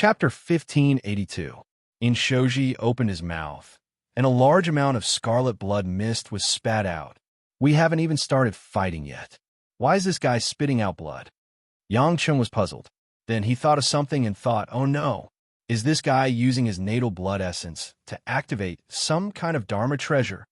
Chapter 1582. Inshoji opened his mouth, and a large amount of scarlet blood mist was spat out. We haven't even started fighting yet. Why is this guy spitting out blood? Yangcheng was puzzled. Then he thought of something and thought, oh no, is this guy using his natal blood essence to activate some kind of Dharma treasure?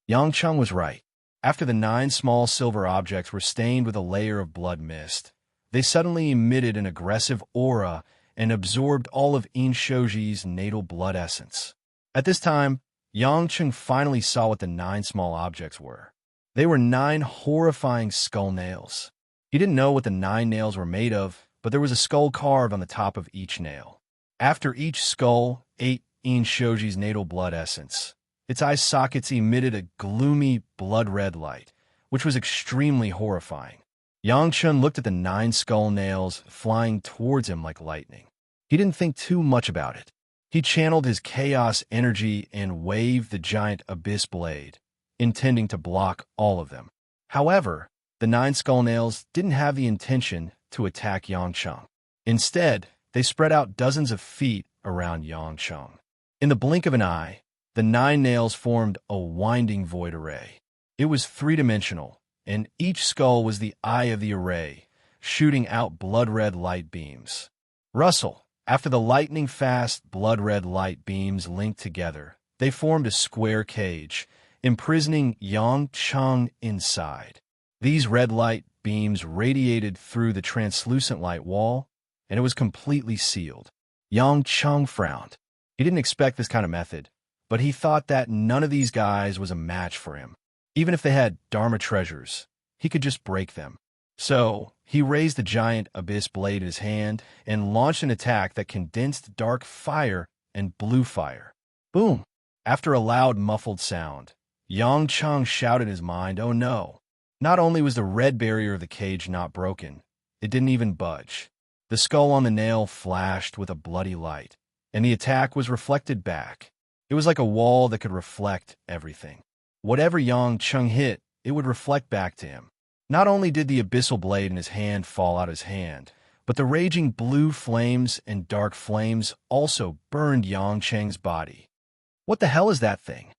Yangcheng was right. After the 9 small silver objects were stained with a layer of blood mist, they suddenly emitted an aggressive aura and absorbed all of Inshoji's natal blood essence. At this time, Yangcheng finally saw what the 9 small objects were. They were 9 horrifying skull nails. He didn't know what the 9 nails were made of, but there was a skull carved on the top of each nail. After each skull ate Inshoji's natal blood essence, its eye sockets emitted a gloomy blood-red light, which was extremely horrifying. Yangcheng looked at the 9 skull nails flying towards him like lightning. He didn't think too much about it. He channeled his chaos energy and waved the giant abyss blade, intending to block all of them. However, the 9 skull nails didn't have the intention to attack Yangcheng. Instead, they spread out dozens of feet around Yangcheng. In the blink of an eye, the 9 nails formed a winding void array. It was 3-dimensional, and each skull was the eye of the array, shooting out blood-red light beams. Rustle. After the lightning-fast blood-red light beams linked together, they formed a square cage, imprisoning Yangcheng inside. These red light beams radiated through the translucent light wall, and it was completely sealed. Yangcheng frowned. He didn't expect this kind of method, but he thought that none of these guys was a match for him. Even if they had Dharma treasures, he could just break them. So, he raised the giant abyss blade in his hand and launched an attack that condensed dark fire and blue fire. Boom! After a loud, muffled sound, Yangcheng shouted in his mind, oh no! Not only was the red barrier of the cage not broken, it didn't even budge. The skull on the nail flashed with a bloody light, and the attack was reflected back. It was like a wall that could reflect everything. Whatever Yangcheng hit, it would reflect back to him. Not only did the abyssal blade in his hand fall out of his hand, but the raging blue flames and dark flames also burned Yangcheng's body. What the hell is that thing?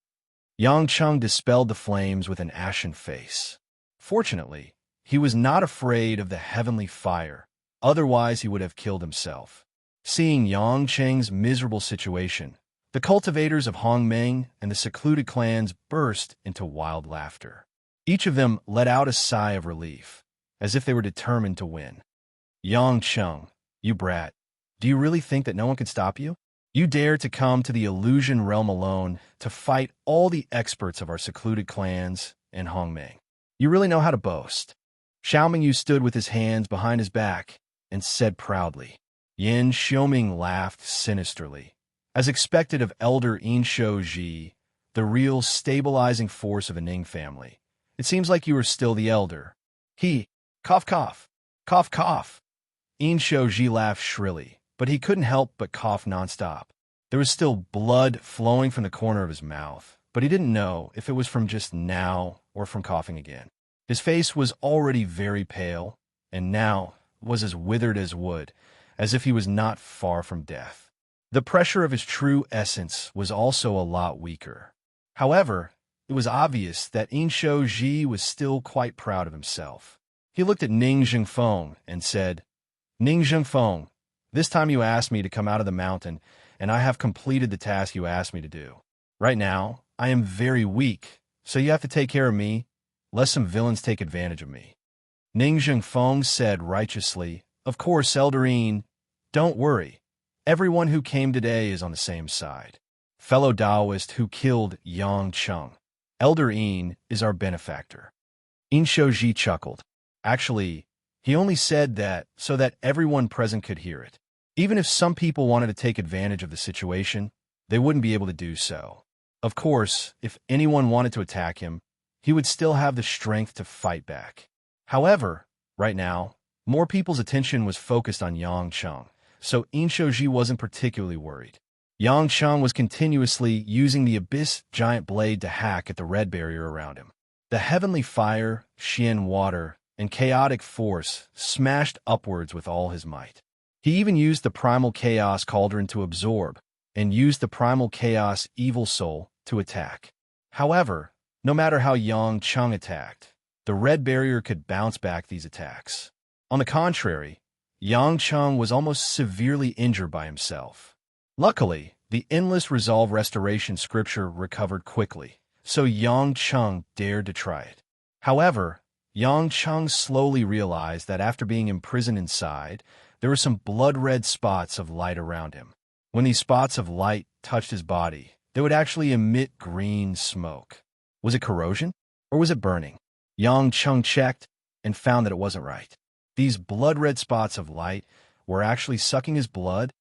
Yangcheng dispelled the flames with an ashen face. Fortunately, he was not afraid of the heavenly fire, otherwise he would have killed himself. Seeing Yangcheng's miserable situation, the cultivators of Hongmeng and the secluded clans burst into wild laughter. Each of them let out a sigh of relief, as if they were determined to win. Yangcheng, you brat, do you really think that no one can stop you? You dare to come to the illusion realm alone to fight all the experts of our secluded clans and Hongmeng. You really know how to boast. Xiaomingyu stood with his hands behind his back and said proudly. Yin Xiaoming laughed sinisterly. As expected of Elder Inshoji, the real stabilizing force of the Ning family, it seems like you are still the elder. He, cough, cough, cough, cough. Inshoji laughed shrilly, but he couldn't help but cough nonstop. There was still blood flowing from the corner of his mouth, but he didn't know if it was from just now or from coughing again. His face was already very pale, and now was as withered as wood, as if he was not far from death. The pressure of his true essence was also a lot weaker. However, it was obvious that Inshoji was still quite proud of himself. He looked at Ning Zhengfeng and said, Ning Zhengfeng, this time you asked me to come out of the mountain, and I have completed the task you asked me to do. Right now, I am very weak, so you have to take care of me, lest some villains take advantage of me. Ning Zhengfeng said righteously, of course, Elderine, don't worry. Everyone who came today is on the same side. Fellow Taoist who killed Yangcheng. Elder Yin is our benefactor. Inshoji chuckled. Actually, he only said that so that everyone present could hear it. Even if some people wanted to take advantage of the situation, they wouldn't be able to do so. Of course, if anyone wanted to attack him, he would still have the strength to fight back. However, right now, more people's attention was focused on Yangcheng, so Inshoji wasn't particularly worried. Yangcheng was continuously using the abyss giant blade to hack at the red barrier around him. The heavenly fire, Xian water, and chaotic force smashed upwards with all his might. He even used the primal chaos cauldron to absorb, and used the primal chaos evil soul to attack. However, no matter how Yang Chung attacked, the red barrier could bounce back these attacks. On the contrary, Yang Chung was almost severely injured by himself. Luckily, the endless resolve restoration scripture recovered quickly, so Yang Chung dared to try it. However, Yang Chung slowly realized that after being imprisoned inside, there were some blood-red spots of light around him. When these spots of light touched his body, they would actually emit green smoke. Was it corrosion, or was it burning? Yang Chung checked and found that it wasn't right. These blood-red spots of light were actually sucking his blood,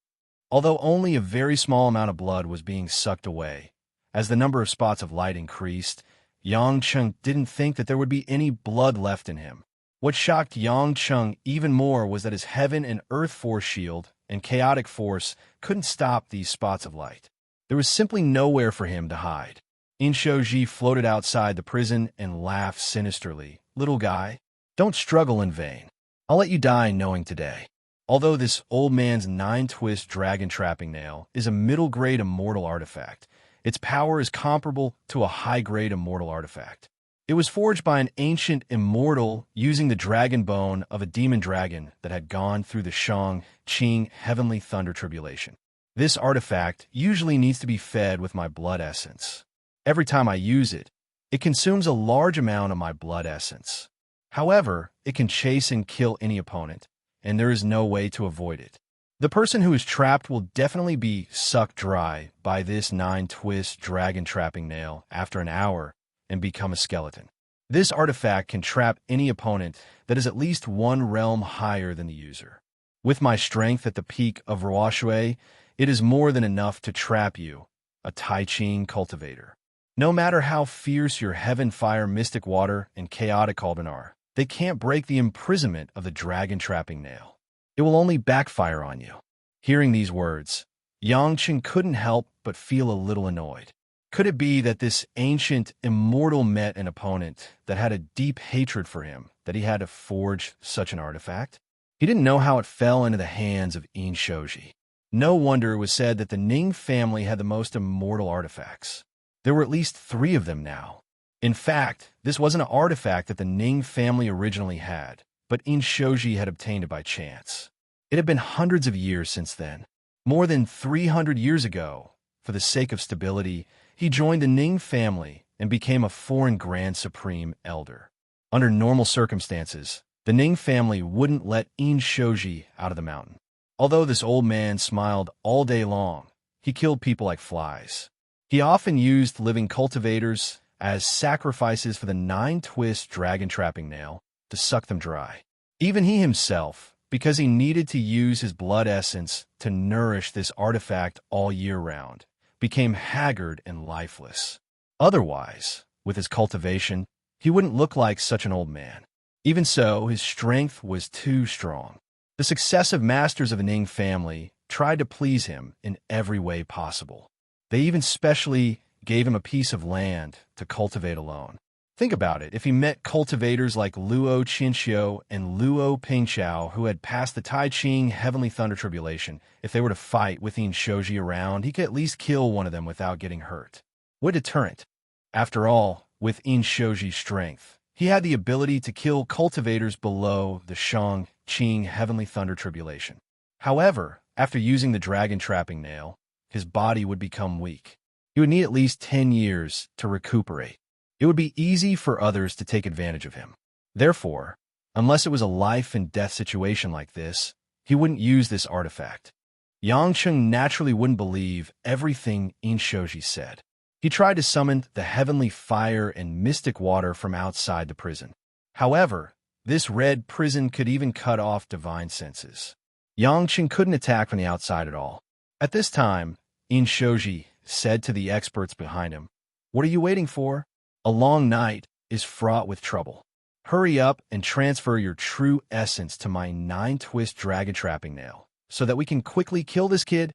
although only a very small amount of blood was being sucked away. As the number of spots of light increased, Yang Chung didn't think that there would be any blood left in him. What shocked Yang Chung even more was that his heaven and earth force shield and chaotic force couldn't stop these spots of light. There was simply nowhere for him to hide. Inshoji floated outside the prison and laughed sinisterly. "Little guy, don't struggle in vain. I'll let you die knowing today." Although this old man's 9-twist dragon trapping nail is a middle-grade immortal artifact, its power is comparable to a high-grade immortal artifact. It was forged by an ancient immortal using the dragon bone of a demon dragon that had gone through the Shang Qing heavenly thunder tribulation. This artifact usually needs to be fed with my blood essence. Every time I use it, it consumes a large amount of my blood essence. However, it can chase and kill any opponent, and there is no way to avoid it. The person who is trapped will definitely be sucked dry by this 9-twist dragon trapping nail after an hour and become a skeleton. This artifact can trap any opponent that is at least one realm higher than the user. With my strength at the peak of Ruoshui, it is more than enough to trap you, a Tai Ching cultivator. No matter how fierce your heaven fire mystic water and chaotic cauldron are, they can't break the imprisonment of the dragon trapping nail. It will only backfire on you. Hearing these words, Yang Chung couldn't help but feel a little annoyed. Could it be that this ancient immortal met an opponent that had a deep hatred for him, that he had to forge such an artifact? He didn't know how it fell into the hands of Inshoji. No wonder it was said that the Ning family had the most immortal artifacts. There were at least 3 of them now. In fact, this wasn't an artifact that the Ning family originally had, but Inshoji had obtained it by chance. It had been hundreds of years since then. More than 300 years ago, for the sake of stability, he joined the Ning family and became a foreign Grand Supreme Elder. Under normal circumstances, the Ning family wouldn't let Inshoji out of the mountain. Although this old man smiled all day long, he killed people like flies. He often used living cultivators as sacrifices for the 9-twist dragon trapping nail to suck them dry. Even he himself, because he needed to use his blood essence to nourish this artifact all year round, became haggard and lifeless. Otherwise, with his cultivation, he wouldn't look like such an old man. Even so, his strength was too strong. The successive masters of the Ning family tried to please him in every way possible. They even specially gave him a piece of land to cultivate alone. Think about it. If he met cultivators like Luo Qinxiu and Luo Pingqiao, who had passed the Tai Ching Heavenly Thunder Tribulation, if they were to fight with Inshoji around, he could at least kill one of them without getting hurt. What a deterrent. After all, with Inshoji's strength, he had the ability to kill cultivators below the Shang Qing Heavenly Thunder Tribulation. However, after using the dragon trapping nail, his body would become weak. He would need at least 10 years to recuperate. It would be easy for others to take advantage of him. Therefore, unless it was a life and death situation like this, he wouldn't use this artifact. Yang Chung naturally wouldn't believe everything Inshoji said. He tried to summon the heavenly fire and mystic water from outside the prison. However, this red prison could even cut off divine senses. Yang Chung couldn't attack from the outside at all. At this time, Inshoji said to the experts behind him, "What are you waiting for? A long night is fraught with trouble. Hurry up and transfer your true essence to my 9-twist dragon trapping nail, so that we can quickly kill this kid."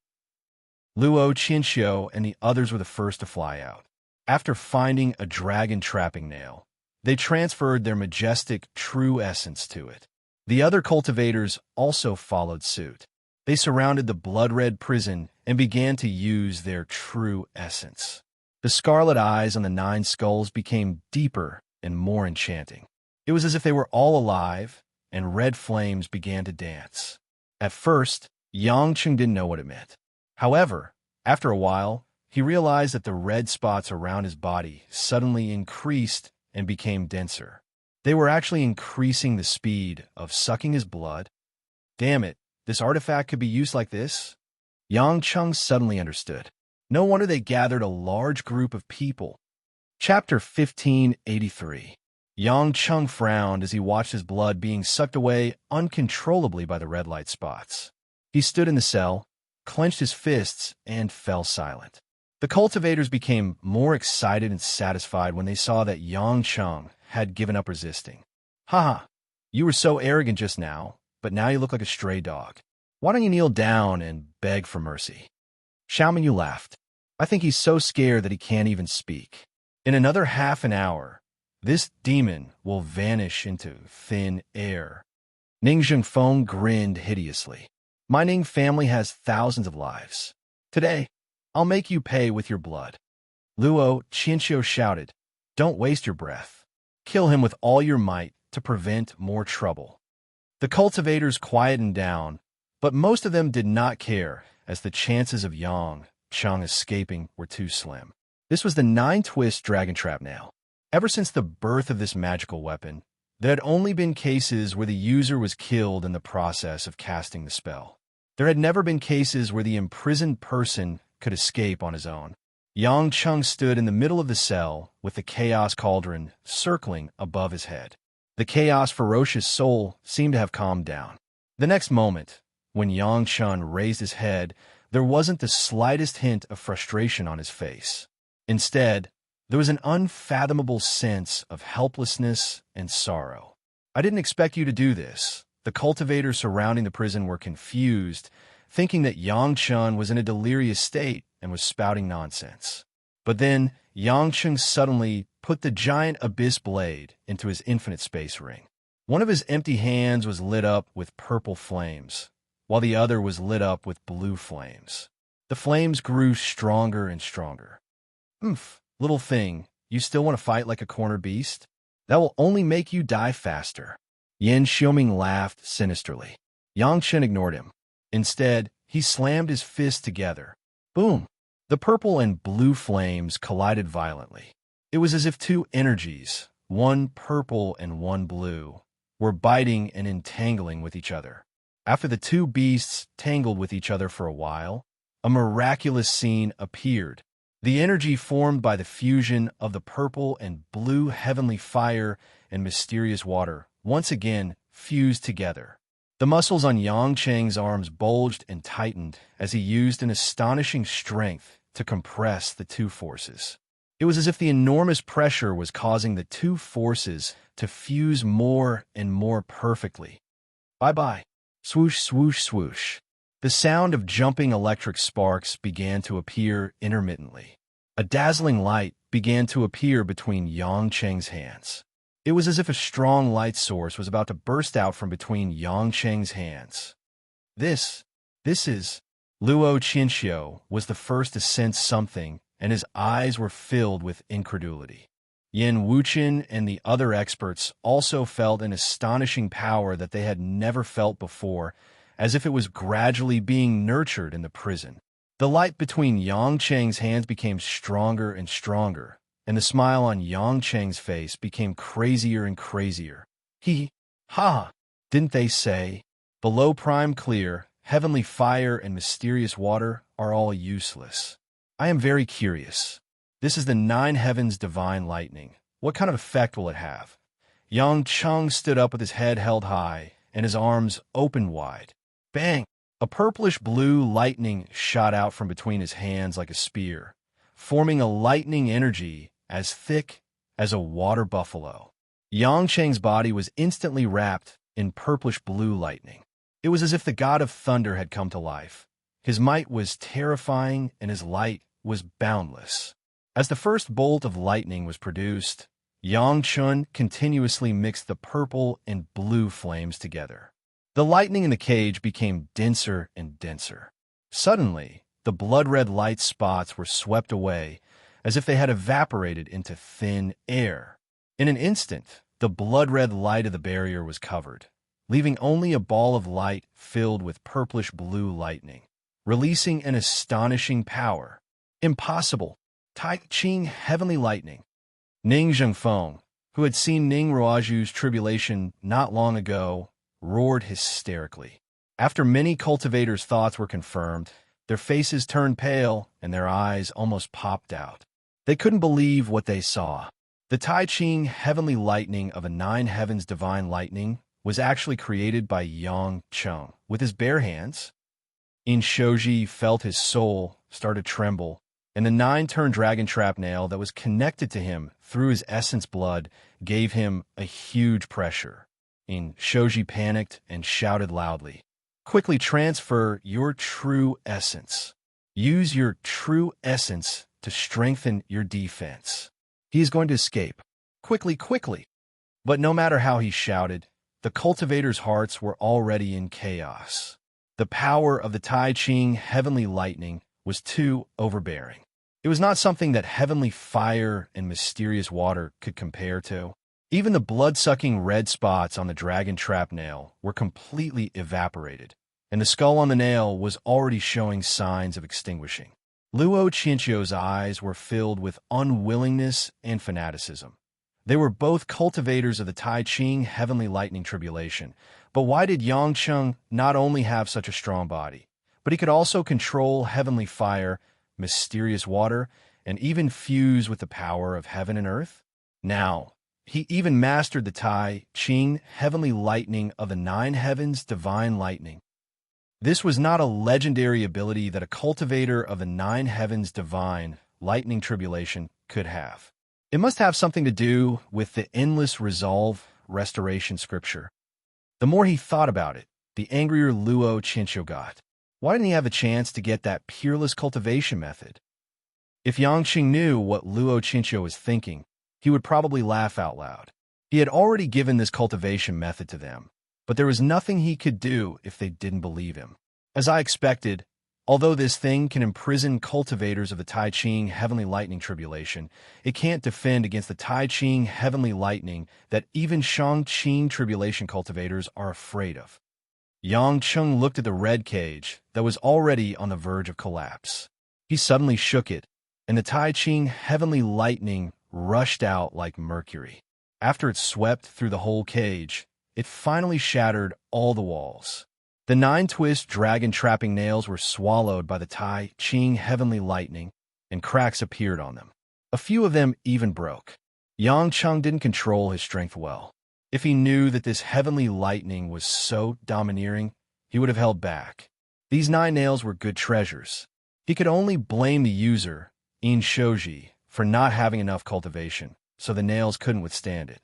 Luo Qinxiu and the others were the first to fly out. After finding a dragon trapping nail, they transferred their majestic true essence to it. The other cultivators also followed suit. They surrounded the blood-red prison and began to use their true essence. The scarlet eyes on the 9 skulls became deeper and more enchanting. It was as if they were all alive, and red flames began to dance. At first, Yangcheng didn't know what it meant. However, after a while, he realized that the red spots around his body suddenly increased and became denser. They were actually increasing the speed of sucking his blood. Damn it, this artifact could be used like this? Yangcheng suddenly understood. No wonder they gathered a large group of people. Chapter 1583. Yangcheng frowned as he watched his blood being sucked away uncontrollably by the red light spots. He stood in the cell, clenched his fists, and fell silent. The cultivators became more excited and satisfied when they saw that Yangcheng had given up resisting. Haha, you were so arrogant just now, but now you look like a stray dog. Why don't you kneel down and beg for mercy? Xiaominyu laughed. I think he's so scared that he can't even speak. In another half an hour, this demon will vanish into thin air. Ning Zhengfeng grinned hideously. My Ning family has thousands of lives. Today, I'll make you pay with your blood. Luo Qianxiu shouted, Don't waste your breath. Kill him with all your might to prevent more trouble. The cultivators quietened down, but most of them did not care, as the chances of Yangcheng escaping were too slim. This was the 9-twist dragon trap nail. Ever since the birth of this magical weapon, there had only been cases where the user was killed in the process of casting the spell. There had never been cases where the imprisoned person could escape on his own. Yangcheng stood in the middle of the cell with the chaos cauldron circling above his head. The chaos ferocious soul seemed to have calmed down. The next moment, when Yangcheng raised his head, there wasn't the slightest hint of frustration on his face. Instead, there was an unfathomable sense of helplessness and sorrow. I didn't expect you to do this. The cultivators surrounding the prison were confused, thinking that Yangcheng was in a delirious state and was spouting nonsense. But then, Yangcheng suddenly put the giant abyss blade into his infinite space ring. One of his empty hands was lit up with purple flames, while the other was lit up with blue flames. The flames grew stronger and stronger. Little thing, you still want to fight like a corner beast? That will only make you die faster. Yan Xiaoming laughed sinisterly. Yangcheng ignored him. Instead, he slammed his fists together. Boom! The purple and blue flames collided violently. It was as if two energies, one purple and one blue, were biting and entangling with each other. After the two beasts tangled with each other for a while, a miraculous scene appeared. The energy formed by the fusion of the purple and blue heavenly fire and mysterious water once again fused together. The muscles on Yangcheng's arms bulged and tightened as he used an astonishing strength to compress the two forces. It was as if the enormous pressure was causing the two forces to fuse more and more perfectly. Bye-bye. Swoosh, swoosh, swoosh. The sound of jumping electric sparks began to appear intermittently. A dazzling light began to appear between Yangcheng's hands. It was as if a strong light source was about to burst out from between Yangcheng's hands. This is... Luo Qianxiu was the first to sense something, and his eyes were filled with incredulity. Yin Wuchen and the other experts also felt an astonishing power that they had never felt before, as if it was gradually being nurtured in the prison. The light between Yangcheng's hands became stronger and stronger, and the smile on Yangcheng's face became crazier and crazier. Didn't they say? Below prime clear, heavenly fire and mysterious water are all useless. I am very curious. This is the 9 heavens divine lightning. What kind of effect will it have? Yangcheng stood up with his head held high and his arms open wide. Bang! A purplish-blue lightning shot out from between his hands like a spear, forming a lightning energy as thick as a water buffalo. Yangcheng's body was instantly wrapped in purplish-blue lightning. It was as if the god of thunder had come to life. His might was terrifying and his light was boundless. As the first bolt of lightning was produced, Yangcheng continuously mixed the purple and blue flames together. The lightning in the cage became denser and denser. Suddenly, the blood-red light spots were swept away as if they had evaporated into thin air. In an instant, the blood-red light of the barrier was covered, leaving only a ball of light filled with purplish-blue lightning, releasing an astonishing power. Impossible! Tai Ching heavenly lightning. Ning Zhengfeng, who had seen Ning Ruoju's tribulation not long ago, roared hysterically. After many cultivators' thoughts were confirmed, their faces turned pale and their eyes almost popped out. They couldn't believe what they saw. The Tai Ching heavenly lightning of a nine heavens divine lightning was actually created by Yang Cheng with his bare hands. In Shoji felt his soul start to tremble, and the nine-turned dragon trap nail that was connected to him through his essence blood gave him a huge pressure. In Shoji panicked and shouted loudly, "Quickly transfer your true essence. Use your true essence to strengthen your defense. He is going to escape. Quickly, quickly!" But no matter how he shouted, the cultivators' hearts were already in chaos. The power of the Tai Ching heavenly lightning was too overbearing. It was not something that heavenly fire and mysterious water could compare to. Even the blood-sucking red spots on the dragon trap nail were completely evaporated, and the skull on the nail was already showing signs of extinguishing. Luo Qinqiu's eyes were filled with unwillingness and fanaticism. They were both cultivators of the Tai Ching heavenly lightning tribulation, but why did Yang Cheng not only have such a strong body, but he could also control heavenly fire, mysterious water, and even fuse with the power of heaven and earth? Now, he even mastered the Tai Ching heavenly lightning of the nine heavens divine lightning. This was not a legendary ability that a cultivator of the nine heavens divine lightning tribulation could have. It must have something to do with the endless resolve restoration scripture. The more he thought about it, the angrier Luo Qinqiu got. Why didn't he have a chance to get that peerless cultivation method? If Yangqing knew what Luo Qinqiu was thinking, he would probably laugh out loud. He had already given this cultivation method to them, but there was nothing he could do if they didn't believe him. As I expected, although this thing can imprison cultivators of the Tai Ching heavenly lightning tribulation, it can't defend against the Tai Ching heavenly lightning that even Shang-Qing tribulation cultivators are afraid of. Yang Cheng looked at the red cage that was already on the verge of collapse. He suddenly shook it, and the Tai Ching heavenly lightning rushed out like mercury. After it swept through the whole cage, it finally shattered all the walls. The nine-twist dragon-trapping nails were swallowed by the Tai Ching heavenly lightning, and cracks appeared on them. A few of them even broke. Yang Cheng didn't control his strength well. If he knew that this heavenly lightning was so domineering, he would have held back. These nine nails were good treasures. He could only blame the user, In Shoji, for not having enough cultivation, so the nails couldn't withstand it.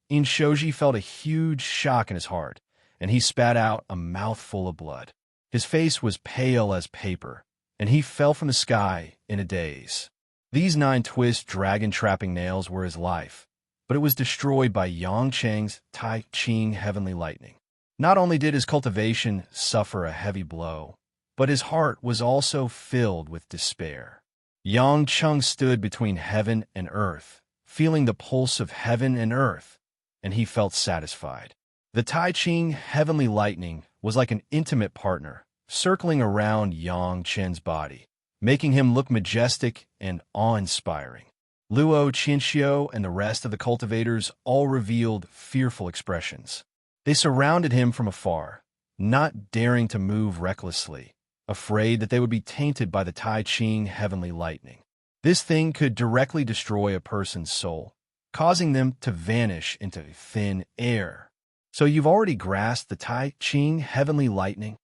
In Shoji felt a huge shock in his heart, and he spat out a mouthful of blood. His face was pale as paper, and he fell from the sky in a daze. These nine-twist dragon-trapping nails were his life, but it was destroyed by Yang Cheng's Tai Ching heavenly lightning. Not only did his cultivation suffer a heavy blow, but his heart was also filled with despair. Yang Cheng stood between heaven and earth, feeling the pulse of heaven and earth, and he felt satisfied. The Tai Ching heavenly lightning was like an intimate partner, circling around Yang Chen's body, making him look majestic and awe-inspiring. Luo Qinqiu and the rest of the cultivators all revealed fearful expressions. They surrounded him from afar, not daring to move recklessly, afraid that they would be tainted by the Tai Ching heavenly lightning. This thing could directly destroy a person's soul, causing them to vanish into thin air. So you've already grasped the Tai Ching heavenly lightning?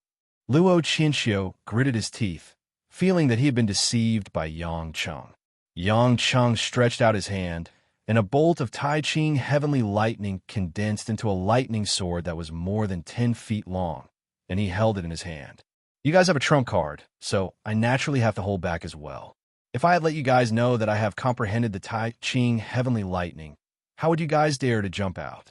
Luo Qinqiu gritted his teeth, feeling that he had been deceived by Yang Cheng. Yang Cheng stretched out his hand, and a bolt of Tai Ching heavenly lightning condensed into a lightning sword that was more than 10 feet long, and he held it in his hand. You guys have a trump card, so I naturally have to hold back as well. If I had let you guys know that I have comprehended the Tai Ching heavenly lightning, how would you guys dare to jump out?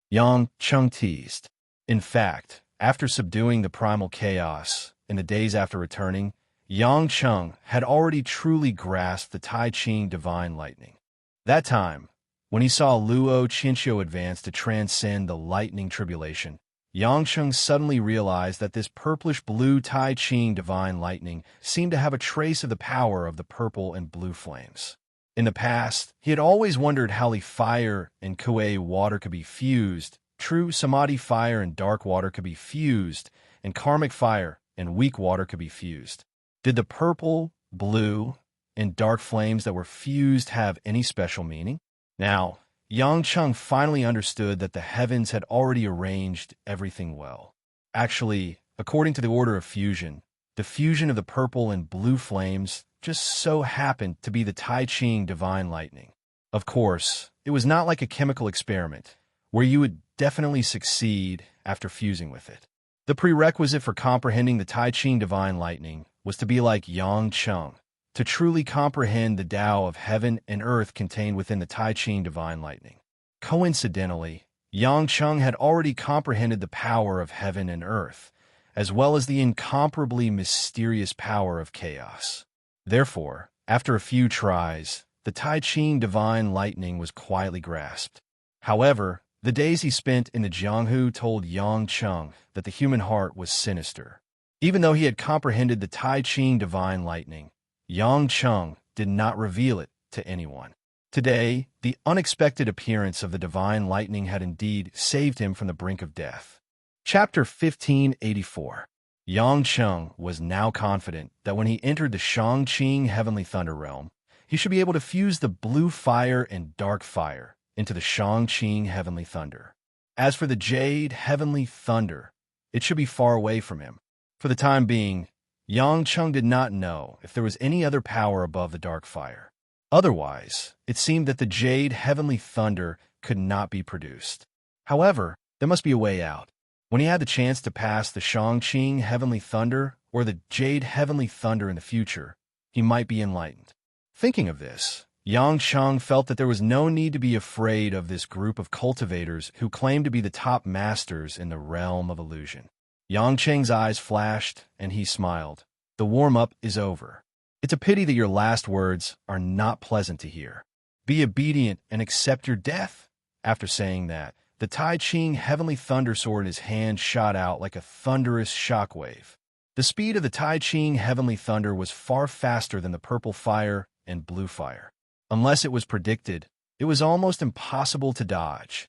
Yang Cheng teased. In fact, after subduing the primal chaos in the days after returning, Yang Cheng had already truly grasped the Tai Ching divine lightning. That time, when he saw Luo Qinxiu advance to transcend the lightning tribulation, Yang Cheng suddenly realized that this purplish-blue Tai Ching divine lightning seemed to have a trace of the power of the purple and blue flames. In the past, he had always wondered how fire and Kuei water could be fused, true Samadhi fire and dark water could be fused, and karmic fire and weak water could be fused. Did the purple, blue, and dark flames that were fused have any special meaning? Now, Yang Cheng finally understood that the heavens had already arranged everything well. Actually, according to the order of fusion, the fusion of the purple and blue flames just so happened to be the Tai Ching divine lightning. Of course, it was not like a chemical experiment, where you would definitely succeed after fusing with it. The prerequisite for comprehending the Tai Ching divine lightning was to be like Yang Cheng, to truly comprehend the Tao of heaven and earth contained within the Tai Ching divine lightning. Coincidentally, Yang Cheng had already comprehended the power of heaven and earth, as well as the incomparably mysterious power of chaos. Therefore, after a few tries, the Tai Ching divine lightning was quietly grasped. However, the days he spent in the Jianghu told Yang Cheng that the human heart was sinister. Even though he had comprehended the Tai Ching divine lightning, Yang Cheng did not reveal it to anyone. Today, the unexpected appearance of the divine lightning had indeed saved him from the brink of death. Chapter 1584. Yang Cheng was now confident that when he entered the Shangqing Heavenly Thunder Realm, he should be able to fuse the blue fire and dark fire into the Shangqing Heavenly Thunder. As for the Jade Heavenly Thunder, it should be far away from him. For the time being, Yang Cheng did not know if there was any other power above the dark fire. Otherwise, it seemed that the Jade Heavenly Thunder could not be produced. However, there must be a way out. When he had the chance to pass the Shangqing Heavenly Thunder or the Jade Heavenly Thunder in the future, he might be enlightened. Thinking of this, Yang Cheng felt that there was no need to be afraid of this group of cultivators who claimed to be the top masters in the realm of illusion. Yang Cheng's eyes flashed, and he smiled. The warm-up is over. It's a pity that your last words are not pleasant to hear. Be obedient and accept your death. After saying that, the Tai Ching Heavenly Thunder Sword in his hand shot out like a thunderous shockwave. The speed of the Tai Ching Heavenly Thunder was far faster than the purple fire and blue fire. Unless it was predicted, it was almost impossible to dodge.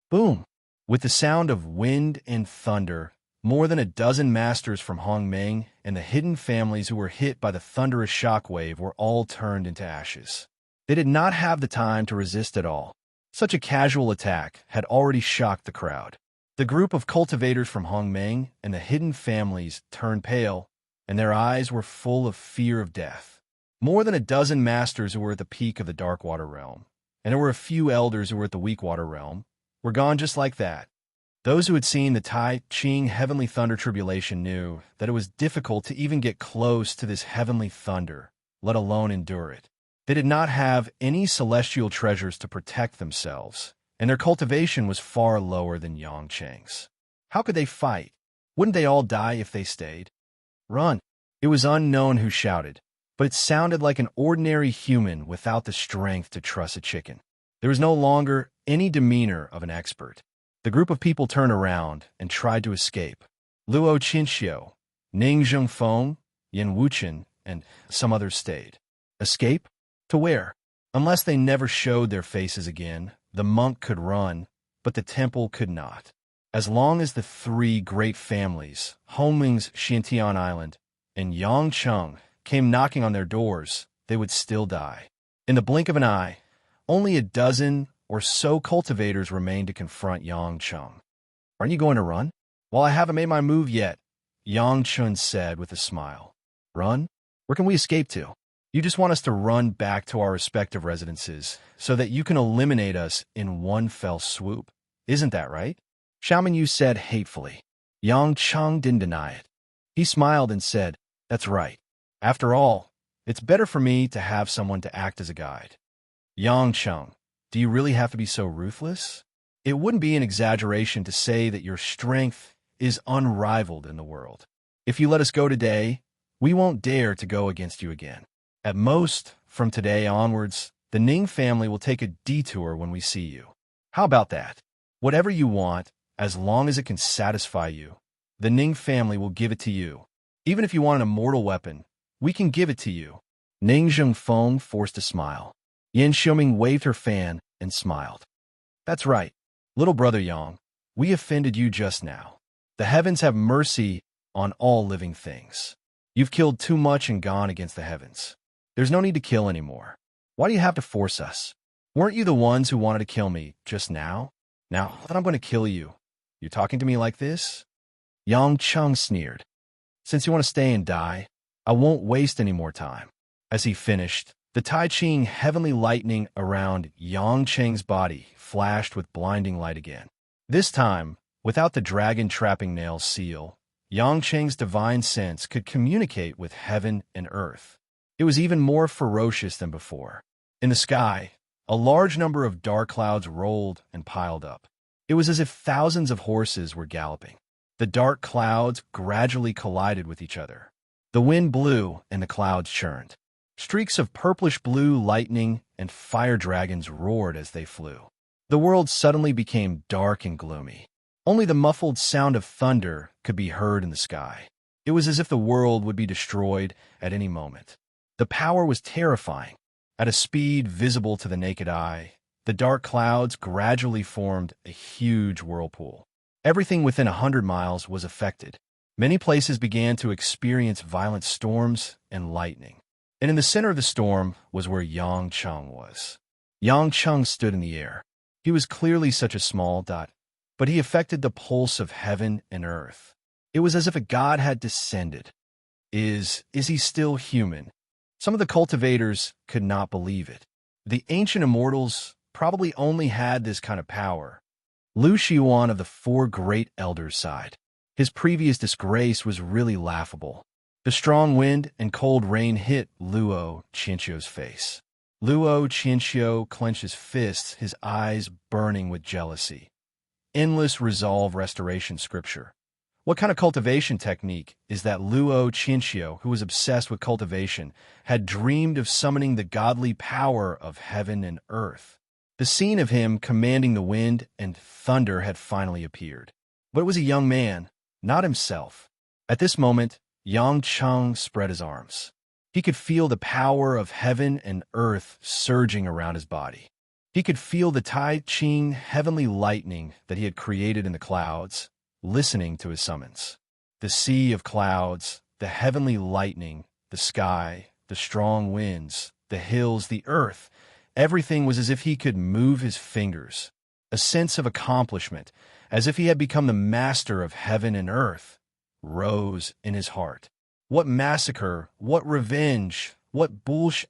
Boom! With the sound of wind and thunder, more than a dozen masters from Hongmeng and the hidden families who were hit by the thunderous shockwave were all turned into ashes. They did not have the time to resist at all. Such a casual attack had already shocked the crowd. The group of cultivators from Hongmeng and the hidden families turned pale, and their eyes were full of fear of death. More than a dozen masters who were at the peak of the Dark Water Realm, and there were a few elders who were at the Weak Water Realm, were gone just like that. Those who had seen the Tai Ching Heavenly Thunder tribulation knew that it was difficult to even get close to this heavenly thunder, let alone endure it. They did not have any celestial treasures to protect themselves, and their cultivation was far lower than Yang Cheng's. How could they fight? Wouldn't they all die if they stayed? Run! It was unknown who shouted, but it sounded like an ordinary human without the strength to truss a chicken. There was no longer any demeanor of an expert. The group of people turned around and tried to escape. Luo Qinxiu, Ning Zhengfeng, Yin Wuchen, and some others stayed. Escape? To where? Unless they never showed their faces again, the monk could run, but the temple could not. As long as the three great families, Hongming's Xintian Island and Yang Cheng, came knocking on their doors, they would still die. In the blink of an eye, only a dozen or so cultivators remained to confront Yang Cheng. Aren't you going to run? Well, I haven't made my move yet, Yang Cheng said with a smile. Run? Where can we escape to? You just want us to run back to our respective residences so that you can eliminate us in one fell swoop. Isn't that right? Xiaomin Yu said hatefully. Yang Cheng didn't deny it. He smiled and said, That's right. After all, it's better for me to have someone to act as a guide. Yang Cheng, do you really have to be so ruthless? It wouldn't be an exaggeration to say that your strength is unrivaled in the world. If you let us go today, we won't dare to go against you again. At most, from today onwards, the Ning family will take a detour when we see you. How about that? Whatever you want, as long as it can satisfy you, the Ning family will give it to you. Even if you want an immortal weapon, we can give it to you. Ning Zhengfeng forced a smile. Yan Xiuming waved her fan and smiled. That's right, little brother Yang, we offended you just now. The heavens have mercy on all living things. You've killed too much and gone against the heavens. There's no need to kill anymore. Why do you have to force us? Weren't you the ones who wanted to kill me just now? Now that I'm going to kill you, you're talking to me like this? Yang Cheng sneered. Since you want to stay and die, I won't waste any more time. As he finished, the Tai Ching heavenly lightning around Yang Cheng's body flashed with blinding light again. This time, without the dragon-trapping nail seal, Yang Cheng's divine sense could communicate with heaven and earth. It was even more ferocious than before. In the sky, a large number of dark clouds rolled and piled up. It was as if thousands of horses were galloping. The dark clouds gradually collided with each other. The wind blew and the clouds churned. Streaks of purplish-blue lightning and fire dragons roared as they flew. The world suddenly became dark and gloomy. Only the muffled sound of thunder could be heard in the sky. It was as if the world would be destroyed at any moment. The power was terrifying. At a speed visible to the naked eye, the dark clouds gradually formed a huge whirlpool. Everything within 100 miles was affected. Many places began to experience violent storms and lightning. And in the center of the storm was where Yang Cheng was. Yang Cheng stood in the air. He was clearly such a small dot, but he affected the pulse of heaven and earth. It was as if a god had descended. Is he still human? Some of the cultivators could not believe it. The ancient immortals probably only had this kind of power. Lu Xiuan of the Four Great Elders sighed. His previous disgrace was really laughable. The strong wind and cold rain hit Luo Qianqiu's face. Luo Qianqiu clenched his fists, his eyes burning with jealousy. Endless resolve restoration scripture. What kind of cultivation technique is that Luo Qianqiu, who was obsessed with cultivation, had dreamed of summoning the godly power of heaven and earth? The scene of him commanding the wind and thunder had finally appeared. But it was a young man, not himself. At this moment, Yang Cheng spread his arms. He could feel the power of heaven and earth surging around his body. He could feel the Tai Ching heavenly lightning that he had created in the clouds, listening to his summons. The sea of clouds, the heavenly lightning, the sky, the strong winds, the hills, the earth, everything was as if he could move his fingers. A sense of accomplishment, as if he had become the master of heaven and earth, rose in his heart. What massacre, what revenge, what bullsh**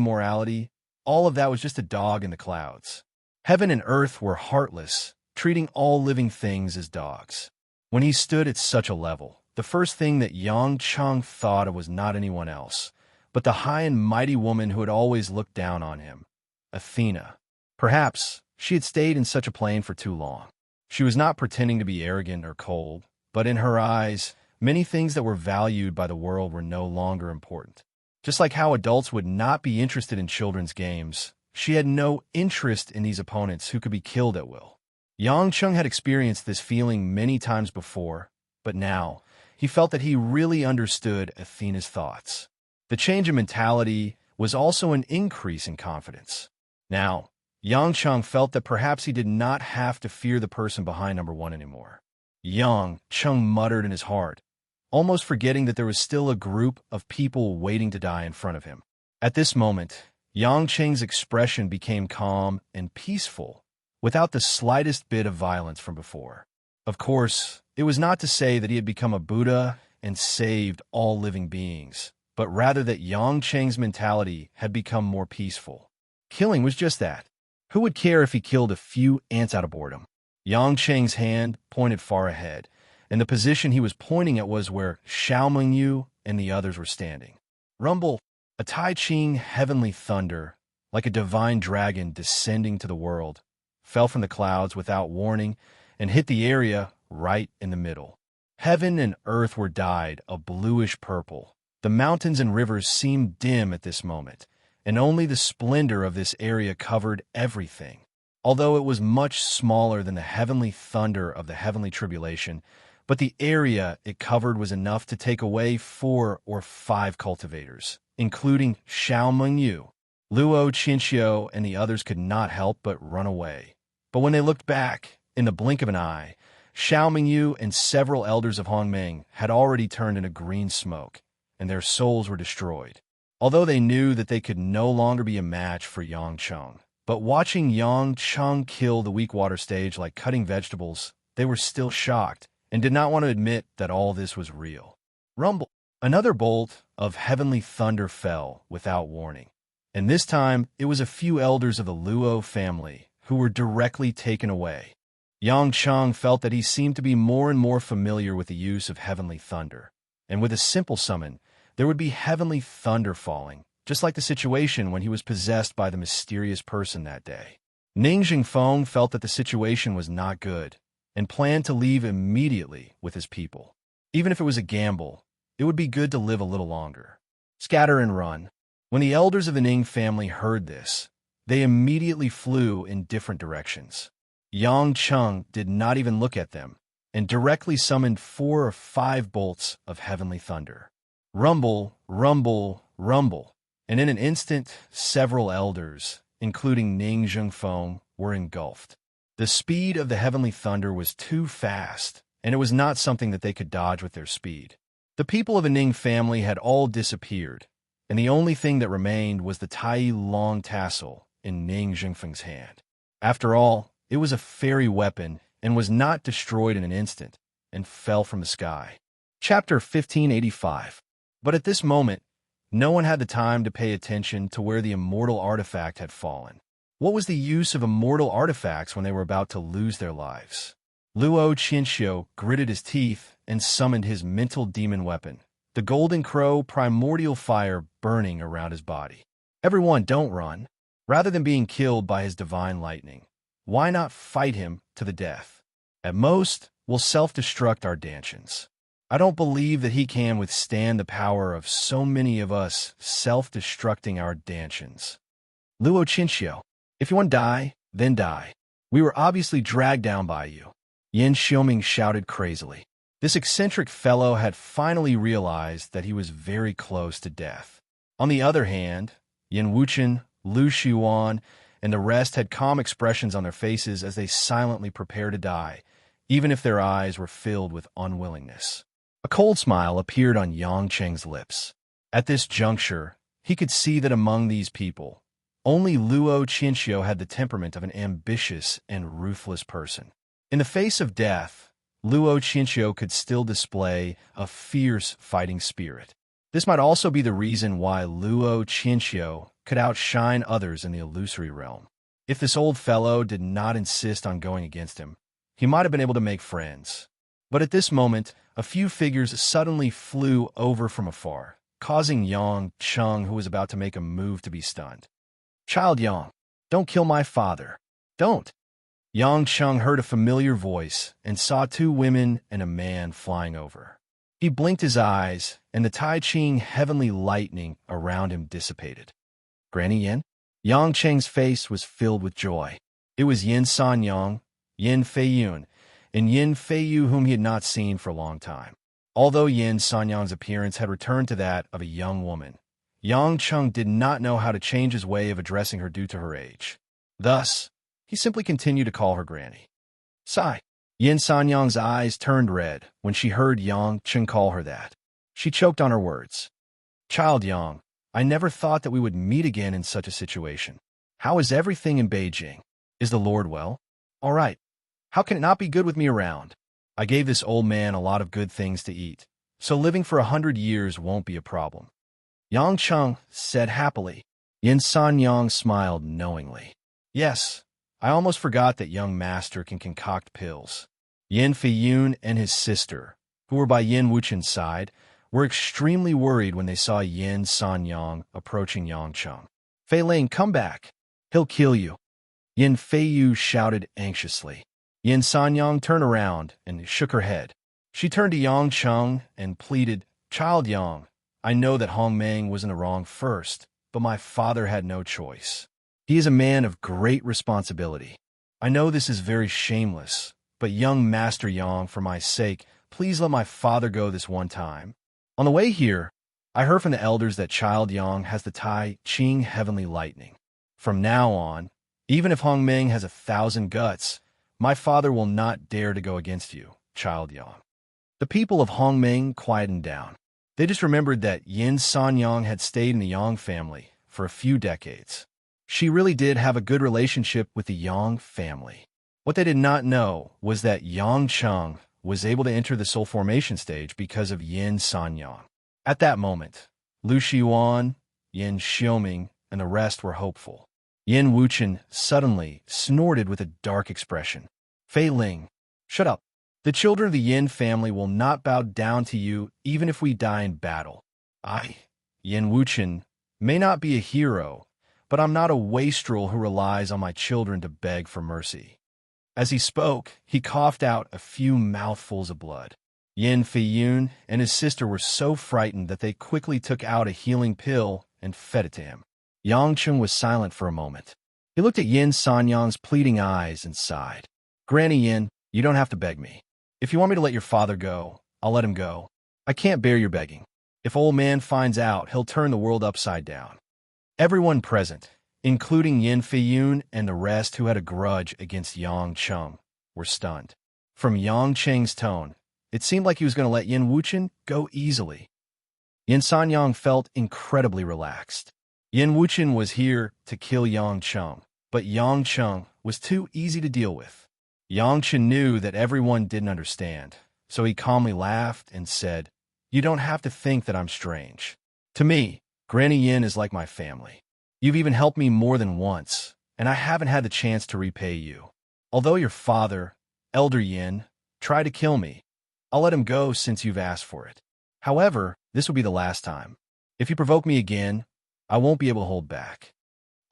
morality, all of that was just a dog in the clouds. Heaven and earth were heartless, treating all living things as dogs. When he stood at such a level, the first thing that Yang Cheng thought of was not anyone else, but the high and mighty woman who had always looked down on him, Athena. Perhaps she had stayed in such a plane for too long. She was not pretending to be arrogant or cold, but in her eyes, many things that were valued by the world were no longer important. Just like how adults would not be interested in children's games, she had no interest in these opponents who could be killed at will. Yang Cheng had experienced this feeling many times before, but now he felt that he really understood Athena's thoughts. The change in mentality was also an increase in confidence. Now, Yang Cheng felt that perhaps he did not have to fear the person behind number one anymore. Yang Cheng muttered in his heart, almost forgetting that there was still a group of people waiting to die in front of him. At this moment, Yang Cheng's expression became calm and peaceful, without the slightest bit of violence from before. Of course, it was not to say that he had become a Buddha and saved all living beings, but rather that Yang Cheng's mentality had become more peaceful. Killing was just that. Who would care if he killed a few ants out of boredom? Yang Cheng's hand pointed far ahead, and the position he was pointing at was where Xiaoming Yu and the others were standing. Rumble, a Tai Ching heavenly thunder, like a divine dragon descending to the world, fell from the clouds without warning and hit the area right in the middle. Heaven and earth were dyed a bluish purple. The mountains and rivers seemed dim at this moment, and only the splendor of this area covered everything. Although it was much smaller than the heavenly thunder of the heavenly tribulation, but the area it covered was enough to take away 4 or 5 cultivators, including Xiao Mengyu. Luo Qinxiu and the others could not help but run away. But when they looked back, in the blink of an eye, Xiao Mengyu and several elders of Hongmeng had already turned into green smoke, and their souls were destroyed. Although they knew that they could no longer be a match for Yang Cheng. But watching Yang Cheng kill the weak water stage like cutting vegetables, they were still shocked and did not want to admit that all this was real. Rumble. Another bolt of heavenly thunder fell without warning, and this time it was a few elders of the Luo family who were directly taken away. Yang Cheng felt that he seemed to be more and more familiar with the use of heavenly thunder, and with a simple summon, there would be heavenly thunder falling, just like the situation when he was possessed by the mysterious person that day. Ning Jingfeng felt that the situation was not good, and planned to leave immediately with his people. Even if it was a gamble, it would be good to live a little longer. Scatter and run. When the elders of the Ning family heard this, they immediately flew in different directions. Yang Cheng did not even look at them, and directly summoned 4 or 5 bolts of heavenly thunder. Rumble, rumble, rumble, and in an instant, several elders, including Ning Jingfeng, were engulfed. The speed of the heavenly thunder was too fast, and it was not something that they could dodge with their speed. The people of the Ning family had all disappeared, and the only thing that remained was the Tai Long tassel in Ning Jingfeng's hand. After all, it was a fairy weapon and was not destroyed in an instant, and fell from the sky. Chapter 1585. But at this moment, no one had the time to pay attention to where the immortal artifact had fallen. What was the use of immortal artifacts when they were about to lose their lives? Luo Qinxiu gritted his teeth and summoned his mental demon weapon, the golden crow primordial fire burning around his body. Everyone, don't run. Rather than being killed by his divine lightning, why not fight him to the death? At most, we'll self-destruct our dantians. I don't believe that he can withstand the power of so many of us self-destructing our dantians. Luo Qinxiu, if you want to die, then die. We were obviously dragged down by you. Yin Xiuming shouted crazily. This eccentric fellow had finally realized that he was very close to death. On the other hand, Yin Wuchen, Lu Xiuan, and the rest had calm expressions on their faces as they silently prepared to die, even if their eyes were filled with unwillingness. A cold smile appeared on Yang Cheng's lips. At this juncture, he could see that among these people, only Luo Qinxiu had the temperament of an ambitious and ruthless person. In the face of death, Luo Qinxiu could still display a fierce fighting spirit. This might also be the reason why Luo Qinxiu could outshine others in the illusory realm. If this old fellow did not insist on going against him, he might have been able to make friends. But at this moment, a few figures suddenly flew over from afar, causing Yang Cheng, who was about to make a move, to be stunned. Child Yang, don't kill my father. Don't. Yang Cheng heard a familiar voice and saw 2 women and a man flying over. He blinked his eyes, and the Tai Ching heavenly lightning around him dissipated. Granny Yin? Yang Cheng's face was filled with joy. It was Yin Sanyang, Yin Feiyun, and Yin Feiyu, whom he had not seen for a long time. Although Yin Sanyang's appearance had returned to that of a young woman, Yang Cheng did not know how to change his way of addressing her due to her age. Thus, he simply continued to call her Granny. Sigh. Yin Sanyang's eyes turned red when she heard Yang Cheng call her that. She choked on her words. Child Yang, I never thought that we would meet again in such a situation. How is everything in Beijing? Is the Lord well? All right. How can it not be good with me around? I gave this old man a lot of good things to eat, so living for 100 years won't be a problem. Yang Cheng said happily. Yin Sanyang smiled knowingly. Yes, I almost forgot that young master can concoct pills. Yin Feiyun and his sister, who were by Yin Wuchen's side, were extremely worried when they saw Yin Sanyang approaching Yang Cheng. Fei Ling, come back. He'll kill you. Yin Feiyu shouted anxiously. Yin Sanyang turned around and shook her head. She turned to Yang Cheng and pleaded, "Child Yang, I know that Hong Meng was in the wrong first, but my father had no choice. He is a man of great responsibility. I know this is very shameless, but young Master Yang, for my sake, please let my father go this one time." On the way here, I heard from the elders that Child Yang has the Tai Ching Heavenly Lightning. From now on, even if Hong Meng has 1,000 guts, my father will not dare to go against you, Child Yang. The people of Hong Meng quietened down. They just remembered that Yin Sanyang had stayed in the Yang family for a few decades. She really did have a good relationship with the Yang family. What they did not know was that Yang Cheng was able to enter the soul formation stage because of Yin Sanyang. At that moment, Lu Xiuan, Yin Xiuming, and the rest were hopeful. Yin Wuchen suddenly snorted with a dark expression. "Fei Ling, shut up. The children of the Yin family will not bow down to you even if we die in battle. I, Yin Wuchen, may not be a hero, but I'm not a wastrel who relies on my children to beg for mercy." As he spoke, he coughed out a few mouthfuls of blood. Yin Feiyun and his sister were so frightened that they quickly took out a healing pill and fed it to him. Yang Cheng was silent for a moment. He looked at Yin Sanyang's pleading eyes and sighed. "Granny Yin, you don't have to beg me. If you want me to let your father go, I'll let him go. I can't bear your begging. If old man finds out, he'll turn the world upside down." Everyone present, including Yin Feiyun and the rest who had a grudge against Yang Cheng, were stunned. From Yang Cheng's tone, it seemed like he was going to let Yin Wuchen go easily. Yin Sanyang felt incredibly relaxed. Yin Wuchen was here to kill Yang Cheng, but Yang Cheng was too easy to deal with. Yang Chen knew that everyone didn't understand, so he calmly laughed and said, "You don't have to think that I'm strange. To me, Granny Yin is like my family. You've even helped me more than once, and I haven't had the chance to repay you. Although your father, Elder Yin, tried to kill me, I'll let him go since you've asked for it. However, this will be the last time. If you provoke me again, I won't be able to hold back."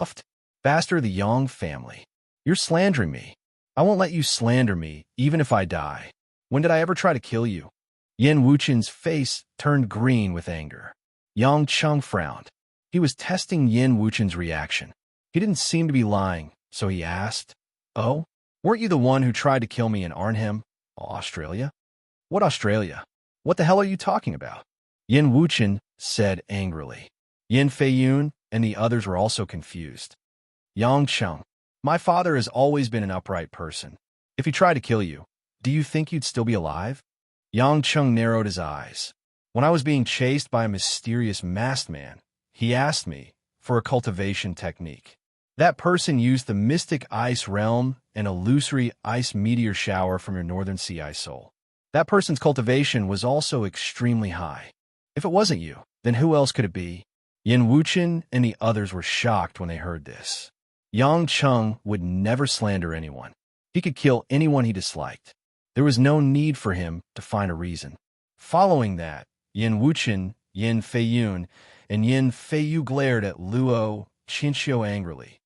"Uft, bastard of the Yang family. You're slandering me. I won't let you slander me, even if I die. When did I ever try to kill you?" Yin Wuchen's face turned green with anger. Yang Cheng frowned. He was testing Yin Wuchen's reaction. He didn't seem to be lying, so he asked, "Oh, weren't you the one who tried to kill me in Arnhem, Australia?" "What Australia? What the hell are you talking about?" Yin Wuchen said angrily. Yin Feiyun and the others were also confused. "Yang Cheng, my father has always been an upright person. If he tried to kill you, do you think you'd still be alive?" Yang Cheng narrowed his eyes. "When I was being chased by a mysterious masked man, he asked me for a cultivation technique. That person used the mystic ice realm and illusory ice meteor shower from your northern sea ice soul. That person's cultivation was also extremely high. If it wasn't you, then who else could it be?" Yin Wuchen and the others were shocked when they heard this. Yang Cheng would never slander anyone. He could kill anyone he disliked. There was no need for him to find a reason. Following that, Yin Wuchen, Yin Feiyun, and Yin Feiyu glared at Luo Qinxiu angrily.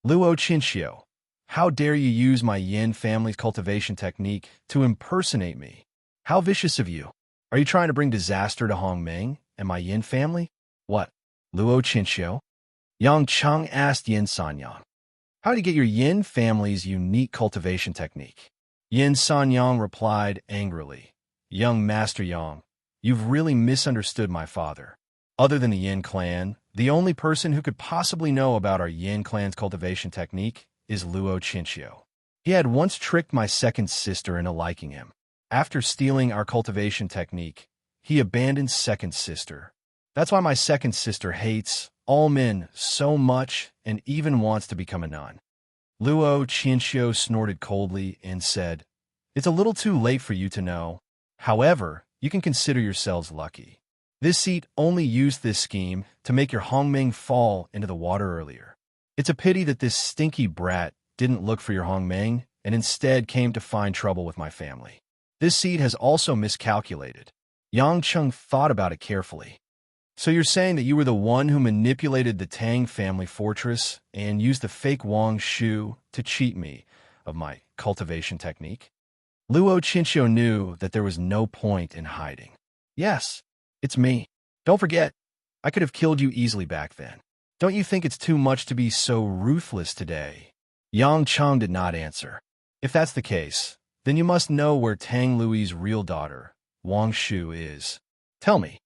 "Luo Qinxiu, how dare you use my Yin family's cultivation technique to impersonate me? How vicious of you. Are you trying to bring disaster to Hong Meng and my Yin family?" "What, Luo Qinxiu?" Yang Cheng asked Yin Sanyang. "How did you get your Yin family's unique cultivation technique?" Yin Sanyang replied angrily, "Young Master Yang, you've really misunderstood my father. Other than the Yin clan, the only person who could possibly know about our Yin clan's cultivation technique is Luo Qinxiu. He had once tricked my second sister into liking him. After stealing our cultivation technique, he abandoned second sister. That's why my second sister hates all men so much and even wants to become a nun." Luo Qinxiu snorted coldly and said, "It's a little too late for you to know. However, you can consider yourselves lucky. This seat only used this scheme to make your Hongmeng fall into the water earlier. It's a pity that this stinky brat didn't look for your Hongmeng and instead came to find trouble with my family. This seed has also miscalculated." Yang Cheng thought about it carefully. So you're saying that you were the one who manipulated the Tang family fortress and used the fake Wang Shu to cheat me of my cultivation technique? Luo Qinqiu knew that there was no point in hiding. Yes, it's me. Don't forget, I could have killed you easily back then. Don't you think it's too much to be so ruthless today? Yang Cheng did not answer. If that's the case, then you must know where Tang Lui's real daughter, Wang Shu, is. Tell me.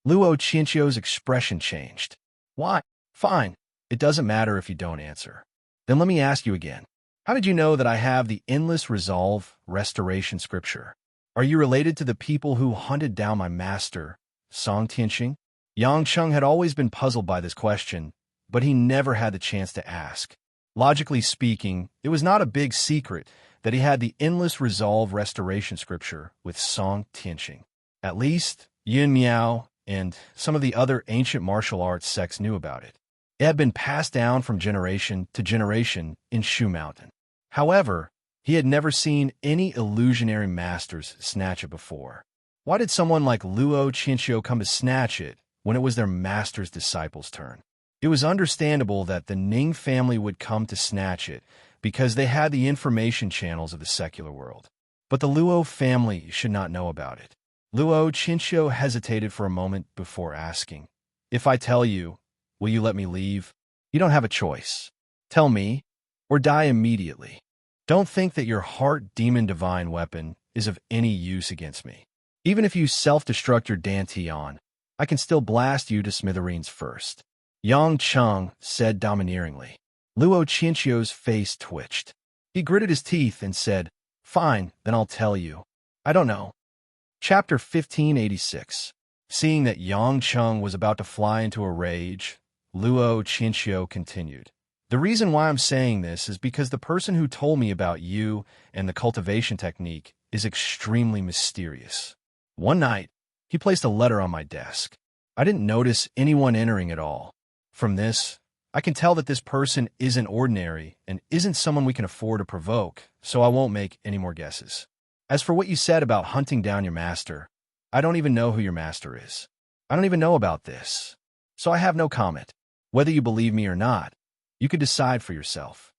Luo Qinqiu's expression changed. Why? Fine. It doesn't matter if you don't answer. Then let me ask you again. How did you know that I have the endless resolve restoration scripture? Are you related to the people who hunted down my master, Song Tianxing? Yang Cheng had always been puzzled by this question, but he never had the chance to ask. Logically speaking, it was not a big secret that he had the endless resolve restoration scripture with Song Tianxing. At least, Yin Miao and some of the other ancient martial arts sects knew about it. It had been passed down from generation to generation in Shu Mountain. However, he had never seen any illusionary masters snatch it before. Why did someone like Luo Qinqiu come to snatch it when it was their master's disciples' turn? It was understandable that the Ning family would come to snatch it because they had the information channels of the secular world. But the Luo family should not know about it. Luo Qinqiu hesitated for a moment before asking, "If I tell you, will you let me leave?" You don't have a choice. Tell me, or die immediately. Don't think that your heart demon divine weapon is of any use against me. Even if you self-destruct your Dantian, I can still blast you to smithereens first. Yang Cheng said domineeringly. Luo Qinqiu's face twitched. He gritted his teeth and said, "Fine, then I'll tell you. I don't know." Chapter 1586. Seeing that Yang Cheng was about to fly into a rage, Luo Qinqiu continued. The reason why I'm saying this is because the person who told me about you and the cultivation technique is extremely mysterious. One night, he placed a letter on my desk. I didn't notice anyone entering at all. From this, I can tell that this person isn't ordinary and isn't someone we can afford to provoke, so I won't make any more guesses. As for what you said about hunting down your master, I don't even know who your master is. I don't even know about this, so I have no comment. Whether you believe me or not, you could decide for yourself.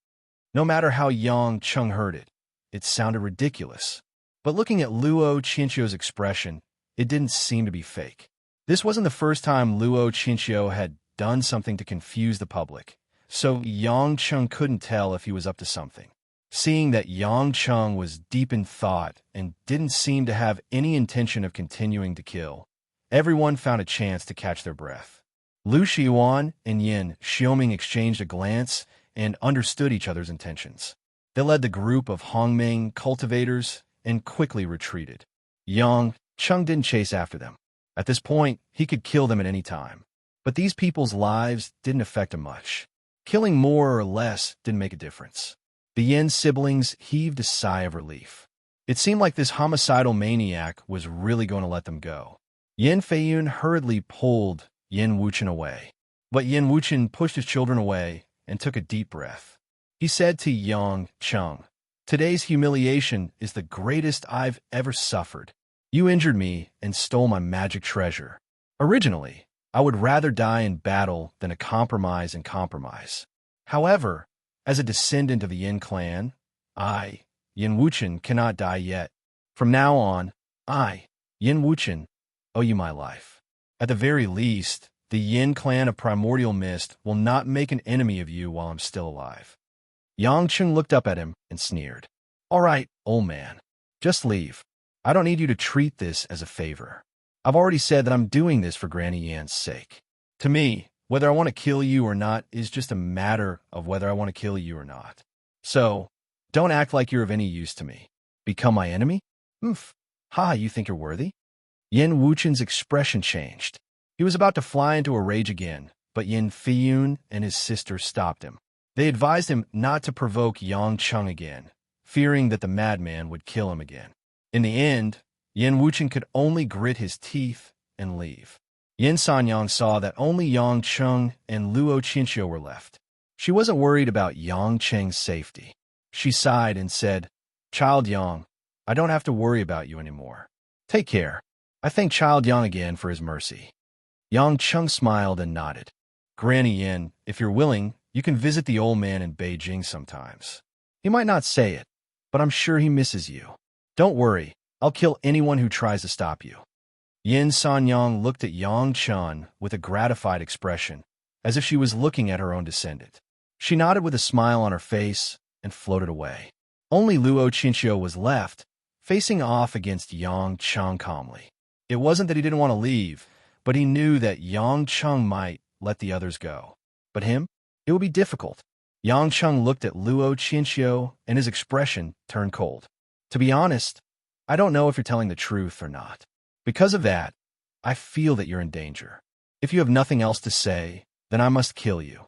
No matter how Yang Cheng heard it, it sounded ridiculous. But looking at Luo Qinqiu's expression, it didn't seem to be fake. This wasn't the first time Luo Qinqiu had done something to confuse the public, so Yang Cheng couldn't tell if he was up to something. Seeing that Yang Cheng was deep in thought and didn't seem to have any intention of continuing to kill, everyone found a chance to catch their breath. Lu Xiuan and Yin Xiaoming exchanged a glance and understood each other's intentions. They led the group of Hongming cultivators and quickly retreated. Yang Cheng didn't chase after them. At this point, he could kill them at any time. But these people's lives didn't affect him much. Killing more or less didn't make a difference. The Yin siblings heaved a sigh of relief. It seemed like this homicidal maniac was really going to let them go. Yin Feiyun hurriedly pulled Yin Wuchen away. But Yin Wuchen pushed his children away and took a deep breath. He said to Yang Cheng, "Today's humiliation is the greatest I've ever suffered. You injured me and stole my magic treasure. Originally, I would rather die in battle than a compromise in compromise. However, as a descendant of the Yin clan, I, Yin Wuchen, cannot die yet. From now on, I, Yin Wuchen, owe you my life. At the very least, the Yin clan of Primordial Mist will not make an enemy of you while I'm still alive." Yang Cheng looked up at him and sneered. "All right, old man. Just leave. I don't need you to treat this as a favor. I've already said that I'm doing this for Granny Yan's sake. To me, whether I want to kill you or not is just a matter of whether I want to kill you or not. So, don't act like you're of any use to me. Become my enemy? Oof. Ha, you think you're worthy?" Yin Wuchen's expression changed. He was about to fly into a rage again, but Yin Feiyun and his sister stopped him. They advised him not to provoke Yang Cheng again, fearing that the madman would kill him again. In the end, Yin Wuchen could only grit his teeth and leave. Yin Sanyang saw that only Yang Cheng and Luo Qinqiu were left. She wasn't worried about Yang Cheng's safety. She sighed and said, "Child Yang, I don't have to worry about you anymore. Take care." I thank Child Yang again for his mercy. Yang Cheng smiled and nodded. Granny Yin, if you're willing, you can visit the old man in Beijing sometimes. He might not say it, but I'm sure he misses you. Don't worry, I'll kill anyone who tries to stop you. Yin Sanyang looked at Yang Chun with a gratified expression, as if she was looking at her own descendant. She nodded with a smile on her face and floated away. Only Luo Qinxiu was left, facing off against Yang Cheng calmly. It wasn't that he didn't want to leave, but he knew that Yang Cheng might let the others go. But him? It would be difficult. Yang Cheng looked at Luo Qinxiu, and his expression turned cold. To be honest, I don't know if you're telling the truth or not. Because of that, I feel that you're in danger. If you have nothing else to say, then I must kill you.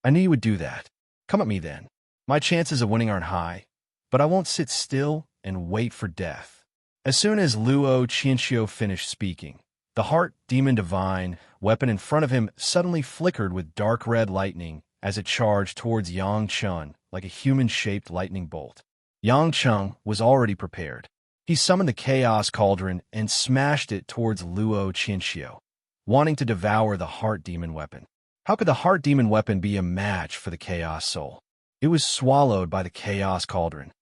I knew you would do that. Come at me then. My chances of winning aren't high, but I won't sit still and wait for death. As soon as Luo Qinxiu finished speaking, the heart demon divine weapon in front of him suddenly flickered with dark red lightning as it charged towards Yang Chun like a human-shaped lightning bolt. Yang Chun was already prepared. He summoned the Chaos Cauldron and smashed it towards Luo Qinxiu, wanting to devour the Heart Demon weapon. How could the Heart Demon weapon be a match for the Chaos Soul? It was swallowed by the Chaos Cauldron.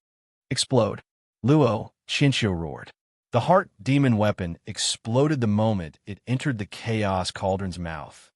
Explode! Luo Qinxiu roared. The Heart Demon weapon exploded the moment it entered the Chaos Cauldron's mouth.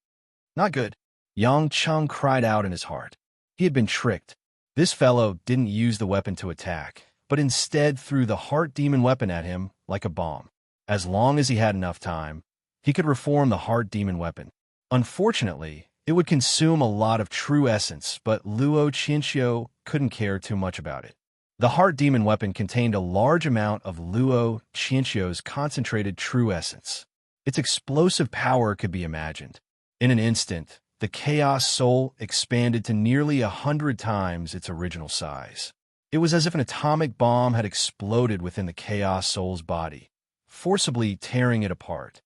Not good. Yang Cheng cried out in his heart. He had been tricked. This fellow didn't use the weapon to attack, but instead threw the Heart Demon weapon at him like a bomb. As long as he had enough time, he could reform the Heart Demon weapon. Unfortunately, it would consume a lot of true essence, but Luo Qinxiu couldn't care too much about it. The Heart Demon weapon contained a large amount of Luo Qinxiu's concentrated true essence. Its explosive power could be imagined. In an instant, the Chaos Soul expanded to nearly 100 times its original size. It was as if an atomic bomb had exploded within the Chaos Soul's body, forcibly tearing it apart.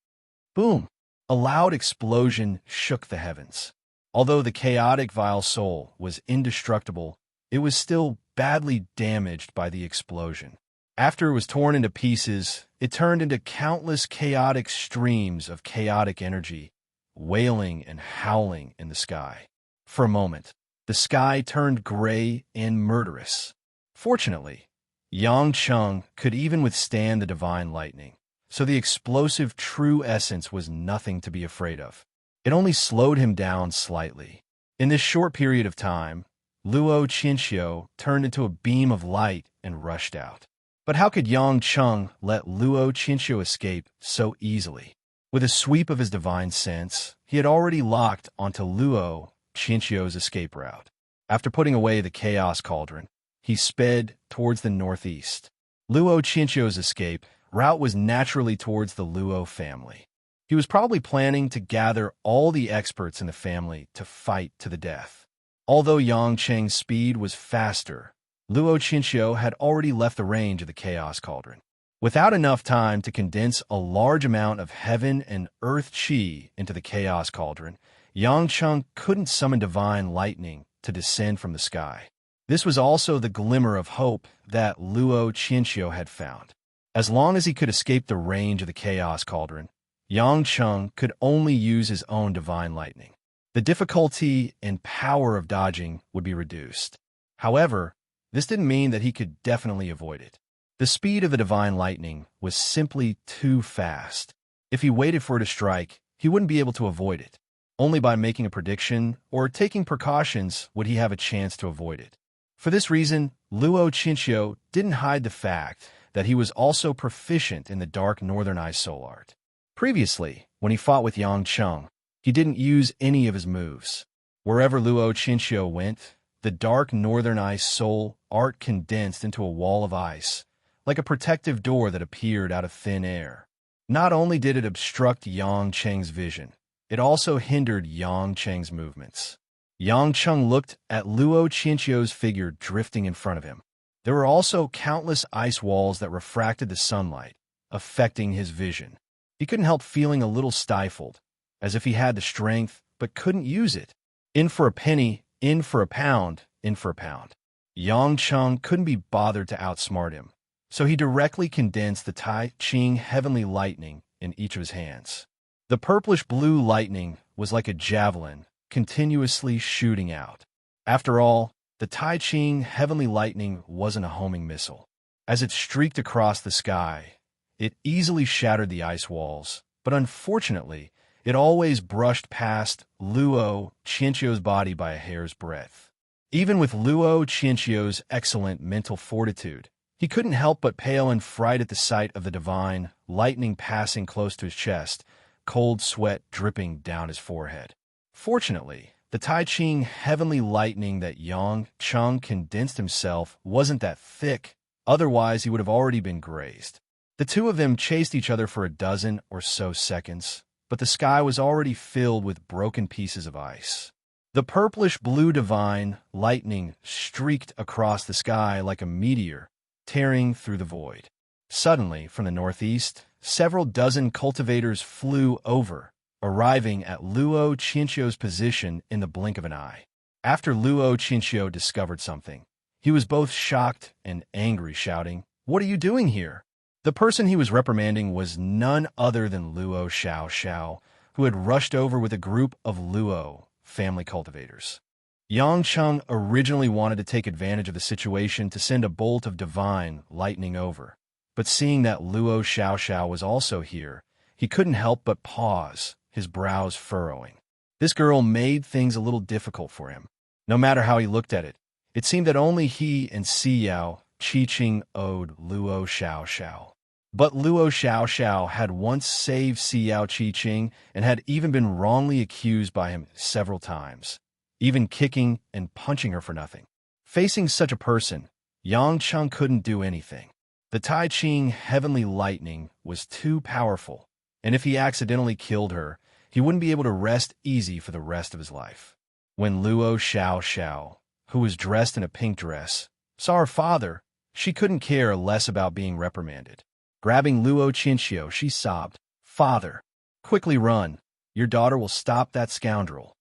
Boom! A loud explosion shook the heavens. Although the chaotic Vile Soul was indestructible, it was still badly damaged by the explosion. After it was torn into pieces, it turned into countless chaotic streams of chaotic energy, wailing and howling in the sky. For a moment, the sky turned gray and murderous. Fortunately, Yang Cheng could even withstand the divine lightning, so the explosive true essence was nothing to be afraid of. It only slowed him down slightly. In this short period of time, Luo Qinxiu turned into a beam of light and rushed out. But how could Yang Cheng let Luo Qinxiu escape so easily? With a sweep of his divine sense, he had already locked onto Luo Qinxiu's escape route. After putting away the Chaos Cauldron, he sped towards the northeast. Luo Qinxiu's escape route was naturally towards the Luo family. He was probably planning to gather all the experts in the family to fight to the death. Although Yang Cheng's speed was faster, Luo Qinxiu had already left the range of the Chaos Cauldron. Without enough time to condense a large amount of heaven and earth qi into the Chaos Cauldron, Yang Cheng couldn't summon divine lightning to descend from the sky. This was also the glimmer of hope that Luo Qinxiu had found. As long as he could escape the range of the Chaos Cauldron, Yang Cheng could only use his own divine lightning. The difficulty and power of dodging would be reduced. However, this didn't mean that he could definitely avoid it. The speed of the divine lightning was simply too fast. If he waited for it to strike, he wouldn't be able to avoid it. Only by making a prediction or taking precautions would he have a chance to avoid it. For this reason, Luo Qinxiu didn't hide the fact that he was also proficient in the Dark Northern Eye Soul art. Previously, when he fought with Yang Cheng, he didn't use any of his moves. Wherever Luo Qinxiu went, the Dark Northern Eye Soul art condensed into a wall of ice, like a protective door that appeared out of thin air. Not only did it obstruct Yang Cheng's vision, it also hindered Yang Cheng's movements. Yang Cheng looked at Luo Qinxiu's figure drifting in front of him. There were also countless ice walls that refracted the sunlight, affecting his vision. He couldn't help feeling a little stifled, as if he had the strength but couldn't use it. In for a penny, in for a pound, in for a pound. Yang Cheng couldn't be bothered to outsmart him, so he directly condensed the Tai Ching heavenly lightning in each of his hands. The purplish-blue lightning was like a javelin, continuously shooting out. After all, the Tai Ching heavenly lightning wasn't a homing missile. As it streaked across the sky, it easily shattered the ice walls, but unfortunately, it always brushed past Luo Qianqiu's body by a hair's breadth. Even with Luo Qianqiu's excellent mental fortitude, he couldn't help but pale in fright at the sight of the divine lightning passing close to his chest, cold sweat dripping down his forehead. Fortunately, the Tai Ching heavenly lightning that Yang Cheng condensed himself wasn't that thick, otherwise he would have already been grazed. The two of them chased each other for a dozen or so seconds, but the sky was already filled with broken pieces of ice. The purplish-blue divine lightning streaked across the sky like a meteor, tearing through the void. Suddenly, from the northeast, several dozen cultivators flew over, arriving at Luo Qianqiu's position in the blink of an eye. After Luo Qianqiu discovered something, he was both shocked and angry, shouting, "What are you doing here?" The person he was reprimanding was none other than Luo Xiao, who had rushed over with a group of Luo family cultivators. Yang Cheng originally wanted to take advantage of the situation to send a bolt of divine lightning over, but seeing that Luo Xiao was also here, he couldn't help but pause, his brows furrowing. This girl made things a little difficult for him. No matter how he looked at it, it seemed that only he and Siyao Qiqing owed Luo Xiao. But Luo Xiao had once saved Siyao Qiqing and had even been wrongly accused by him several times, even kicking and punching her for nothing. Facing such a person, Yang Cheng couldn't do anything. The Tai Ching heavenly lightning was too powerful, and if he accidentally killed her, he wouldn't be able to rest easy for the rest of his life. When Luo Xiao, who was dressed in a pink dress, saw her father, she couldn't care less about being reprimanded. Grabbing Luo Qianqiu, she sobbed, "Father, quickly run. Your daughter will stop that scoundrel."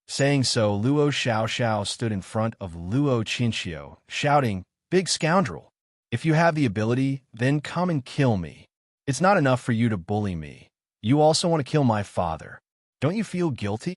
Saying so, Luo Xiao stood in front of Luo Qianqiu, shouting, "Big scoundrel! If you have the ability, then come and kill me. It's not enough for you to bully me. You also want to kill my father. Don't you feel guilty?"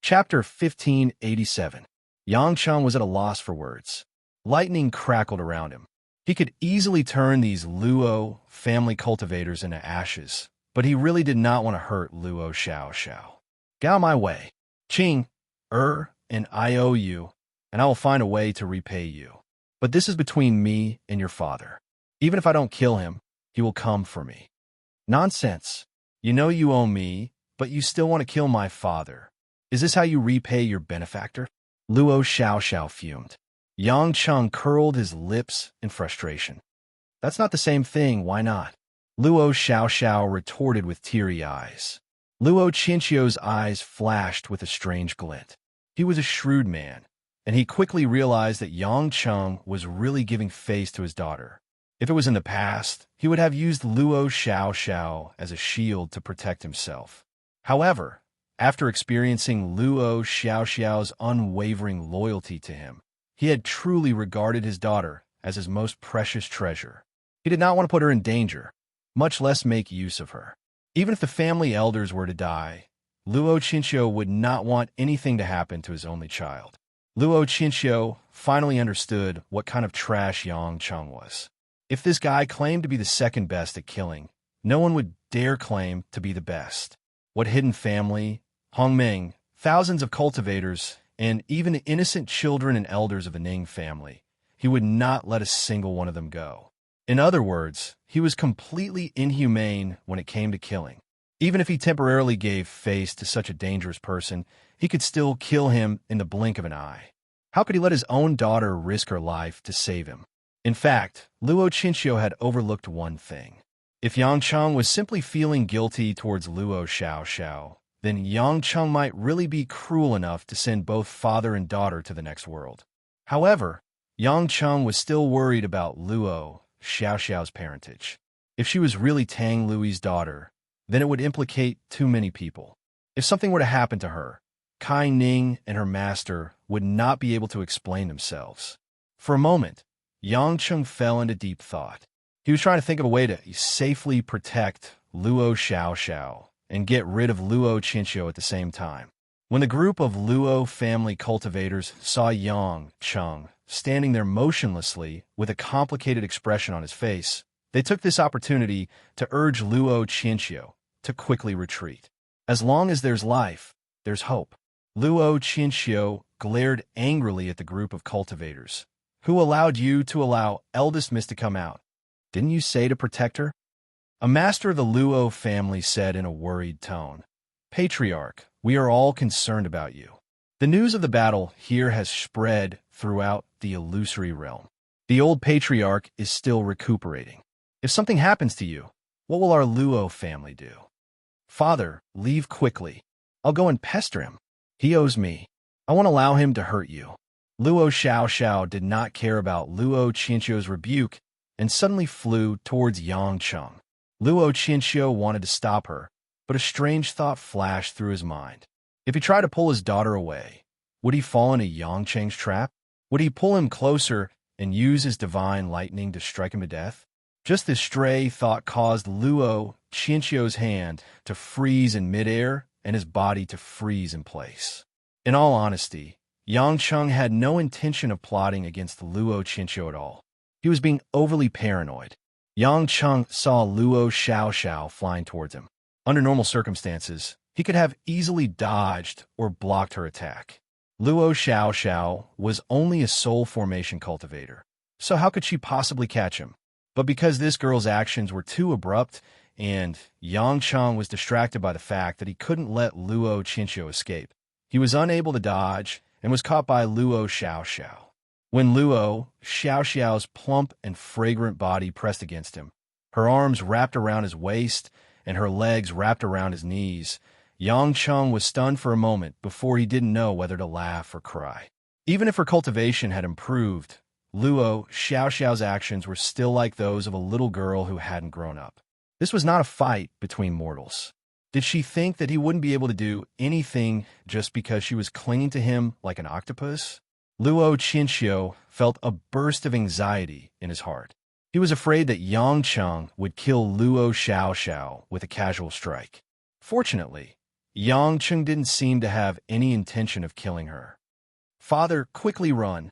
Chapter 1587. Yang Cheng was at a loss for words. Lightning crackled around him. He could easily turn these Luo family cultivators into ashes, but he really did not want to hurt Luo Xiao. "Get out of my way. Qing, and I owe you, and I will find a way to repay you. But this is between me and your father. Even if I don't kill him, he will come for me." "Nonsense. You know you owe me, but you still want to kill my father. Is this how you repay your benefactor?" Luo Xiao fumed. Yang Cheng curled his lips in frustration. "That's not the same thing, why not?" Luo Xiao retorted with teary eyes. Luo Qianqiu's eyes flashed with a strange glint. He was a shrewd man, and he quickly realized that Yang Cheng was really giving face to his daughter. If it was in the past, he would have used Luo Xiao as a shield to protect himself. However, after experiencing Luo Xiao's unwavering loyalty to him, he had truly regarded his daughter as his most precious treasure. He did not want to put her in danger, much less make use of her. Even if the family elders were to die, Luo Qianqiu would not want anything to happen to his only child. Luo Qianqiu finally understood what kind of trash Yang Cheng was. If this guy claimed to be the second best at killing, no one would dare claim to be the best. What hidden family, Hongming, thousands of cultivators, and even the innocent children and elders of the Ning family, he would not let a single one of them go. In other words, he was completely inhumane when it came to killing. Even if he temporarily gave face to such a dangerous person, he could still kill him in the blink of an eye. How could he let his own daughter risk her life to save him? In fact, Luo Qianqiu had overlooked one thing. If Yang Cheng was simply feeling guilty towards Luo Xiao, then Yang Cheng might really be cruel enough to send both father and daughter to the next world. However, Yang Cheng was still worried about Luo Xiao's parentage. If she was really Tang Lui's daughter, then it would implicate too many people. If something were to happen to her, Kai Ning and her master would not be able to explain themselves. For a moment, Yang Cheng fell into deep thought. He was trying to think of a way to safely protect Luo Xiao and get rid of Luo Chinchio at the same time. When the group of Luo family cultivators saw Yang Cheng standing there motionlessly with a complicated expression on his face, they took this opportunity to urge Luo Chinchio to quickly retreat. As long as there's life, there's hope. Luo Chinchio glared angrily at the group of cultivators. Who allowed you to allow eldest Miss to come out? Didn't you say to protect her? A master of the Luo family said in a worried tone. Patriarch, we are all concerned about you. The news of the battle here has spread throughout the illusory realm. The old patriarch is still recuperating. If something happens to you, what will our Luo family do? Father, leave quickly. I'll go and pester him. He owes me. I won't allow him to hurt you. Luo Xiao did not care about Luo Chinchio's rebuke and suddenly flew towards Yang Cheng. Luo Chinchio wanted to stop her, but a strange thought flashed through his mind. If he tried to pull his daughter away, would he fall into Yang Cheng's trap? Would he pull him closer and use his divine lightning to strike him to death? Just this stray thought caused Luo Chinchio's hand to freeze in midair and his body to freeze in place. In all honesty, Yang Cheng had no intention of plotting against Luo Chinchio at all. He was being overly paranoid. Yang Cheng saw Luo Xiao flying towards him. Under normal circumstances, he could have easily dodged or blocked her attack. Luo Xiao was only a soul formation cultivator, so how could she possibly catch him? But because this girl's actions were too abrupt, and Yang Cheng was distracted by the fact that he couldn't let Luo Chinchio escape, he was unable to dodge and was caught by Luo Xiao. When Luo Xiao's plump and fragrant body pressed against him, her arms wrapped around his waist and her legs wrapped around his knees, Yang Cheng was stunned for a moment before he didn't know whether to laugh or cry. Even if her cultivation had improved, Luo Xiao's actions were still like those of a little girl who hadn't grown up. This was not a fight between mortals. Did she think that he wouldn't be able to do anything just because she was clinging to him like an octopus? Luo Chinchio felt a burst of anxiety in his heart. He was afraid that Yang Cheng would kill Luo Xiao with a casual strike. Fortunately, Yang Cheng didn't seem to have any intention of killing her. Father, quickly run.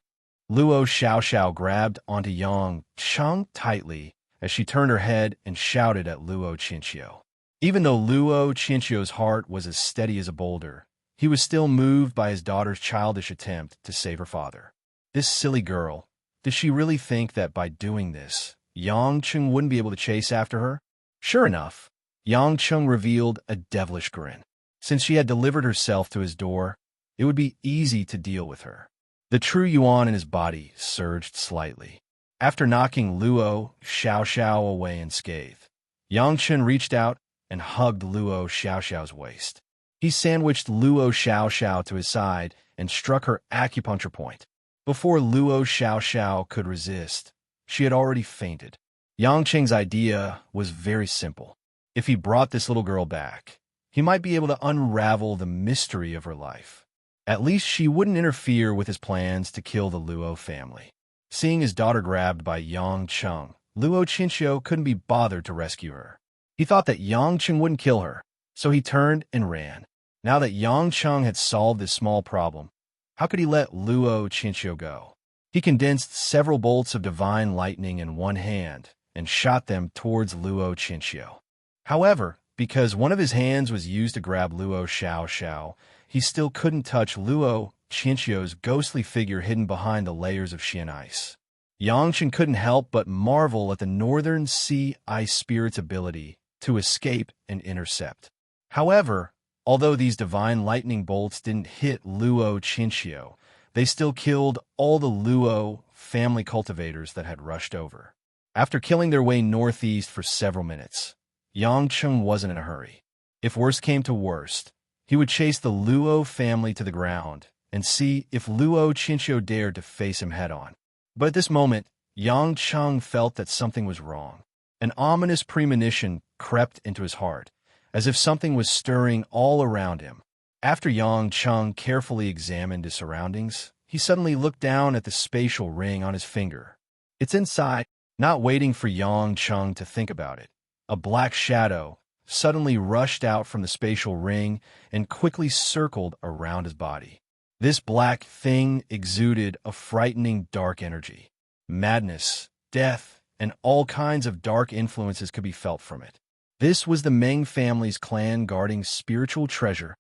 Luo Xiao grabbed onto Yang Cheng tightly as she turned her head and shouted at Luo Chinchio. Even though Luo Chinchio's heart was as steady as a boulder, he was still moved by his daughter's childish attempt to save her father. This silly girl, did she really think that by doing this, Yang Cheng wouldn't be able to chase after her? Sure enough, Yang Cheng revealed a devilish grin. Since she had delivered herself to his door, it would be easy to deal with her. The true yuan in his body surged slightly. After knocking Luo Xiao away unscathed, Yang Cheng reached out and hugged Luo Xiao's waist. He sandwiched Luo Xiao to his side and struck her acupuncture point. Before Luo Xiao could resist, she had already fainted. Yang Cheng's idea was very simple. If he brought this little girl back, he might be able to unravel the mystery of her life. At least she wouldn't interfere with his plans to kill the Luo family. Seeing his daughter grabbed by Yang Cheng, Luo Chinchio couldn't be bothered to rescue her. He thought that Yang Cheng wouldn't kill her, so he turned and ran. Now that Yang Cheng had solved this small problem, how could he let Luo Chinchio go? He condensed several bolts of divine lightning in one hand and shot them towards Luo Chinchio. However, because one of his hands was used to grab Luo Xiao, he still couldn't touch Luo Chinchio's ghostly figure hidden behind the layers of Xian ice. Yang Cheng couldn't help but marvel at the Northern Sea Ice Spirit's ability to escape and intercept. However, although these divine lightning bolts didn't hit Luo Chinchio, they still killed all the Luo family cultivators that had rushed over. After killing their way northeast for several minutes, Yang Cheng wasn't in a hurry. If worst came to worst, he would chase the Luo family to the ground and see if Luo Chinchio dared to face him head-on. But at this moment, Yang Cheng felt that something was wrong. An ominous premonition crept into his heart, as if something was stirring all around him. After Yang Cheng carefully examined his surroundings, he suddenly looked down at the spatial ring on his finger. It's inside. Not waiting for Yang Cheng to think about it, a black shadow suddenly rushed out from the spatial ring and quickly circled around his body. This black thing exuded a frightening dark energy. Madness, death, and all kinds of dark influences could be felt from it. This was the Meng family's clan guarding spiritual treasure.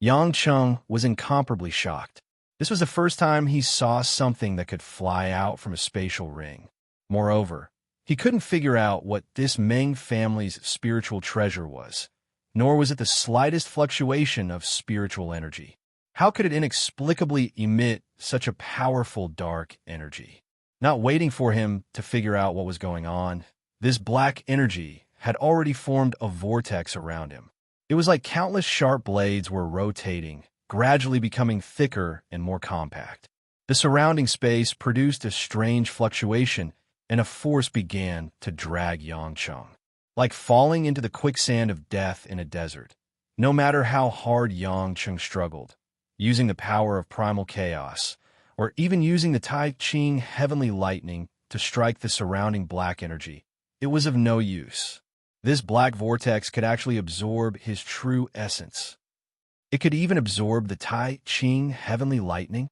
Yang Cheng was incomparably shocked. This was the first time he saw something that could fly out from a spatial ring. Moreover, he couldn't figure out what this Meng family's spiritual treasure was, nor was it the slightest fluctuation of spiritual energy. How could it inexplicably emit such a powerful dark energy? Not waiting for him to figure out what was going on, this black energy had already formed a vortex around him. It was like countless sharp blades were rotating, gradually becoming thicker and more compact. The surrounding space produced a strange fluctuation, and a force began to drag Yang Cheng. Like falling into the quicksand of death in a desert. No matter how hard Yang Cheng struggled, using the power of primal chaos, or even using the Tai Ching heavenly lightning to strike the surrounding black energy, it was of no use. This black vortex could actually absorb his true essence. It could even absorb the Tai Ching heavenly lightning.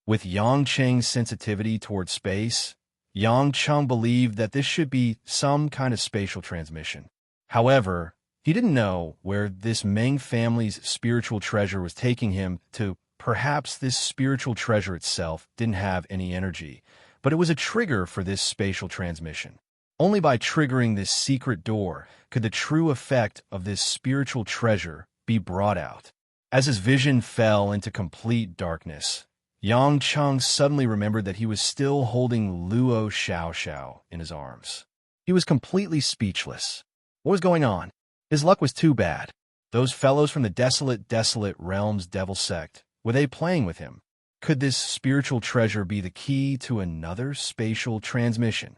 With Yang Cheng's sensitivity towards space, Yang Cheng believed that this should be some kind of spatial transmission. However, he didn't know where this Meng family's spiritual treasure was taking him to. Perhaps this spiritual treasure itself didn't have any energy, but it was a trigger for this spatial transmission. Only by triggering this secret door could the true effect of this spiritual treasure be brought out. As his vision fell into complete darkness, Yang Cheng suddenly remembered that he was still holding Luo Xiao in his arms. He was completely speechless. What was going on? His luck was too bad. Those fellows from the desolate realms devil sect, were they playing with him? Could this spiritual treasure be the key to another spatial transmission?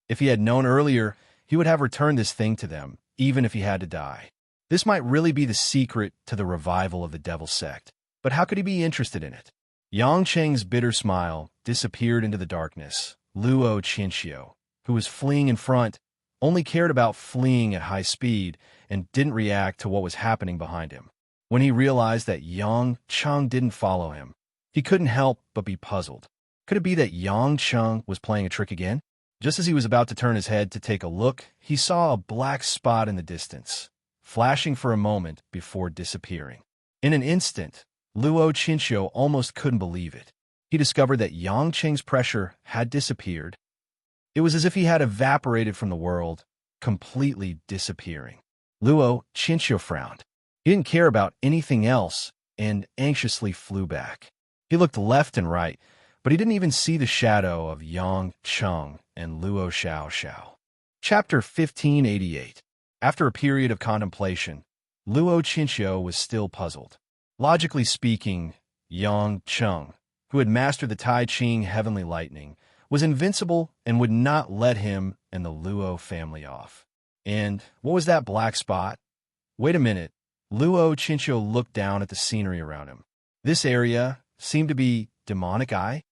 If he had known earlier, he would have returned this thing to them, even if he had to die. This might really be the secret to the revival of the devil sect, but how could he be interested in it? Yang Cheng's bitter smile disappeared into the darkness. Luo Chinchio, who was fleeing in front, only cared about fleeing at high speed and didn't react to what was happening behind him. When he realized that Yang Cheng didn't follow him, he couldn't help but be puzzled. Could it be that Yang Cheng was playing a trick again? Just as he was about to turn his head to take a look, he saw a black spot in the distance, flashing for a moment before disappearing. In an instant, Luo Chinchio almost couldn't believe it. He discovered that Yang Cheng's pressure had disappeared. It was as if he had evaporated from the world, completely disappearing. Luo Chinchio frowned. He didn't care about anything else and anxiously flew back. He looked left and right, but he didn't even see the shadow of Yang Cheng and Luo Xiao. Chapter 1588. After a period of contemplation, Luo Chinchio was still puzzled. Logically speaking, Yang Cheng, who had mastered the Tai Ching heavenly lightning, was invincible and would not let him and the Luo family off. And what was that black spot? Wait a minute. Luo Chinchio looked down at the scenery around him. This area seemed to be demonic eye.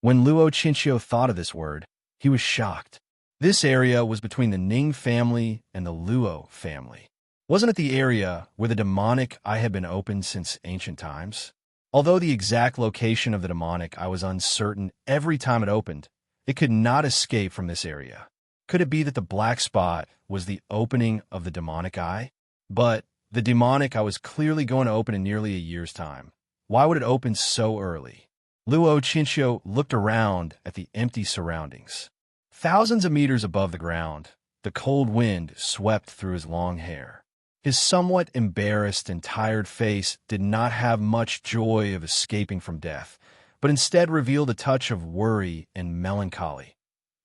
When Luo Chinchio thought of this word, he was shocked. This area was between the Ning family and the Luo family. Wasn't it the area where the demonic eye had been opened since ancient times? Although the exact location of the demonic eye was uncertain every time it opened, it could not escape from this area. Could it be that the black spot was the opening of the demonic eye? But the demonic eye was clearly going to open in nearly a year's time. Why would it open so early? Luo Chinchio looked around at the empty surroundings. Thousands of meters above the ground, the cold wind swept through his long hair. His somewhat embarrassed and tired face did not have much joy of escaping from death, but instead revealed a touch of worry and melancholy.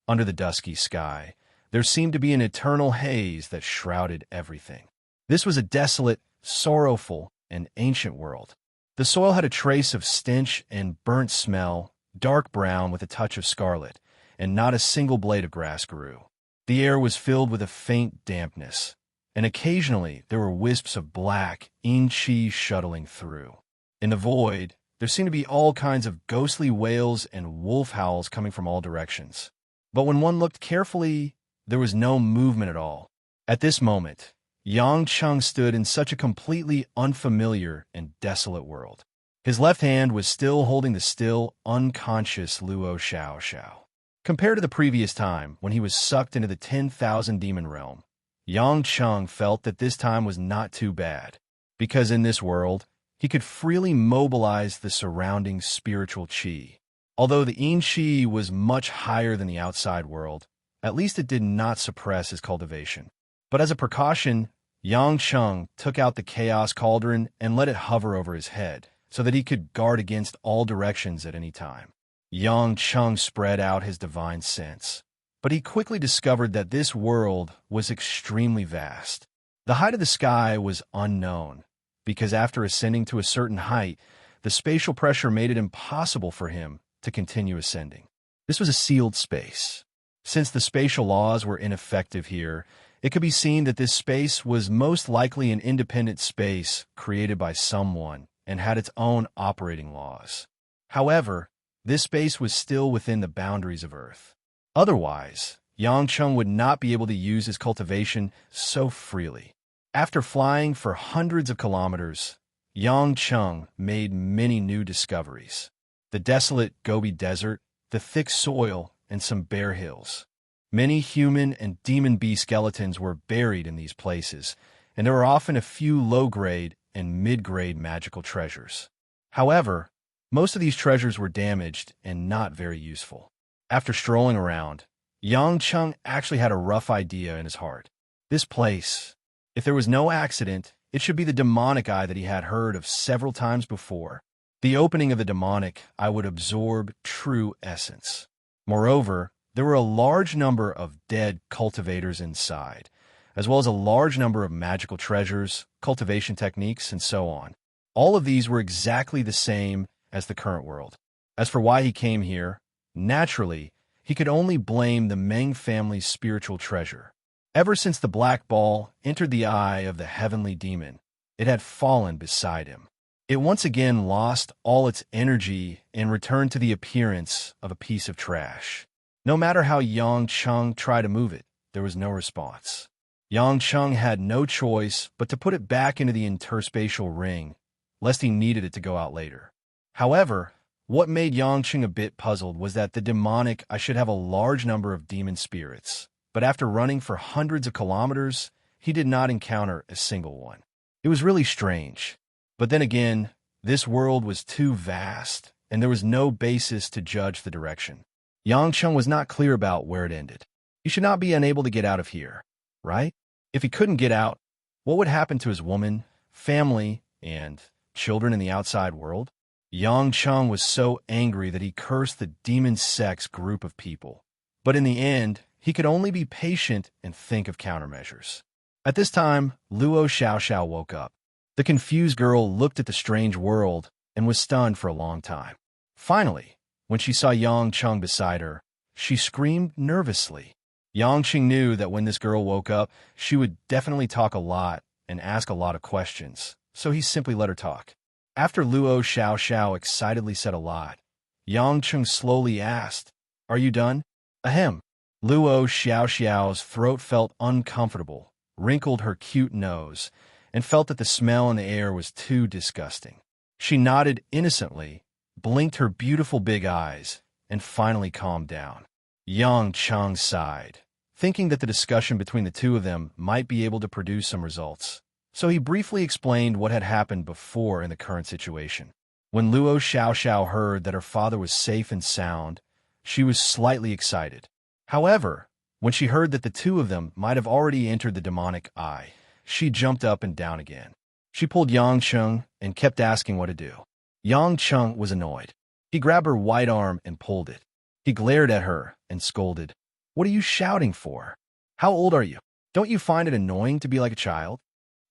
Under the dusky sky, there seemed to be an eternal haze that shrouded everything. This was a desolate, sorrowful, and ancient world. The soil had a trace of stench and burnt smell, dark brown with a touch of scarlet, and not a single blade of grass grew. The air was filled with a faint dampness, and occasionally there were wisps of black yin-chi shuttling through. In the void, there seemed to be all kinds of ghostly wails and wolf howls coming from all directions. But when one looked carefully, there was no movement at all. At this moment, Yang Cheng stood in such a completely unfamiliar and desolate world. His left hand was still holding the still, unconscious Luo Xiao. Compared to the previous time, when he was sucked into the 10,000 demon realm, Yang Cheng felt that this time was not too bad, because in this world, he could freely mobilize the surrounding spiritual qi. Although the yin qi was much higher than the outside world, at least it did not suppress his cultivation. But as a precaution, Yang Cheng took out the chaos cauldron and let it hover over his head, so that he could guard against all directions at any time. Yang Cheng spread out his divine sense, but he quickly discovered that this world was extremely vast. The height of the sky was unknown, because after ascending to a certain height, the spatial pressure made it impossible for him to continue ascending. This was a sealed space. Since the spatial laws were ineffective here, it could be seen that this space was most likely an independent space created by someone and had its own operating laws. However, this space was still within the boundaries of Earth. Otherwise, Yang Cheng would not be able to use his cultivation so freely. After flying for hundreds of kilometers, Yang Cheng made many new discoveries. The desolate Gobi Desert, the thick soil, and some bare hills. Many human and demon bee skeletons were buried in these places, and there were often a few low-grade and mid-grade magical treasures. However, most of these treasures were damaged and not very useful. After strolling around, Yang Cheng actually had a rough idea in his heart. This place, if there was no accident, it should be the demonic eye that he had heard of several times before. The opening of the demonic eye would absorb true essence. Moreover, there were a large number of dead cultivators inside, as well as a large number of magical treasures, cultivation techniques, and so on. All of these were exactly the same as the current world. As for why he came here, naturally, he could only blame the Meng family's spiritual treasure. Ever since the black ball entered the eye of the heavenly demon, it had fallen beside him. It once again lost all its energy and returned to the appearance of a piece of trash. No matter how Yang Cheng tried to move it, there was no response. Yang Cheng had no choice but to put it back into the interspatial ring, lest he needed it to go out later. However, what made Yang Cheng a bit puzzled was that the demonic eye should have a large number of demon spirits, but after running for hundreds of kilometers, he did not encounter a single one. It was really strange. But then again, this world was too vast, and there was no basis to judge the direction. Yang Cheng was not clear about where it ended. He should not be unable to get out of here, right? If he couldn't get out, what would happen to his woman, family, and children in the outside world? Yang Cheng was so angry that he cursed the demon sex group of people. But in the end, he could only be patient and think of countermeasures. At this time, Luo Xiao woke up. The confused girl looked at the strange world and was stunned for a long time. Finally, when she saw Yang Cheng beside her, she screamed nervously. Yang Cheng knew that when this girl woke up, she would definitely talk a lot and ask a lot of questions, so he simply let her talk. After Luo Xiao excitedly said a lot, Yang Cheng slowly asked, "Are you done?" Ahem. Luo Xiao's throat felt uncomfortable, wrinkled her cute nose, and felt that the smell in the air was too disgusting. She nodded innocently, blinked her beautiful big eyes, and finally calmed down. Yang Cheng sighed, thinking that the discussion between the two of them might be able to produce some results. So he briefly explained what had happened before in the current situation. When Luo Xiao heard that her father was safe and sound, she was slightly excited. However, when she heard that the two of them might have already entered the demonic eye, she jumped up and down again. She pulled Yang Cheng and kept asking what to do. Yang Cheng was annoyed. He grabbed her white arm and pulled it. He glared at her and scolded. "What are you shouting for? How old are you? Don't you find it annoying to be like a child?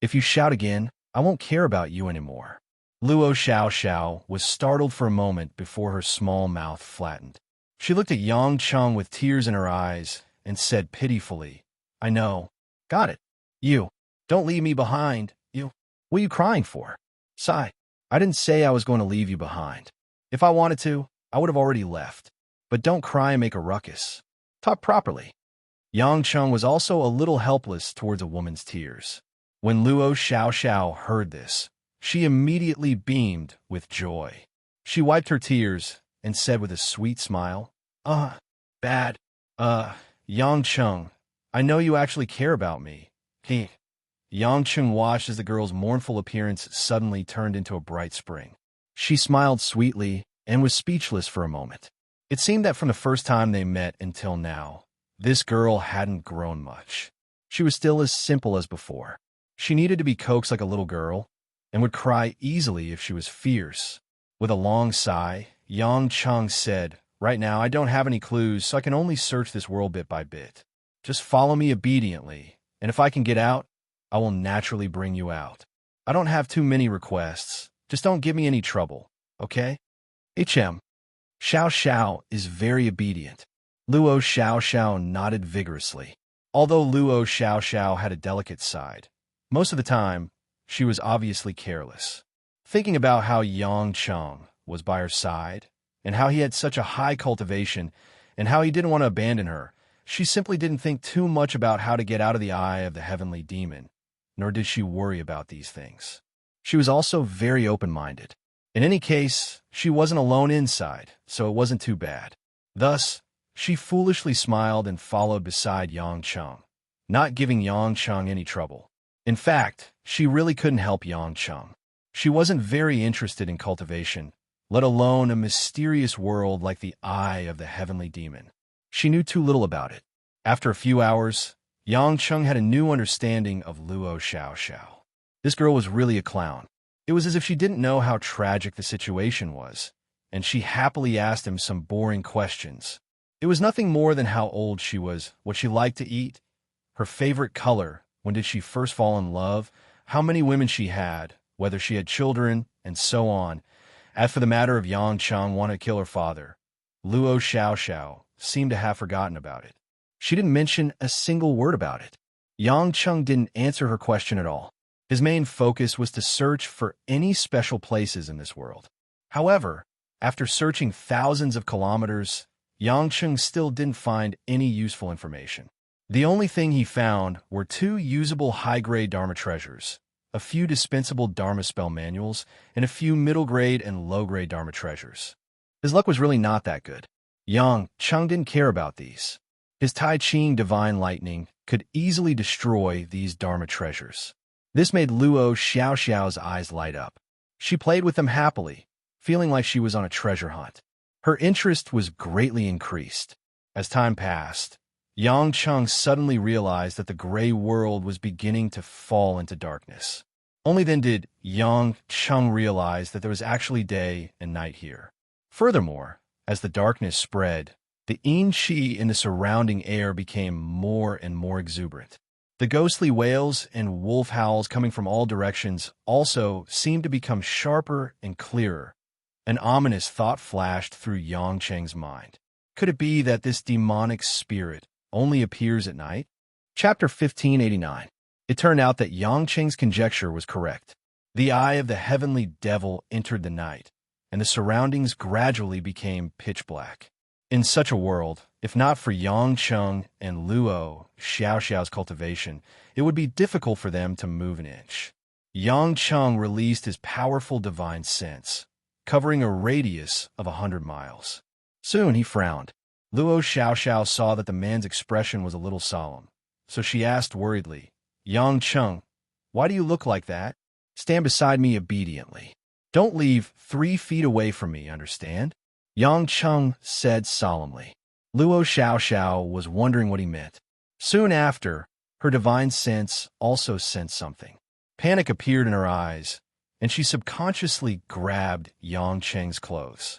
If you shout again, I won't care about you anymore." Luo Xiao was startled for a moment before her small mouth flattened. She looked at Yang Cheng with tears in her eyes and said pitifully, "I know. Got it. You. Don't leave me behind, you. What are you crying for? Sigh. I didn't say I was going to leave you behind. If I wanted to, I would have already left. But don't cry and make a ruckus. Talk properly." Yang Cheng was also a little helpless towards a woman's tears. When Luo Xiao heard this, she immediately beamed with joy. She wiped her tears and said with a sweet smile, bad. Yang Cheng, I know you actually care about me. He. Yang Cheng watched as the girl's mournful appearance suddenly turned into a bright spring. She smiled sweetly and was speechless for a moment. It seemed that from the first time they met until now, this girl hadn't grown much. She was still as simple as before. She needed to be coaxed like a little girl and would cry easily if she was fierce. With a long sigh, Yang Cheng said, "Right now, I don't have any clues, so I can only search this world bit by bit. Just follow me obediently, and if I can get out, I will naturally bring you out. I don't have too many requests. Just don't give me any trouble, okay?" HM. Xiao is very obedient. Luo Xiao nodded vigorously. Although Luo Xiao had a delicate side, most of the time, she was obviously careless. Thinking about how Yang Cheng was by her side, and how he had such a high cultivation, and how he didn't want to abandon her, she simply didn't think too much about how to get out of the eye of the heavenly demon, nor did she worry about these things. She was also very open-minded. In any case, she wasn't alone inside, so it wasn't too bad. Thus, she foolishly smiled and followed beside Yang Cheng, not giving Yang Cheng any trouble. In fact, she really couldn't help Yang Cheng. She wasn't very interested in cultivation, let alone a mysterious world like the eye of the heavenly demon. She knew too little about it. After a few hours, Yang Cheng had a new understanding of Luo Xiao. This girl was really a clown. It was as if she didn't know how tragic the situation was, and she happily asked him some boring questions. It was nothing more than how old she was, what she liked to eat, her favorite color, when did she first fall in love, how many women she had, whether she had children, and so on. As for the matter of Yang Cheng wanting to kill her father, Luo Xiao seemed to have forgotten about it. She didn't mention a single word about it. Yang Cheng didn't answer her question at all. His main focus was to search for any special places in this world. However, after searching thousands of kilometers, Yang Cheng still didn't find any useful information. The only thing he found were 2 usable high-grade Dharma treasures, a few dispensable Dharma spell manuals, and a few middle-grade and low-grade Dharma treasures. His luck was really not that good. Yang Cheng didn't care about these. His Tai Ching divine lightning could easily destroy these Dharma treasures. This made Luo Xiao's eyes light up. She played with them happily, feeling like she was on a treasure hunt. Her interest was greatly increased. As time passed, Yang Cheng suddenly realized that the gray world was beginning to fall into darkness. Only then did Yang Cheng realize that there was actually day and night here. Furthermore, as the darkness spread, the yin qi in the surrounding air became more and more exuberant. The ghostly wails and wolf howls coming from all directions also seemed to become sharper and clearer. An ominous thought flashed through Yang Cheng's mind. Could it be that this demonic spirit only appears at night? Chapter 1589. It turned out that Yang Cheng's conjecture was correct. The eye of the heavenly devil entered the night, and the surroundings gradually became pitch black. In such a world, if not for Yang Cheng and Luo Xiao's cultivation, it would be difficult for them to move an inch. Yang Cheng released his powerful divine sense, covering a radius of 100 miles. Soon he frowned. Luo Xiao saw that the man's expression was a little solemn, so she asked worriedly, "Yang Cheng, why do you look like that? Stand beside me obediently. Don't leave 3 feet away from me, understand?" Yang Cheng said solemnly. Luo Xiao was wondering what he meant. Soon after, her divine sense also sensed something. Panic appeared in her eyes, and she subconsciously grabbed Yang Cheng's clothes.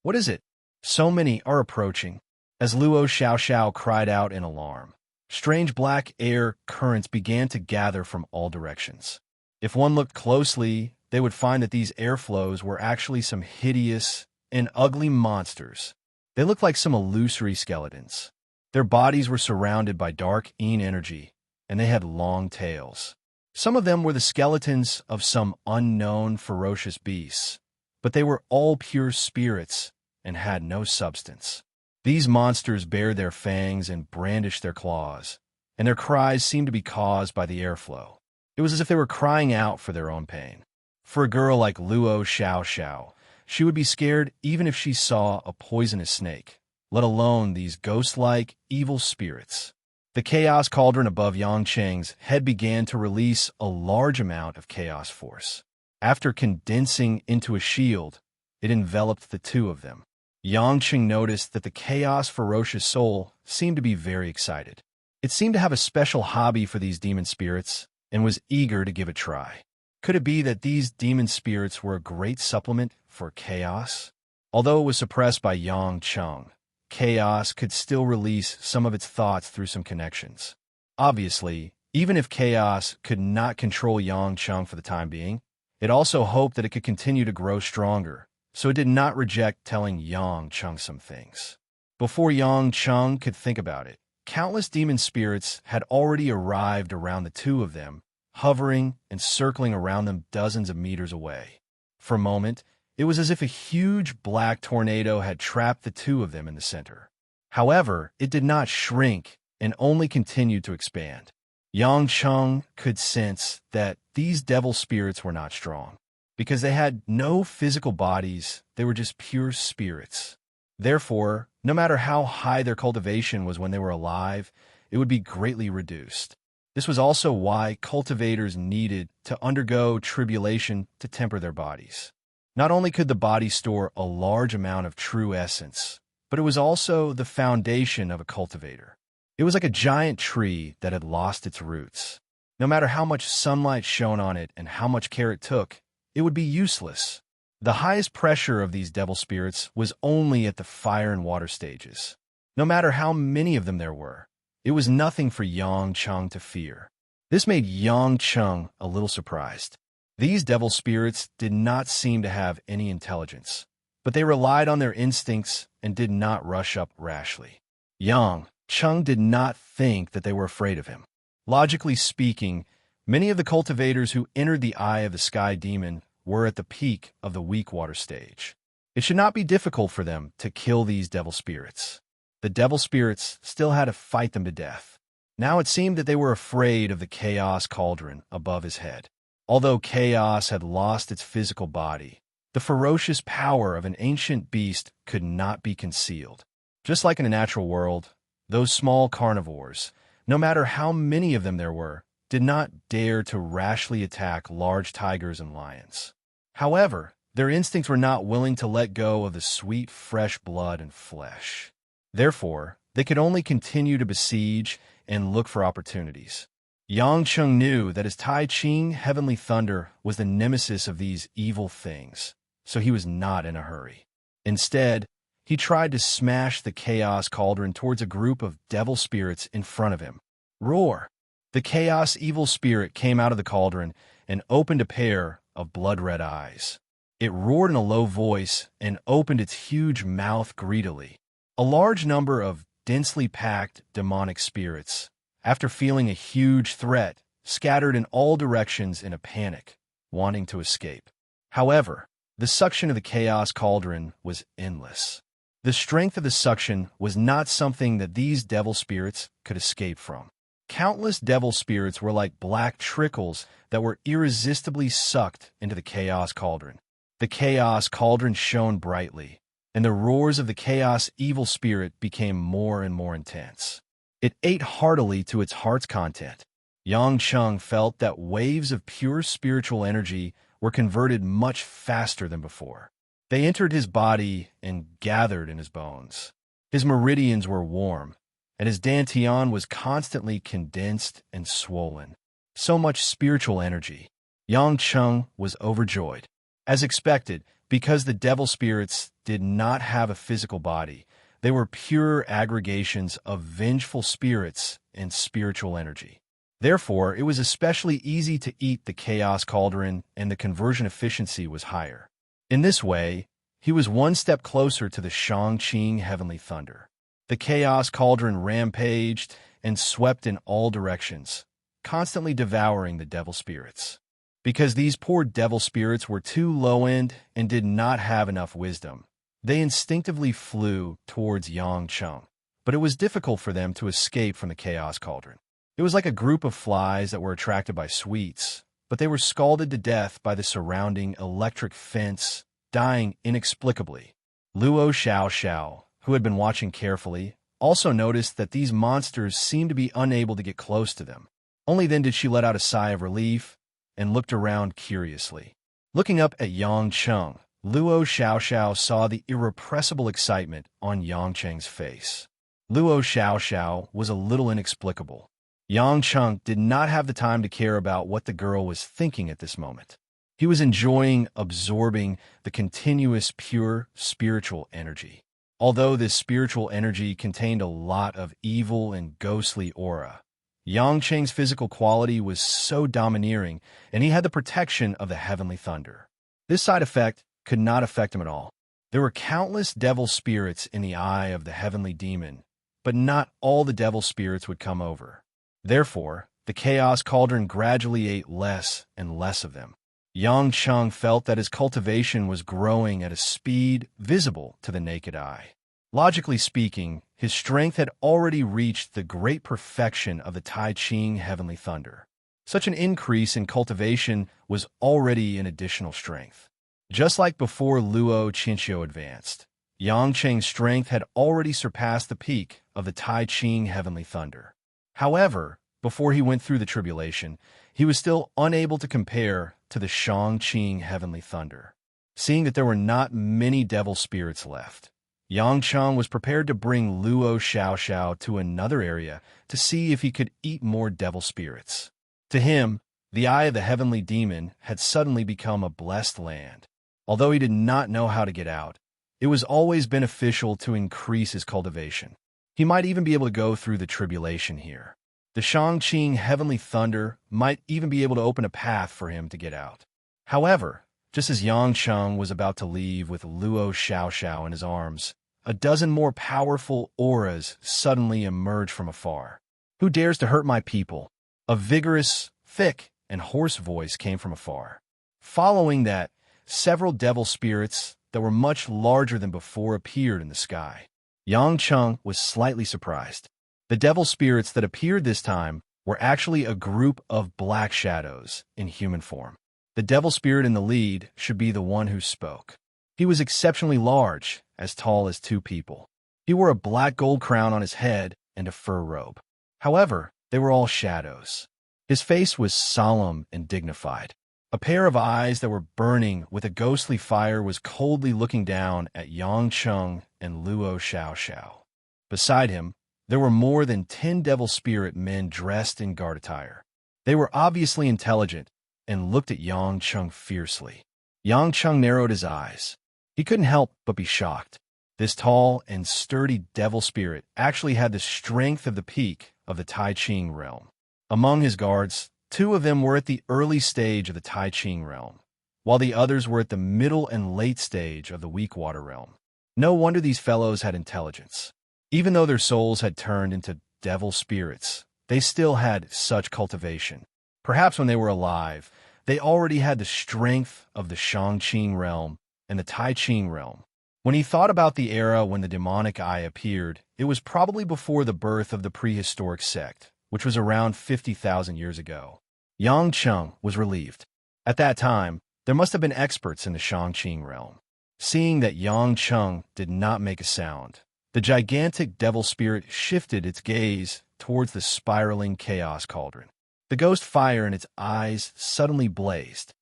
"What is it? So many are approaching." As Luo Xiao cried out in alarm, strange black air currents began to gather from all directions. If one looked closely, they would find that these airflows were actually some hideous and ugly monsters. They looked like some illusory skeletons. Their bodies were surrounded by dark yin energy, and they had long tails. Some of them were the skeletons of some unknown ferocious beasts, but they were all pure spirits and had no substance. These monsters bared their fangs and brandished their claws, and their cries seemed to be caused by the airflow. It was as if they were crying out for their own pain. For a girl like Luo Xiao Xiao, she would be scared even if she saw a poisonous snake, let alone these ghost-like, evil spirits. The chaos cauldron above Yangcheng's head began to release a large amount of chaos force. After condensing into a shield, it enveloped the two of them. Yangcheng noticed that the chaos-ferocious soul seemed to be very excited. It seemed to have a special hobby for these demon spirits and was eager to give it a try. Could it be that these demon spirits were a great supplement for chaos? Although it was suppressed by Yangcheng, chaos could still release some of its thoughts through some connections. Obviously, even if chaos could not control Yangcheng for the time being, it also hoped that it could continue to grow stronger, so it did not reject telling Yangcheng some things. Before Yangcheng could think about it, countless demon spirits had already arrived around the two of them, hovering and circling around them dozens of meters away. For a moment, it was as if a huge black tornado had trapped the two of them in the center. However, it did not shrink and only continued to expand. Yangcheng could sense that these devil spirits were not strong. Because they had no physical bodies, they were just pure spirits. Therefore, no matter how high their cultivation was when they were alive, it would be greatly reduced. This was also why cultivators needed to undergo tribulation to temper their bodies. Not only could the body store a large amount of true essence, but it was also the foundation of a cultivator. It was like a giant tree that had lost its roots. No matter how much sunlight shone on it and how much care it took, it would be useless. The highest pressure of these devil spirits was only at the fire and water stages. No matter how many of them there were, it was nothing for Yangcheng to fear. This made Yangcheng a little surprised. These devil spirits did not seem to have any intelligence, but they relied on their instincts and did not rush up rashly. Yangcheng did not think that they were afraid of him. Logically speaking, many of the cultivators who entered the Eye of the Sky Demon were at the peak of the weak water stage. It should not be difficult for them to kill these devil spirits. The devil spirits still had to fight them to death. Now it seemed that they were afraid of the chaos cauldron above his head. Although chaos had lost its physical body, the ferocious power of an ancient beast could not be concealed. Just like in a natural world, those small carnivores, no matter how many of them there were, did not dare to rashly attack large tigers and lions. However, their instincts were not willing to let go of the sweet, fresh blood and flesh. Therefore, they could only continue to besiege and look for opportunities. Yangcheng knew that his Tai Ching heavenly thunder was the nemesis of these evil things, so he was not in a hurry. Instead, he tried to smash the chaos cauldron towards a group of devil spirits in front of him. Roar! The chaos evil spirit came out of the cauldron and opened a pair of blood-red eyes. It roared in a low voice and opened its huge mouth greedily. A large number of densely packed demonic spirits, after feeling a huge threat, scattered in all directions in a panic, wanting to escape. However, the suction of the chaos cauldron was endless. The strength of the suction was not something that these devil spirits could escape from. Countless devil spirits were like black trickles that were irresistibly sucked into the chaos cauldron. The chaos cauldron shone brightly, and the roars of the chaos evil spirit became more and more intense. It ate heartily to its heart's content. Yangcheng felt that waves of pure spiritual energy were converted much faster than before. They entered his body and gathered in his bones. His meridians were warm, and his dantian was constantly condensed and swollen. So much spiritual energy. Yangcheng was overjoyed. As expected, because the devil spirits did not have a physical body, they were pure aggregations of vengeful spirits and spiritual energy. Therefore, it was especially easy to eat the chaos cauldron, and the conversion efficiency was higher. In this way, he was one step closer to the Shangqing heavenly thunder. The chaos cauldron rampaged and swept in all directions, constantly devouring the devil spirits. Because these poor devil spirits were too low-end and did not have enough wisdom, they instinctively flew towards Yangcheng, but it was difficult for them to escape from the chaos cauldron. It was like a group of flies that were attracted by sweets, but they were scalded to death by the surrounding electric fence, dying inexplicably. Luo Xiao Xiao, who had been watching carefully, also noticed that these monsters seemed to be unable to get close to them. Only then did she let out a sigh of relief and looked around curiously. Looking up at Yang Cheng, Luo Xiao Xiao saw the irrepressible excitement on Yang Cheng's face. Luo Xiao Xiao was a little inexplicable. Yang Cheng did not have the time to care about what the girl was thinking at this moment. He was enjoying absorbing the continuous pure spiritual energy. Although this spiritual energy contained a lot of evil and ghostly aura, Yang Cheng's physical quality was so domineering, and he had the protection of the heavenly thunder. This side effect could not affect him at all. There were countless devil spirits in the eye of the heavenly demon, but not all the devil spirits would come over. Therefore, the chaos cauldron gradually ate less and less of them. Yang Cheng felt that his cultivation was growing at a speed visible to the naked eye. Logically speaking, his strength had already reached the great perfection of the Tai Ching heavenly thunder. Such an increase in cultivation was already an additional strength. Just like before Luo Qinxiu advanced, Yang Cheng's strength had already surpassed the peak of the Tai Ching heavenly thunder. However, before he went through the tribulation, he was still unable to compare to the Shang Qing heavenly thunder. Seeing that there were not many devil spirits left, Yang Cheng was prepared to bring Luo Xiao Xiao to another area to see if he could eat more devil spirits. To him, the eye of the heavenly demon had suddenly become a blessed land. Although he did not know how to get out, it was always beneficial to increase his cultivation. He might even be able to go through the tribulation here. The Shangqing heavenly thunder might even be able to open a path for him to get out. However, just as Yang Cheng was about to leave with Luo Xiao Xiao in his arms, a dozen more powerful auras suddenly emerged from afar. "Who dares to hurt my people?" A vigorous, thick, and hoarse voice came from afar. Following that, several devil spirits that were much larger than before appeared in the sky. Yang Cheng was slightly surprised. The devil spirits that appeared this time were actually a group of black shadows in human form. The devil spirit in the lead should be the one who spoke. He was exceptionally large, as tall as two people. He wore a black gold crown on his head and a fur robe. However, they were all shadows. His face was solemn and dignified. A pair of eyes that were burning with a ghostly fire was coldly looking down at Yang Cheng and Luo Xiao Xiao. Beside him, there were more than 10 devil spirit men dressed in guard attire. They were obviously intelligent and looked at Yang Cheng fiercely. Yang Cheng narrowed his eyes. He couldn't help but be shocked. This tall and sturdy devil spirit actually had the strength of the peak of the Tai Ching realm. Among his guards, 2 of them were at the early stage of the Tai Ching realm, while the others were at the middle and late stage of the weak water realm. No wonder these fellows had intelligence. Even though their souls had turned into devil spirits, they still had such cultivation. Perhaps when they were alive, they already had the strength of the Shangqing realm and the Tai Ching realm. When he thought about the era when the demonic eye appeared, it was probably before the birth of the prehistoric sect, which was around 50,000 years ago. Yang Cheng was relieved. At that time, there must have been experts in the Shangqing realm. Seeing that Yang Cheng did not make a sound, the gigantic devil spirit shifted its gaze towards the spiraling chaos cauldron. The ghost fire in its eyes suddenly blazed.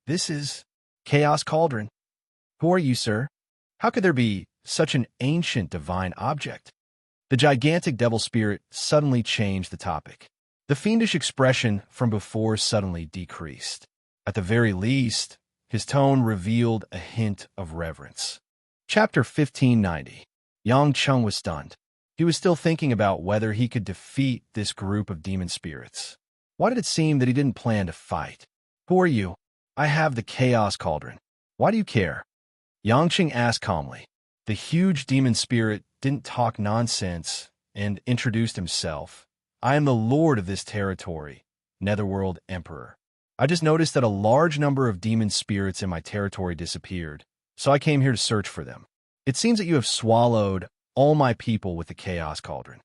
This is Chaos Cauldron. Who are you, sir? How could there be such an ancient divine object? The gigantic devil spirit suddenly changed the topic. The fiendish expression from before suddenly decreased. At the very least, his tone revealed a hint of reverence. Chapter 1590. Yang Cheng was stunned. He was still thinking about whether he could defeat this group of demon spirits. Why did it seem that he didn't plan to fight? Who are you? I have the Chaos Cauldron. Why do you care? Yang Cheng asked calmly. The huge demon spirit didn't talk nonsense and introduced himself. I am the lord of this territory, Netherworld Emperor. I just noticed that a large number of demon spirits in my territory disappeared, so I came here to search for them. It seems that you have swallowed all my people with the Chaos Cauldron.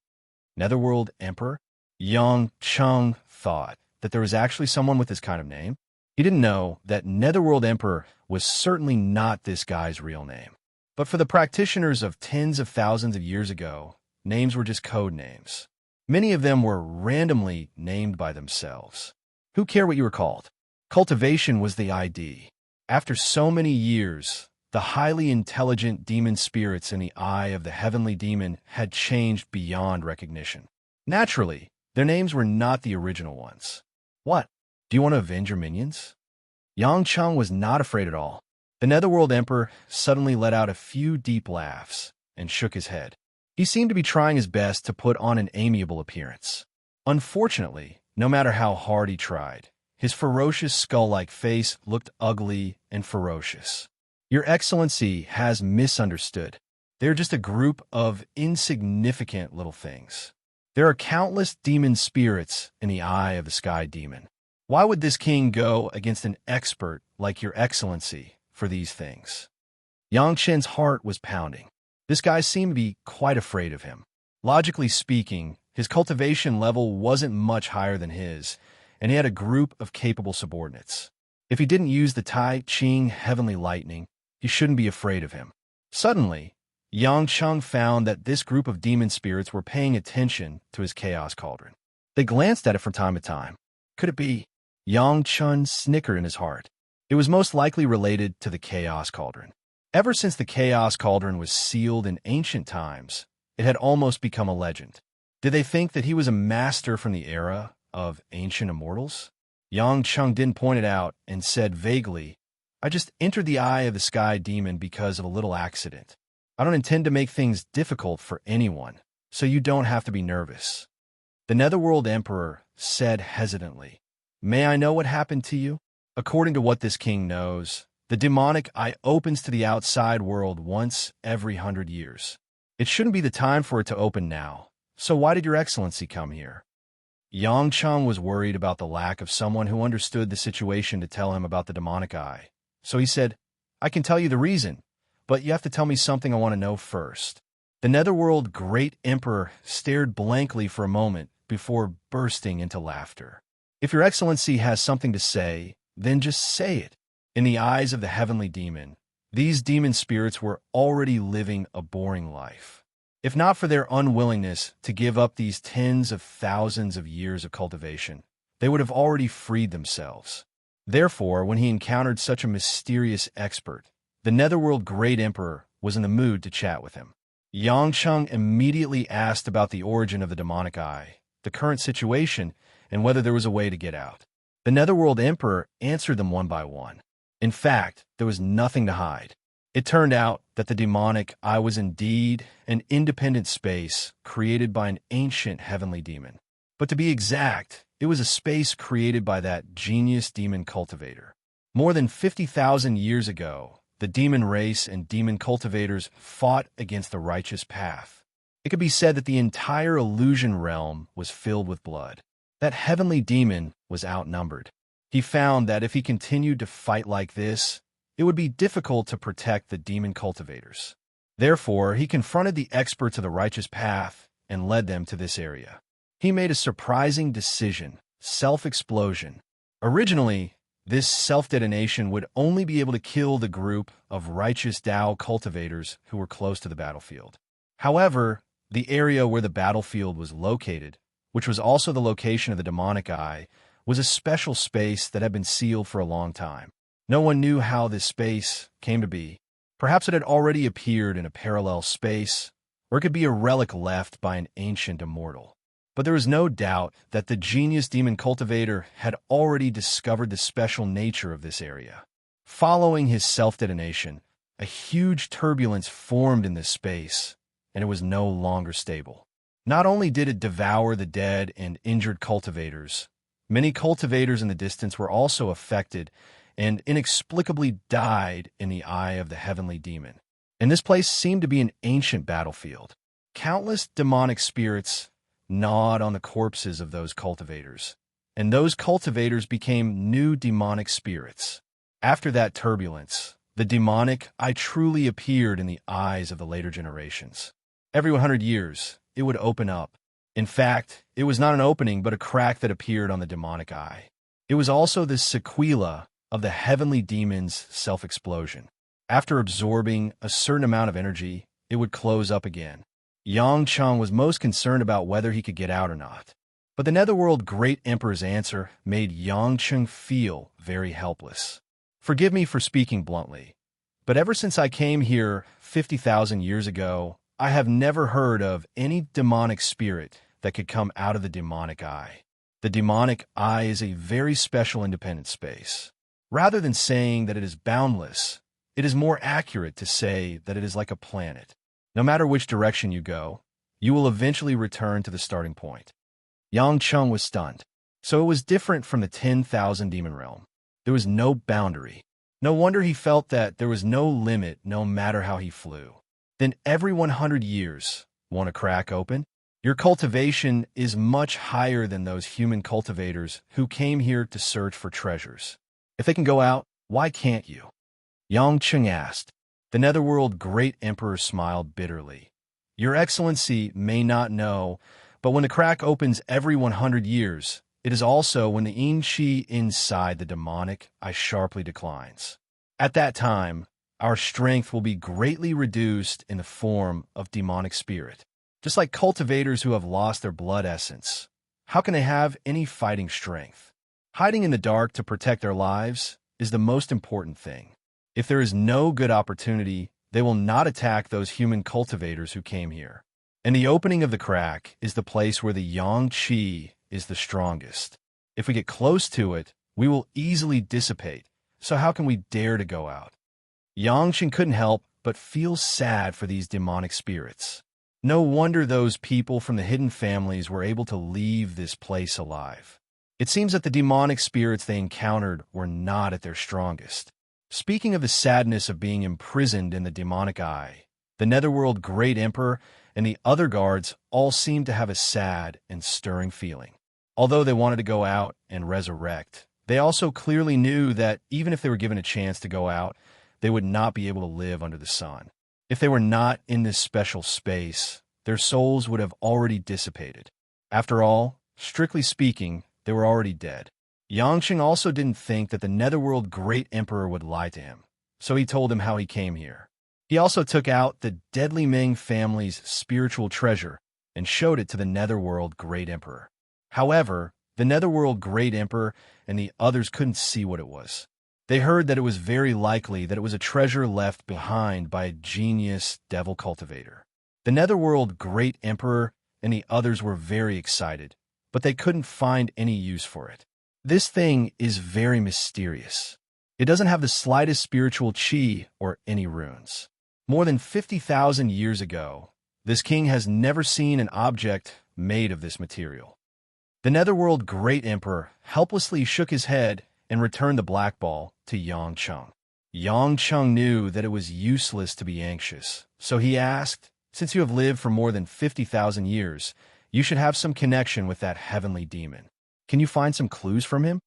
Netherworld Emperor? Yang Chung thought that there was actually someone with this kind of name. He didn't know that Netherworld Emperor was certainly not this guy's real name. But for the practitioners of tens of thousands of years ago, names were just code names. Many of them were randomly named by themselves. Who cared what you were called? Cultivation was the ID. After so many years, the highly intelligent demon spirits in the eye of the heavenly demon had changed beyond recognition. Naturally, their names were not the original ones. What? Do you want to avenge your minions? Yang Chung was not afraid at all. The Netherworld Emperor suddenly let out a few deep laughs and shook his head. He seemed to be trying his best to put on an amiable appearance. Unfortunately, no matter how hard he tried, his ferocious skull-like face looked ugly and ferocious. Your Excellency has misunderstood. They're just a group of insignificant little things. There are countless demon spirits in the eye of the sky demon. Why would this king go against an expert like Your Excellency for these things? Yang Chen's heart was pounding. This guy seemed to be quite afraid of him. Logically speaking, his cultivation level wasn't much higher than his, and he had a group of capable subordinates. If he didn't use the Tai Ching Heavenly Lightning, he shouldn't be afraid of him. Suddenly, Yang Chung found that this group of demon spirits were paying attention to his chaos cauldron. They glanced at it from time to time. Could it be? Yang Chung snickered in his heart. It was most likely related to the chaos cauldron. Ever since the chaos cauldron was sealed in ancient times, it had almost become a legend. Did they think that he was a master from the era of ancient immortals? Yang Chung didn't point it out and said vaguely, I just entered the eye of the sky demon because of a little accident. I don't intend to make things difficult for anyone, so you don't have to be nervous. The Netherworld Emperor said hesitantly, May I know what happened to you? According to what this king knows, the demonic eye opens to the outside world once every 100 years. It shouldn't be the time for it to open now, so why did Your Excellency come here? Yang Chung was worried about the lack of someone who understood the situation to tell him about the demonic eye. So he said, I can tell you the reason, but you have to tell me something I want to know first. The Netherworld Great Emperor stared blankly for a moment before bursting into laughter. If Your Excellency has something to say, then just say it. In the eyes of the heavenly demon, these demon spirits were already living a boring life. If not for their unwillingness to give up these tens of thousands of years of cultivation, they would have already freed themselves. Therefore, when he encountered such a mysterious expert, the Netherworld Great Emperor was in the mood to chat with him. Yang Chung immediately asked about the origin of the demonic eye, the current situation, and whether there was a way to get out. The Netherworld Emperor answered them one by one. In fact, there was nothing to hide. It turned out that the demonic eye was indeed an independent space created by an ancient heavenly demon. But to be exact, it was a space created by that genius demon cultivator. More than 50,000 years ago, the demon race and demon cultivators fought against the righteous path. It could be said that the entire illusion realm was filled with blood. That heavenly demon was outnumbered. He found that if he continued to fight like this, it would be difficult to protect the demon cultivators. Therefore, he confronted the experts of the righteous path and led them to this area. He made a surprising decision, self-explosion. Originally, this self-detonation would only be able to kill the group of righteous Tao cultivators who were close to the battlefield. However, the area where the battlefield was located, which was also the location of the demonic eye, was a special space that had been sealed for a long time. No one knew how this space came to be. Perhaps it had already appeared in a parallel space, or it could be a relic left by an ancient immortal. But there was no doubt that the genius demon cultivator had already discovered the special nature of this area. Following his self-detonation, a huge turbulence formed in this space, and it was no longer stable. Not only did it devour the dead and injured cultivators, many cultivators in the distance were also affected and inexplicably died in the eye of the heavenly demon. And this place seemed to be an ancient battlefield. Countless demonic spirits gnawed on the corpses of those cultivators, and those cultivators became new demonic spirits. After that turbulence, the demonic eye truly appeared in the eyes of the later generations. Every 100 years, it would open up, In fact, it was not an opening but a crack that appeared on the demonic eye. It was also the sequela of the heavenly demon's self-explosion. After absorbing a certain amount of energy, it would close up again. Yang Cheng was most concerned about whether he could get out or not. But the Netherworld Great Emperor's answer made Yang Cheng feel very helpless. Forgive me for speaking bluntly, but ever since I came here 50,000 years ago, I have never heard of any demonic spirit that could come out of the demonic eye. The demonic eye is a very special independent space. Rather than saying that it is boundless, it is more accurate to say that it is like a planet. No matter which direction you go, you will eventually return to the starting point. Yang Cheng was stunned. So it was different from the 10,000 demon realm. There was no boundary. No wonder he felt that there was no limit no matter how he flew. Then every 100 years, want a crack open? Your cultivation is much higher than those human cultivators who came here to search for treasures. If they can go out, why can't you? Yang Cheng asked. The Netherworld Great Emperor smiled bitterly. Your Excellency may not know, but when the crack opens every 100 years, it is also when the yin qi inside the demonic eye sharply declines. At that time, our strength will be greatly reduced in the form of demonic spirit. Just like cultivators who have lost their blood essence, how can they have any fighting strength? Hiding in the dark to protect their lives is the most important thing. If there is no good opportunity, they will not attack those human cultivators who came here. And the opening of the crack is the place where the yang qi is the strongest. If we get close to it, we will easily dissipate. So how can we dare to go out? Yang Cheng couldn't help but feel sad for these demonic spirits. No wonder those people from the hidden families were able to leave this place alive. It seems that the demonic spirits they encountered were not at their strongest. Speaking of the sadness of being imprisoned in the demonic eye, the Netherworld Great Emperor and the other guards all seemed to have a sad and stirring feeling. Although they wanted to go out and resurrect, they also clearly knew that even if they were given a chance to go out, they would not be able to live under the sun. If they were not in this special space, their souls would have already dissipated. After all, strictly speaking, they were already dead. Yang Cheng also didn't think that the Netherworld Great Emperor would lie to him, so he told him how he came here. He also took out the deadly Ming family's spiritual treasure and showed it to the Netherworld Great Emperor. However, the Netherworld Great Emperor and the others couldn't see what it was. They heard that it was very likely that it was a treasure left behind by a genius devil cultivator. The Netherworld Great Emperor and the others were very excited, but they couldn't find any use for it. This thing is very mysterious. It doesn't have the slightest spiritual qi or any runes. More than 50,000 years ago, this king has never seen an object made of this material. The Netherworld Great Emperor helplessly shook his head and returned the black ball to Yang Cheng. Yang Cheng knew that it was useless to be anxious, so he asked, "Since you have lived for more than 50,000 years, you should have some connection with that heavenly demon. Can you find some clues from him?"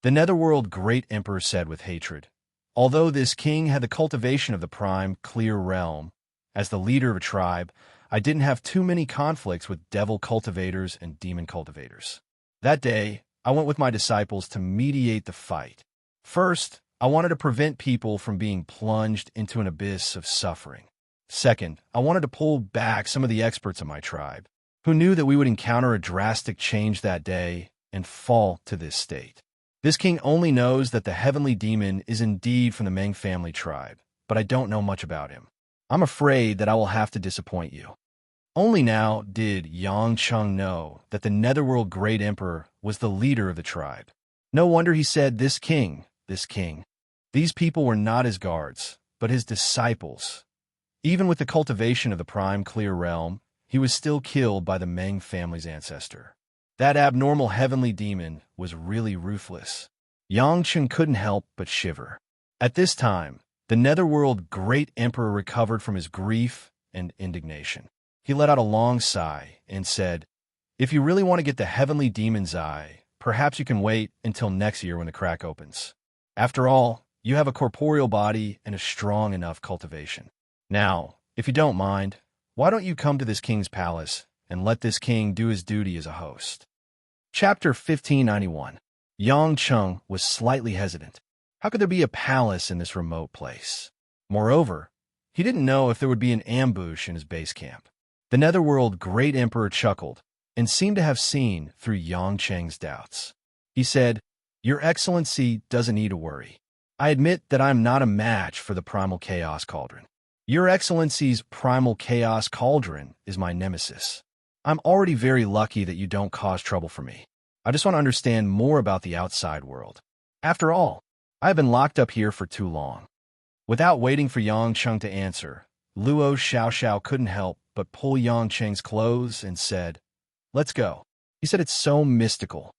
The Netherworld Great Emperor said with hatred. Although this king had the cultivation of the prime, clear realm, as the leader of a tribe, I didn't have too many conflicts with devil cultivators and demon cultivators. That day, I went with my disciples to mediate the fight. First, I wanted to prevent people from being plunged into an abyss of suffering. Second, I wanted to pull back some of the experts of my tribe, who knew that we would encounter a drastic change that day and fall to this state. This king only knows that the heavenly demon is indeed from the Meng family tribe, but I don't know much about him. I'm afraid that I will have to disappoint you. Only now did Yang Cheng know that the Netherworld Great Emperor was the leader of the tribe. No wonder he said, this king. These people were not his guards, but his disciples. Even with the cultivation of the prime clear realm, he was still killed by the Meng family's ancestor. That abnormal heavenly demon was really ruthless. Yang Cheng couldn't help but shiver. At this time, the Netherworld Great Emperor recovered from his grief and indignation. He let out a long sigh and said, "If you really want to get the heavenly demon's eye, perhaps you can wait until next year when the crack opens. After all, you have a corporeal body and a strong enough cultivation. Now, if you don't mind, why don't you come to this king's palace and let this king do his duty as a host. Chapter 1591. Yang Cheng was slightly hesitant. How could there be a palace in this remote place? Moreover, he didn't know if there would be an ambush in his base camp. The Netherworld Great Emperor chuckled and seemed to have seen through Yang Cheng's doubts. He said, "Your Excellency doesn't need to worry. I admit that I am not a match for the Primal Chaos Cauldron. Your Excellency's Primal Chaos Cauldron is my nemesis. I'm already very lucky that you don't cause trouble for me. I just want to understand more about the outside world. After all, I have been locked up here for too long." Without waiting for Yang Cheng to answer, Luo Xiaoxiao couldn't help but pull Yang Cheng's clothes and said, "Let's go." He said it's so mystical.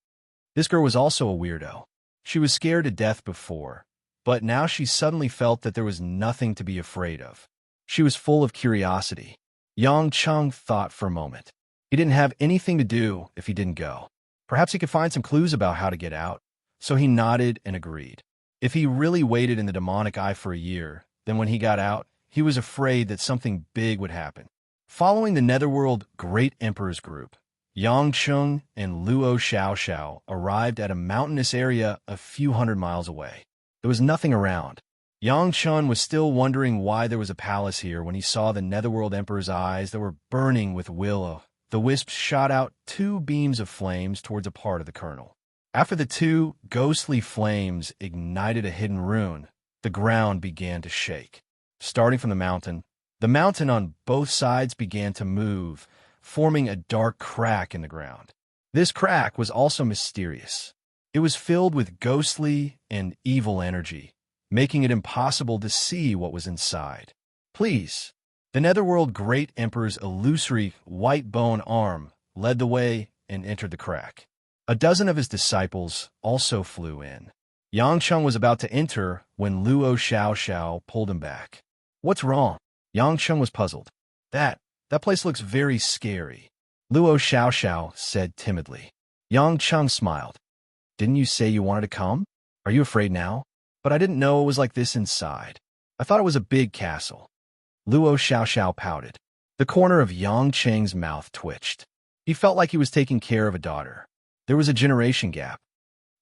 This girl was also a weirdo. She was scared to death before, but now she suddenly felt that there was nothing to be afraid of. She was full of curiosity. Yang Cheng thought for a moment. He didn't have anything to do if he didn't go. Perhaps he could find some clues about how to get out, so he nodded and agreed. If he really waited in the demonic eye for a year, then when he got out, he was afraid that something big would happen. Following the Netherworld Great Emperor's group, Yang Cheng and Luo Xiaoxiao arrived at a mountainous area a few hundred miles away. There was nothing around. Yang Cheng was still wondering why there was a palace here when he saw the Netherworld Emperor's eyes that were burning with will. The wisps shot out 2 beams of flames towards a part of the kernel. After the 2 ghostly flames ignited a hidden rune, the ground began to shake. Starting from the mountain on both sides began to move, forming a dark crack in the ground. This crack was also mysterious. It was filled with ghostly and evil energy, making it impossible to see what was inside. "Please." The Netherworld Great Emperor's illusory white bone arm led the way and entered the crack. A dozen of his disciples also flew in. Yang Cheng was about to enter when Luo Xiaoxiao pulled him back. "What's wrong?" Yang Cheng was puzzled. That place looks very scary," Luo Xiaoxiao said timidly. Yang Cheng smiled. "Didn't you say you wanted to come? Are you afraid now?" "But I didn't know it was like this inside. I thought it was a big castle." Luo Xiaoxiao pouted. The corner of Yang Cheng's mouth twitched. He felt like he was taking care of a daughter. There was a generation gap.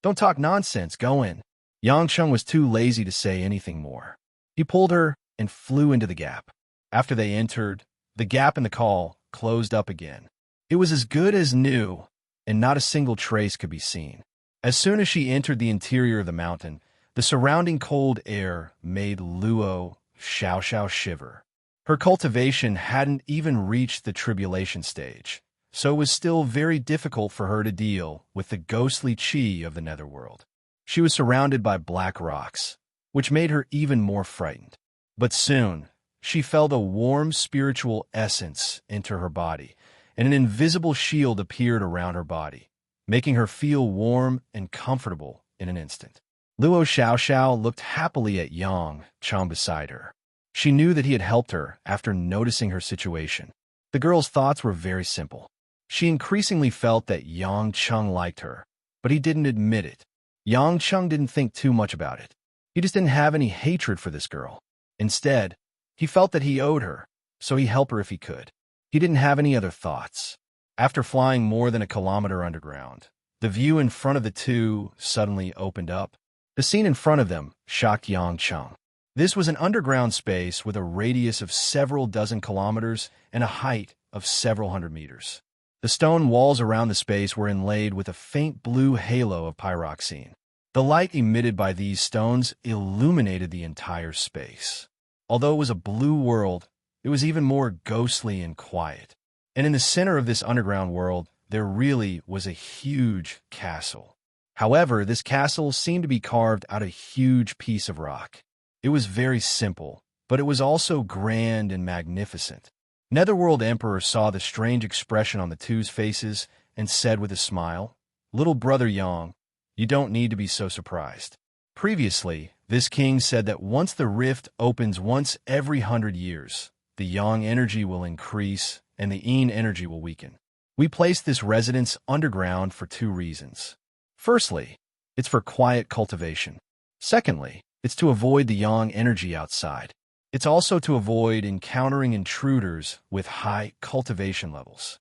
"Don't talk nonsense, go in." Yang Cheng was too lazy to say anything more. He pulled her and flew into the gap. After they entered, the gap in the call closed up again. It was as good as new, and not a single trace could be seen. As soon as she entered the interior of the mountain, the surrounding cold air made Luo Xiaoxiao shiver. Her cultivation hadn't even reached the tribulation stage, so it was still very difficult for her to deal with the ghostly chi of the Netherworld. She was surrounded by black rocks, which made her even more frightened. But soon, she felt a warm spiritual essence enter her body, and an invisible shield appeared around her body, making her feel warm and comfortable in an instant. Luo Xiaoxiao looked happily at Yang Cheng beside her. She knew that he had helped her after noticing her situation. The girl's thoughts were very simple. She increasingly felt that Yang Cheng liked her, but he didn't admit it. Yang Cheng didn't think too much about it. He just didn't have any hatred for this girl. Instead, he felt that he owed her, so he helped her if he could. He didn't have any other thoughts. After flying more than a kilometer underground, the view in front of the two suddenly opened up. The scene in front of them shocked Yang Cheng. This was an underground space with a radius of several dozen kilometers and a height of several hundred meters. The stone walls around the space were inlaid with a faint blue halo of pyroxene. The light emitted by these stones illuminated the entire space. Although it was a blue world, it was even more ghostly and quiet. And in the center of this underground world, there really was a huge castle. However, this castle seemed to be carved out of a huge piece of rock. It was very simple, but it was also grand and magnificent. Netherworld Emperor saw the strange expression on the two's faces and said with a smile, "Little brother Yang, you don't need to be so surprised." Previously, this king said that once the rift opens once every 100 years, the Yang energy will increase and the Yin energy will weaken. We placed this residence underground for 2 reasons. Firstly, it's for quiet cultivation. Secondly, it's to avoid the Yang energy outside. It's also to avoid encountering intruders with high cultivation levels.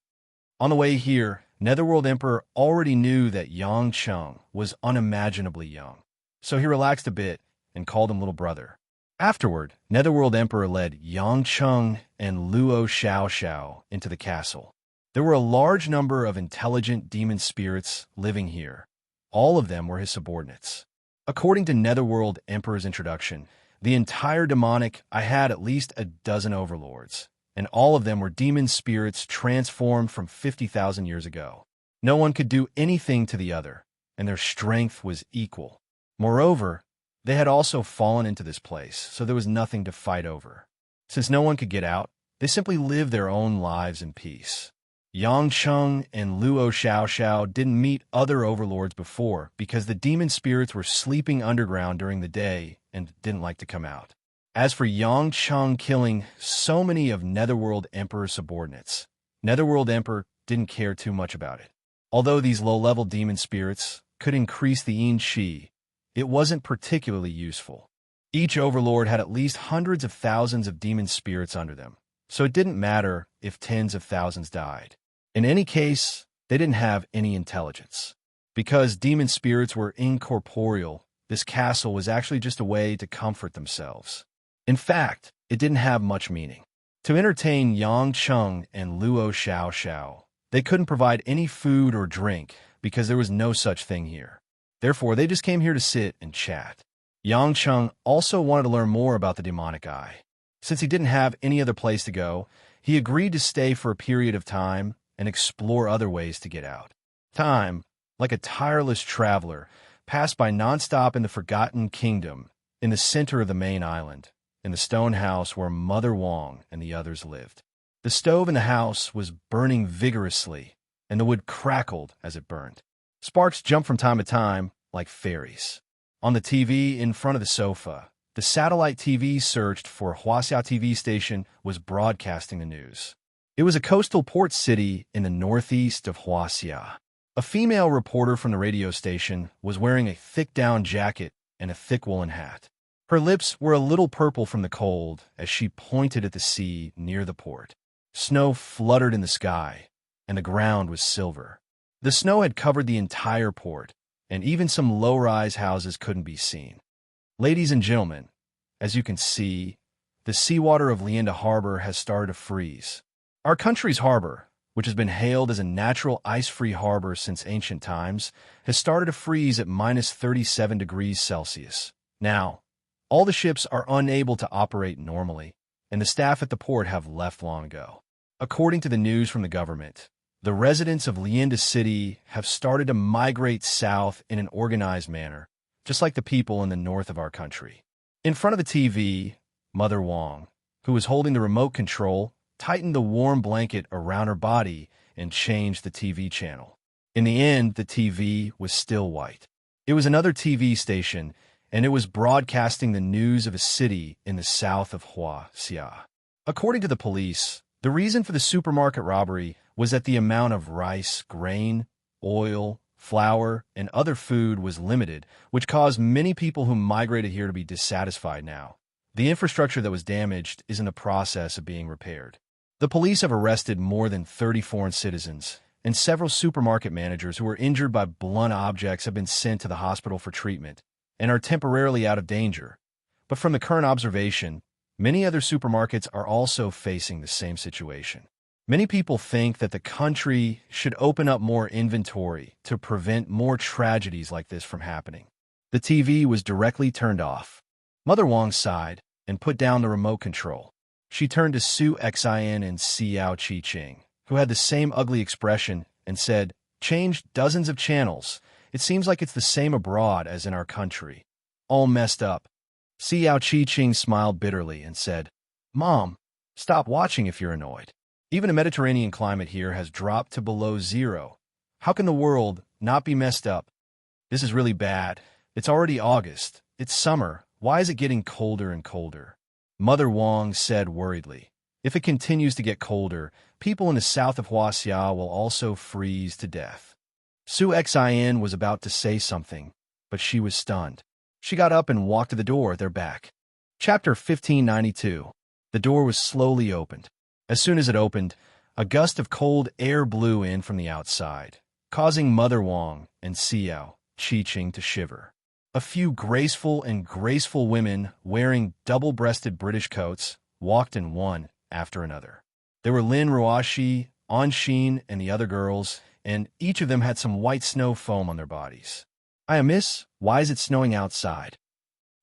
On the way here, Netherworld Emperor already knew that Yang Chung was unimaginably young, so he relaxed a bit and called him little brother. Afterward, Netherworld Emperor led Yang Chung and Luo Xiao into the castle. There were a large number of intelligent demon spirits living here. All of them were his subordinates. According to Netherworld Emperor's introduction, the entire demonic I had at least a dozen overlords, and all of them were demon spirits transformed from 50,000 years ago. No one could do anything to the other, and their strength was equal. Moreover, they had also fallen into this place, so there was nothing to fight over. Since no one could get out, they simply lived their own lives in peace. Yang Chung and Luo Xiao didn't meet other overlords before because the demon spirits were sleeping underground during the day and didn't like to come out. As for Yang Chung killing so many of Netherworld Emperor's subordinates, Netherworld Emperor didn't care too much about it. Although these low-level demon spirits could increase the yin qi, it wasn't particularly useful. Each overlord had at least hundreds of thousands of demon spirits under them, so it didn't matter if tens of thousands died. In any case, they didn't have any intelligence. Because demon spirits were incorporeal, this castle was actually just a way to comfort themselves. In fact, it didn't have much meaning. To entertain Yang Chung and Luo Xiao, they couldn't provide any food or drink because there was no such thing here. Therefore, they just came here to sit and chat. Yang Chung also wanted to learn more about the demonic eye. Since he didn't have any other place to go, he agreed to stay for a period of time and explore other ways to get out. Time, like a tireless traveler, passed by nonstop in the Forgotten Kingdom, in the center of the main island, in the stone house where Mother Wong and the others lived. The stove in the house was burning vigorously, and the wood crackled as it burned. Sparks jumped from time to time like fairies. On the TV in front of the sofa, the satellite TV searched for Huaxia TV station was broadcasting the news. It was a coastal port city in the northeast of Huaxia. A female reporter from the radio station was wearing a thick down jacket and a thick woolen hat. Her lips were a little purple from the cold as she pointed at the sea near the port. Snow fluttered in the sky, and the ground was silver. The snow had covered the entire port, and even some low-rise houses couldn't be seen. Ladies and gentlemen, as you can see, the seawater of Lienda Harbor has started to freeze. Our country's harbor, which has been hailed as a natural ice-free harbor since ancient times, has started to freeze at minus 37 degrees Celsius. Now, all the ships are unable to operate normally, and the staff at the port have left long ago. According to the news from the government, the residents of Lienda City have started to migrate south in an organized manner, just like the people in the north of our country. In front of the TV, Mother Wong, who was holding the remote control, tightened the warm blanket around her body and changed the TV channel. In the end, the TV was still white. It was another TV station, and it was broadcasting the news of a city in the south of Huaxia. According to the police, the reason for the supermarket robbery was that the amount of rice, grain, oil, flour, and other food was limited, which caused many people who migrated here to be dissatisfied now. The infrastructure that was damaged is in the process of being repaired. The police have arrested more than 30 foreign citizens, and several supermarket managers who were injured by blunt objects have been sent to the hospital for treatment and are temporarily out of danger. But from the current observation, many other supermarkets are also facing the same situation. Many people think that the country should open up more inventory to prevent more tragedies like this from happening. The TV was directly turned off. Mother Wong sighed and put down the remote control. She turned to Su Xin and Xiao Qi-Ching, who had the same ugly expression, and said, "Changed dozens of channels. It seems like it's the same abroad as in our country. All messed up." Xiao Qi-Ching smiled bitterly and said, "Mom, stop watching if you're annoyed. Even a Mediterranean climate here has dropped to below zero. How can the world not be messed up? This is really bad. It's already August. It's summer. Why is it getting colder and colder?" Mother Wong said worriedly, "If it continues to get colder, people in the south of Huaxia will also freeze to death." Su Xin was about to say something, but she was stunned. She got up and walked to the door at their back. Chapter 1592. The door was slowly opened. As soon as it opened, A gust of cold air blew in from the outside, causing Mother Wang and Xiao Qi-Ching to shiver. A few graceful women wearing double-breasted British coats walked in one after another. There were Lin Ruoxi, An Xin, and the other girls, and each of them had some white snow foam on their bodies. Miss, why is it snowing outside?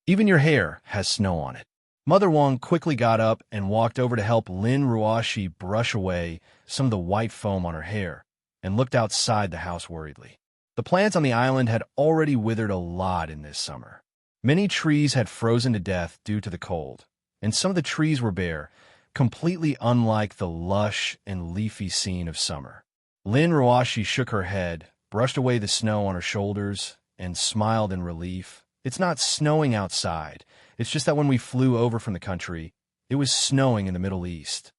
Even your hair has snow on it. Mother Wang quickly got up and walked over to help Lin Ruoxi brush away some of the white foam on her hair, and looked outside the house worriedly. The plants on the island had already withered a lot in this summer. Many trees had frozen to death due to the cold, and some of the trees were bare, completely unlike the lush and leafy scene of summer. Lin Ruoxi shook her head, brushed away the snow on her shoulders, and smiled in relief. It's not snowing outside. It's just that when we flew over from the country, it was snowing in the Middle East.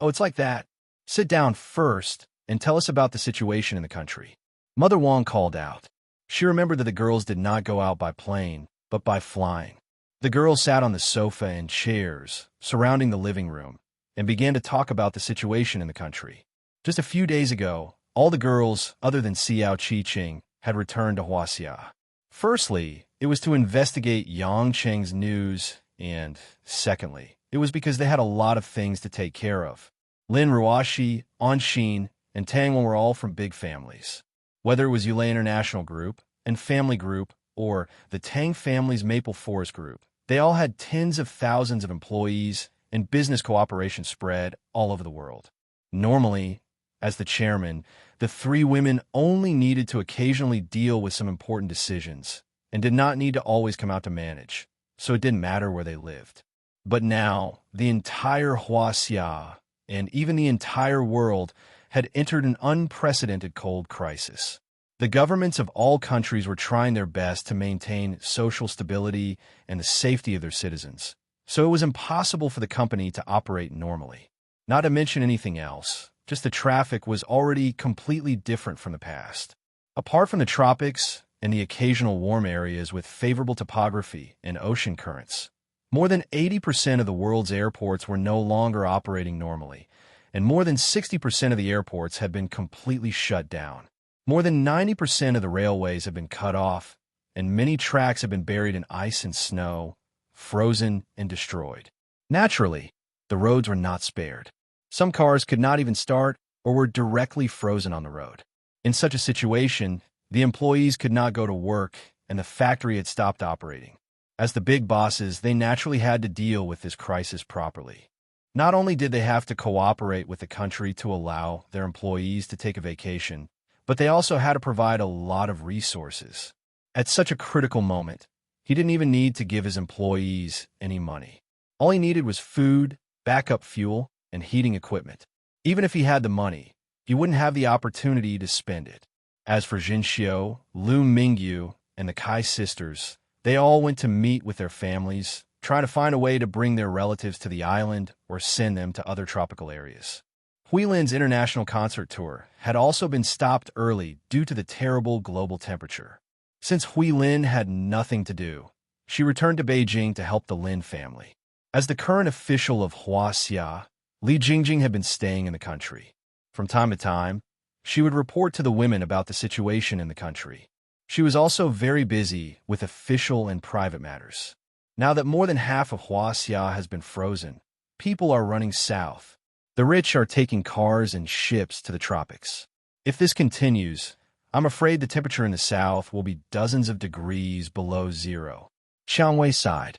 Oh, it's like that. Sit down first and tell us about the situation in the country. Mother Wang called out. She remembered that the girls did not go out by plane, but by flying. The girls sat on the sofa and chairs surrounding the living room and began to talk about the situation in the country. Just a few days ago, all the girls, other than Xiao Qi-Ching, had returned to Huaxia. Firstly, it was to investigate Yang Cheng's news, and secondly, it was because they had a lot of things to take care of. Lin Ruoxi, An Xin, and Tang Wen were all from big families. Whether it was Yulei International Group and Family Group or the Tang family's Maple Forest Group, they all had tens of thousands of employees and business cooperation spread all over the world. Normally, as the chairman, the three women only needed to occasionally deal with some important decisions and did not need to always come out to manage, so it didn't matter where they lived. But now, the entire Huaxia and even the entire world had entered an unprecedented cold crisis. The governments of all countries were trying their best to maintain social stability and the safety of their citizens, so it was impossible for the company to operate normally. Not to mention anything else, just the traffic was already completely different from the past. Apart from the tropics and the occasional warm areas with favorable topography and ocean currents, more than 80% of the world's airports were no longer operating normally, and more than 60% of the airports had been completely shut down. More than 90% of the railways have been cut off, and many tracks have been buried in ice and snow, frozen and destroyed. Naturally, the roads were not spared. Some cars could not even start or were directly frozen on the road. In such a situation, the employees could not go to work, and the factory had stopped operating. As the big bosses, they naturally had to deal with this crisis properly. Not only did they have to cooperate with the country to allow their employees to take a vacation, but they also had to provide a lot of resources. At such a critical moment, he didn't even need to give his employees any money. All he needed was food, backup fuel, and heating equipment. Even if he had the money, he wouldn't have the opportunity to spend it. As for Jinxiu, Lu Mingyu, and the Kai sisters, they all went to meet with their families, trying to find a way to bring their relatives to the island or send them to other tropical areas. Huilin's international concert tour had also been stopped early due to the terrible global temperature. Since Huilin had nothing to do, she returned to Beijing to help the Lin family. As the current official of Huaxia, Li Jingjing had been staying in the country. From time to time, she would report to the women about the situation in the country. She was also very busy with official and private matters. Now that more than half of Huaxia has been frozen, people are running south. The rich are taking cars and ships to the tropics. If this continues, I'm afraid the temperature in the south will be dozens of degrees below zero. Xiang Wei sighed.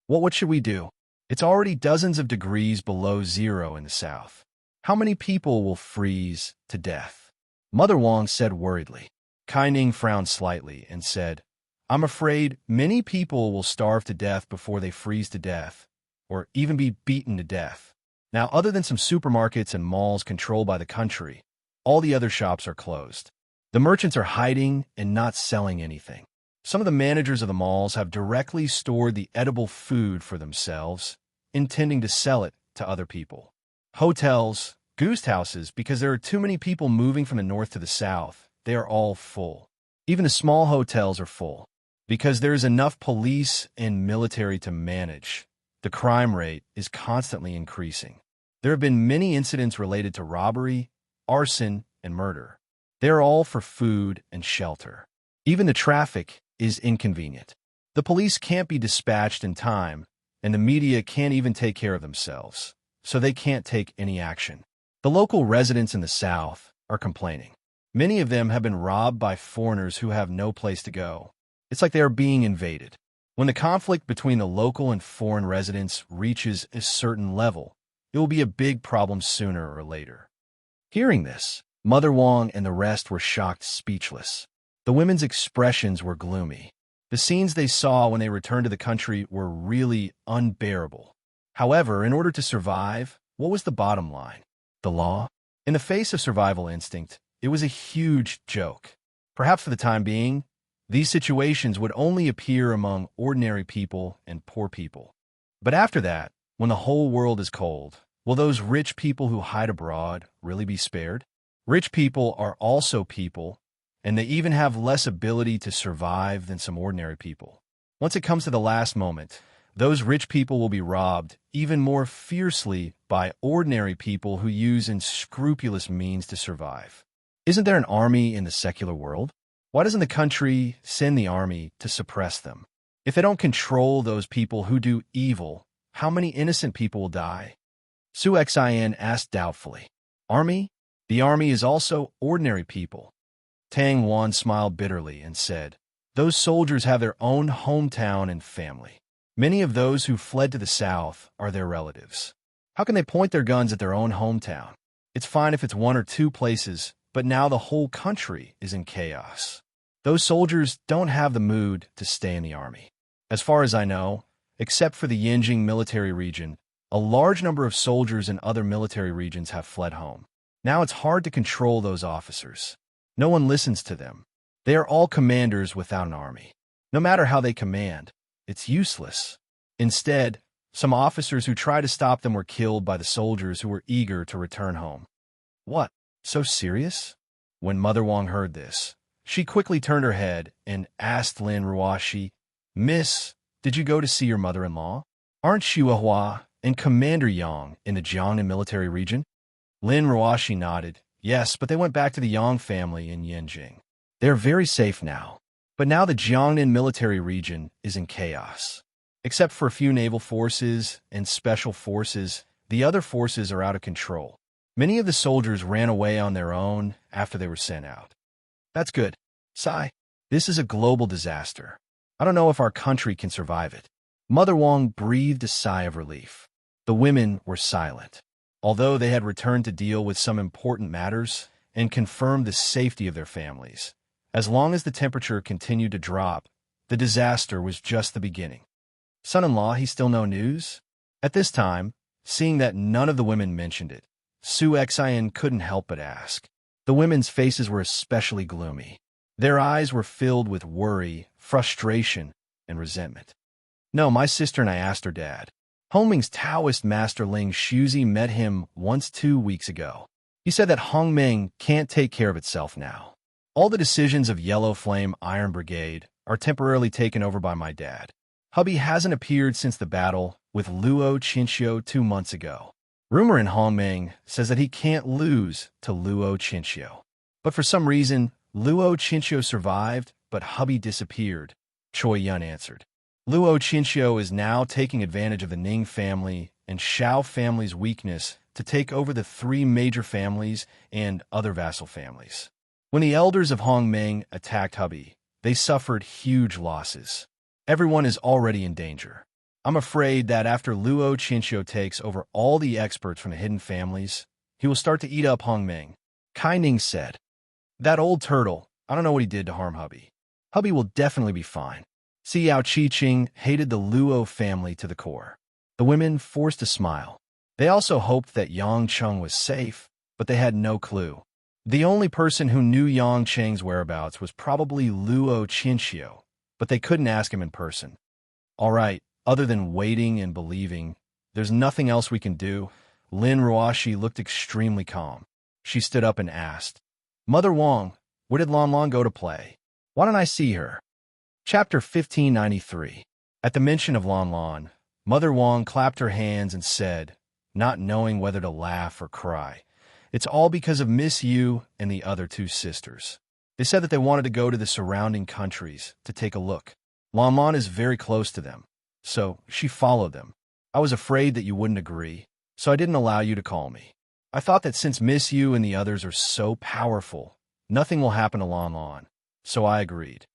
What should we do? It's already dozens of degrees below zero in the south. How many people will freeze to death? Mother Wang said worriedly. Kai Ning frowned slightly and said, I'm afraid many people will starve to death before they freeze to death, or even be beaten to death. Now, other than some supermarkets and malls controlled by the country, all the other shops are closed. The merchants are hiding and not selling anything. Some of the managers of the malls have directly stored the edible food for themselves, intending to sell it to other people. Hotels, goose houses, because there are too many people moving from the north to the south, they are all full. Even the small hotels are full. Because there is enough police and military to manage, the crime rate is constantly increasing. There have been many incidents related to robbery, arson, and murder. They are all for food and shelter. Even the traffic is inconvenient. The police can't be dispatched in time, and the media can't even take care of themselves, so they can't take any action. The local residents in the South are complaining. Many of them have been robbed by foreigners who have no place to go. It's like they are being invaded. When the conflict between the local and foreign residents reaches a certain level, it will be a big problem sooner or later. Hearing this, Mother Wong and the rest were shocked speechless. The women's expressions were gloomy. The scenes they saw when they returned to the country were really unbearable. However, in order to survive, what was the bottom line? The law? In the face of survival instinct, it was a huge joke. Perhaps for the time being, these situations would only appear among ordinary people and poor people. But after that, when the whole world is cold, will those rich people who hide abroad really be spared? Rich people are also people, and they even have less ability to survive than some ordinary people. Once it comes to the last moment, those rich people will be robbed even more fiercely by ordinary people who use unscrupulous means to survive. Isn't there an army in the secular world? Why doesn't the country send the army to suppress them? If they don't control those people who do evil, how many innocent people will die? Su Xin asked doubtfully. Army? The army is also ordinary people. Tang Wan smiled bitterly and said, those soldiers have their own hometown and family. Many of those who fled to the south are their relatives. How can they point their guns at their own hometown? It's fine if it's one or two places, but now the whole country is in chaos. Those soldiers don't have the mood to stay in the army. As far as I know, except for the Yinjing military region, a large number of soldiers in other military regions have fled home. Now it's hard to control those officers. No one listens to them. They are all commanders without an army. No matter how they command, it's useless. Instead, some officers who tried to stop them were killed by the soldiers who were eager to return home. What? So serious? When Mother Wong heard this, she quickly turned her head and asked Lin Ruoshi, Miss, did you go to see your mother-in-law? Aren't Shuahua and Commander Yang in the Jiangnan military region? Lin Ruoshi nodded. Yes, but they went back to the Yang family in Yinjing. They are very safe now. But now the Jiangnan military region is in chaos. Except for a few naval forces and special forces, the other forces are out of control. Many of the soldiers ran away on their own after they were sent out. That's good. Sigh. This is a global disaster. I don't know if our country can survive it. Mother Wong breathed a sigh of relief. The women were silent. Although they had returned to deal with some important matters and confirm the safety of their families, as long as the temperature continued to drop, the disaster was just the beginning. Son-in-law, he's still no news? At this time, seeing that none of the women mentioned it, Su Xian couldn't help but ask. The women's faces were especially gloomy. Their eyes were filled with worry, frustration, and resentment. No, my sister and I asked her dad. Hongming's Taoist master Ling Shuzi met him once 2 weeks ago. He said that Hongming can't take care of itself now. All the decisions of Yellow Flame Iron Brigade are temporarily taken over by my dad. Hubby hasn't appeared since the battle with Luo Qinxiu 2 months ago. Rumor in Hongming says that he can't lose to Luo Qinxiu. But for some reason, Luo Qinxiu survived, but hubby disappeared, Choi Yun answered. Luo Qinxiu is now taking advantage of the Ning family and Xiao family's weakness to take over the 3 major families and other vassal families. When the elders of Hongming attacked hubby, they suffered huge losses. Everyone is already in danger. I'm afraid that after Luo Qinxiu takes over all the experts from the hidden families, he will start to eat up Hongming. Kai Ning said, That old turtle, I don't know what he did to harm hubby. Hubby will definitely be fine. Xiao Qiqing hated the Luo family to the core. The women forced a smile. They also hoped that Yang Cheng was safe, but they had no clue. The only person who knew Yang Cheng's whereabouts was probably Luo Qinxiu, but they couldn't ask him in person. All right, other than waiting and believing, there's nothing else we can do. Lin Ruoshi looked extremely calm. She stood up and asked, Mother Wong, where did Lan Lan go to play? Why don't I see her? Chapter 1593. At the mention of Lan Lan, Mother Wong clapped her hands and said, not knowing whether to laugh or cry. It's all because of Miss Yu and the other two sisters. They said that they wanted to go to the surrounding countries to take a look. Lan Lan is very close to them, so she followed them. I was afraid that you wouldn't agree, so I didn't allow you to call me. I thought that since Miss Yu and the others are so powerful, nothing will happen to Lan Lan, so I agreed.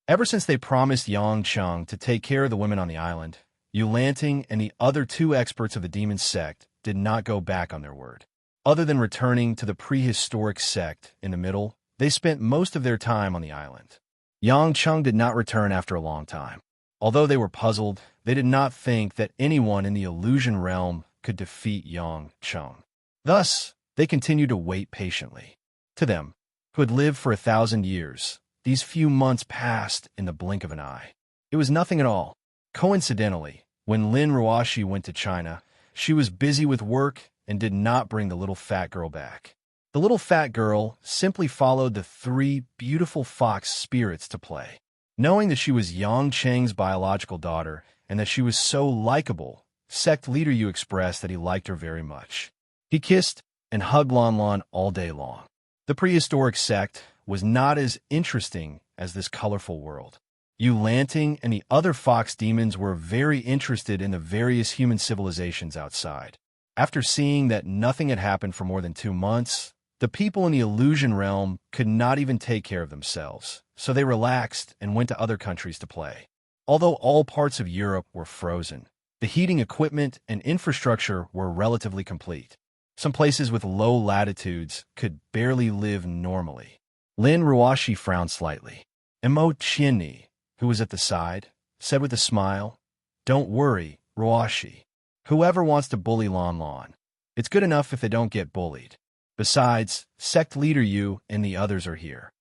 Ever since they promised Yang Cheng to take care of the women on the island, Yu Lanting and the other two experts of the demon sect did not go back on their word. Other than returning to the prehistoric sect in the middle, they spent most of their time on the island. Yang Cheng did not return after a long time. Although they were puzzled, they did not think that anyone in the illusion realm could defeat Yang Cheng. Thus, they continued to wait patiently. To them, who had lived for 1,000 years, these few months passed in the blink of an eye. It was nothing at all. Coincidentally, when Lin Ruoshi went to China, she was busy with work and did not bring the little fat girl back. The little fat girl simply followed the 3 beautiful fox spirits to play. Knowing that she was Yang Cheng's biological daughter and that she was so likable, sect leader Yu expressed that he liked her very much. He kissed and hugged Lan Lan all day long. The prehistoric sect was not as interesting as this colorful world. Yu Lanting and the other fox demons were very interested in the various human civilizations outside. After seeing that nothing had happened for more than 2 months, the people in the illusion realm could not even take care of themselves, so they relaxed and went to other countries to play. Although all parts of Europe were frozen, the heating equipment and infrastructure were relatively complete. Some places with low latitudes could barely live normally. Lin Ruoshi frowned slightly. Mo Qianni, who was at the side, said with a smile, "Don't worry, Ruoshi. Whoever wants to bully Lan Lan, it's good enough if they don't get bullied. Besides, sect leader Yu and the others are here."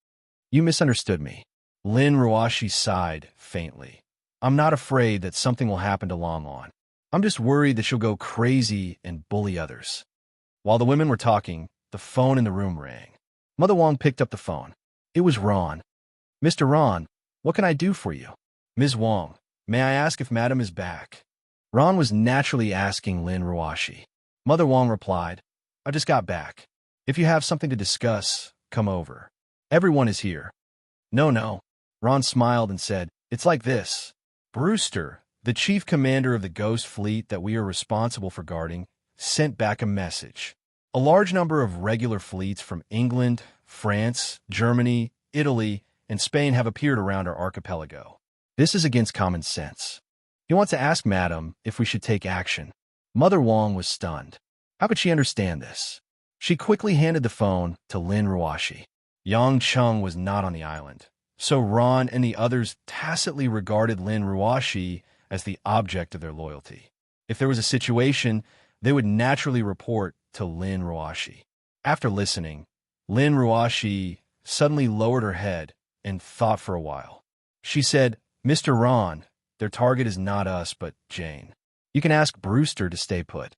"You misunderstood me." Lin Ruoshi sighed faintly. "I'm not afraid that something will happen to Lan Lan. I'm just worried that she'll go crazy and bully others." While the women were talking, the phone in the room rang. Mother Wong picked up the phone. It was Ron. "Mr. Ron, what can I do for you?" "Ms. Wong, may I ask if Madam is back?" Ron was naturally asking Lin Ruoshi. Mother Wong replied, "I just got back. If you have something to discuss, come over. Everyone is here." No. Ron smiled and said, "It's like this. Brewster, the chief commander of the Ghost Fleet that we are responsible for guarding, sent back a message. A large number of regular fleets from England, France, Germany, Italy, and Spain have appeared around our archipelago. This is against common sense. He wants to ask Madam if we should take action." Mother Wong was stunned. How could she understand this? She quickly handed the phone to Lin Ruoshi. Yang Cheng was not on the island, so Ron and the others tacitly regarded Lin Ruoshi as the object of their loyalty. If there was a situation, they would naturally report to Lin Ruoshi. After listening, Lin Ruoshi suddenly lowered her head and thought for a while. She said, "Mr. Ron, their target is not us, but Jane. You can ask Brewster to stay put."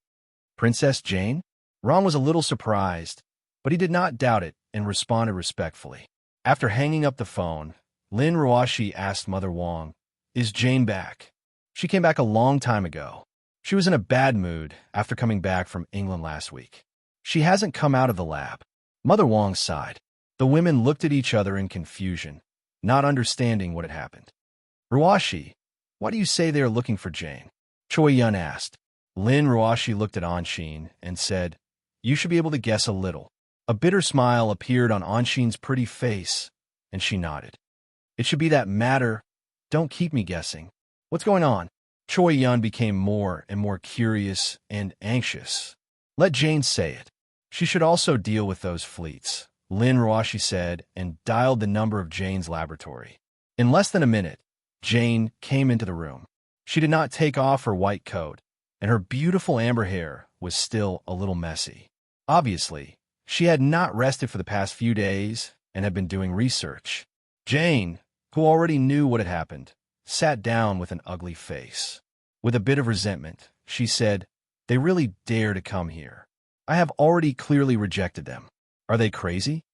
"Princess Jane?" Ron was a little surprised, but he did not doubt it and responded respectfully. After hanging up the phone, Lin Ruoshi asked Mother Wong, "Is Jane back?" "She came back a long time ago. She was in a bad mood after coming back from England last week. She hasn't come out of the lab." Mother Wong sighed. The women looked at each other in confusion, not understanding what had happened. "Ruoshi, why do you say they are looking for Jane?" Choi Yun asked. Lin Ruoshi looked at Anshin and said, "You should be able to guess a little." A bitter smile appeared on Anshin's pretty face, and she nodded. "It should be that matter. Don't keep me guessing. What's going on?" Choi Yun became more and more curious and anxious. "Let Jane say it. She should also deal with those fleets," Lin Ruoshi said, and dialed the number of Jane's laboratory. In less than a minute, Jane came into the room. She did not take off her white coat, and her beautiful amber hair was still a little messy. Obviously, she had not rested for the past few days and had been doing research. Jane, who already knew what had happened, sat down with an ugly face. With a bit of resentment, she said, "They really dare to come here. I have already clearly rejected them. Are they crazy?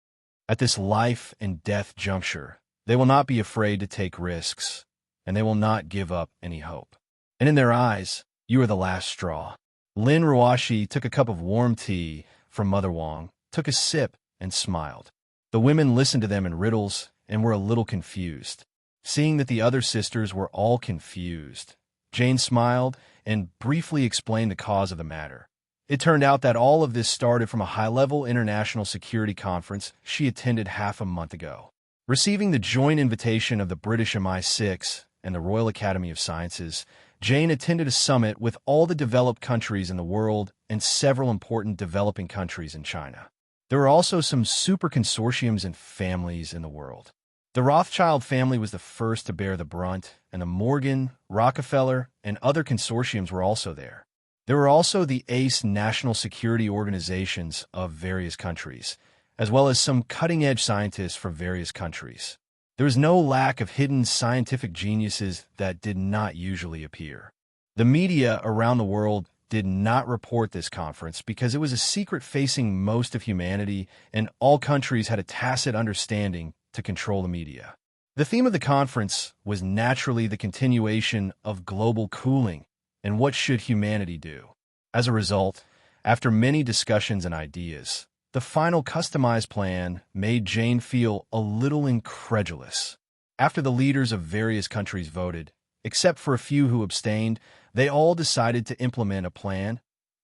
At this life and death juncture, they will not be afraid to take risks, and they will not give up any hope. And in their eyes, you are the last straw. Lin Ruoshi took a cup of warm tea from Mother Wang, took a sip, and smiled. The women listened to them in riddles and were a little confused. Seeing that the other sisters were all confused, Jane smiled and briefly explained the cause of the matter. It turned out that all of this started from a high-level international security conference she attended half a month ago. Receiving the joint invitation of the British MI6 and the Royal Academy of Sciences, Jane attended a summit with all the developed countries in the world and several important developing countries in China. There were also some super consortiums and families in the world. The Rothschild family was the first to bear the brunt, and the Morgan, Rockefeller, and other consortiums were also there. There were also the ACE national security organizations of various countries, as well as some cutting-edge scientists from various countries. There was no lack of hidden scientific geniuses that did not usually appear. The media around the world did not report this conference because it was a secret facing most of humanity, and all countries had a tacit understanding to control the media. The theme of the conference was naturally the continuation of global cooling and what should humanity do. As a result, after many discussions and ideas, the final customized plan made Jane feel a little incredulous. After the leaders of various countries voted, except for a few who abstained, they all decided to implement a plan,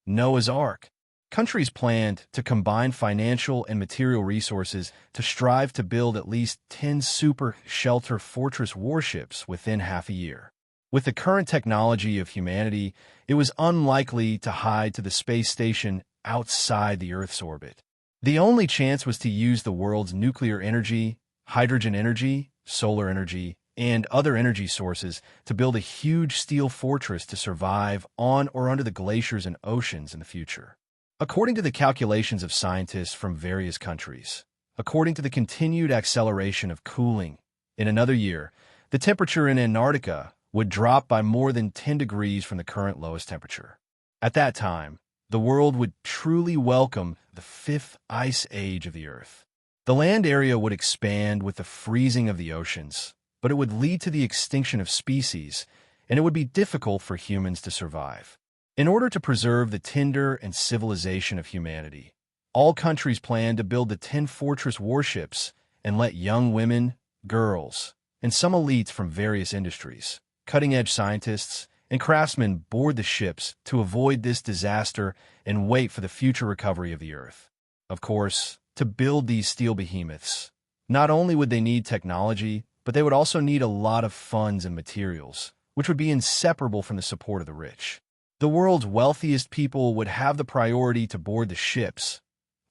Noah's Ark. Countries planned to combine financial and material resources to strive to build at least 10 super shelter fortress warships within half a year. With the current technology of humanity, it was unlikely to hide to the space station outside the Earth's orbit. The only chance was to use the world's nuclear energy, hydrogen energy, solar energy, and other energy sources to build a huge steel fortress to survive on or under the glaciers and oceans in the future. According to the calculations of scientists from various countries, according to the continued acceleration of cooling, in another year, the temperature in Antarctica would drop by more than 10 degrees from the current lowest temperature. At that time, the world would truly welcome the fifth ice age of the Earth. The land area would expand with the freezing of the oceans, but it would lead to the extinction of species, and it would be difficult for humans to survive. In order to preserve the tinder and civilization of humanity, all countries planned to build the 10 fortress warships and let young women, girls, and some elites from various industries, cutting-edge scientists, and craftsmen board the ships to avoid this disaster and wait for the future recovery of the Earth. Of course, to build these steel behemoths, not only would they need technology, but they would also need a lot of funds and materials, which would be inseparable from the support of the rich. The world's wealthiest people would have the priority to board the ships.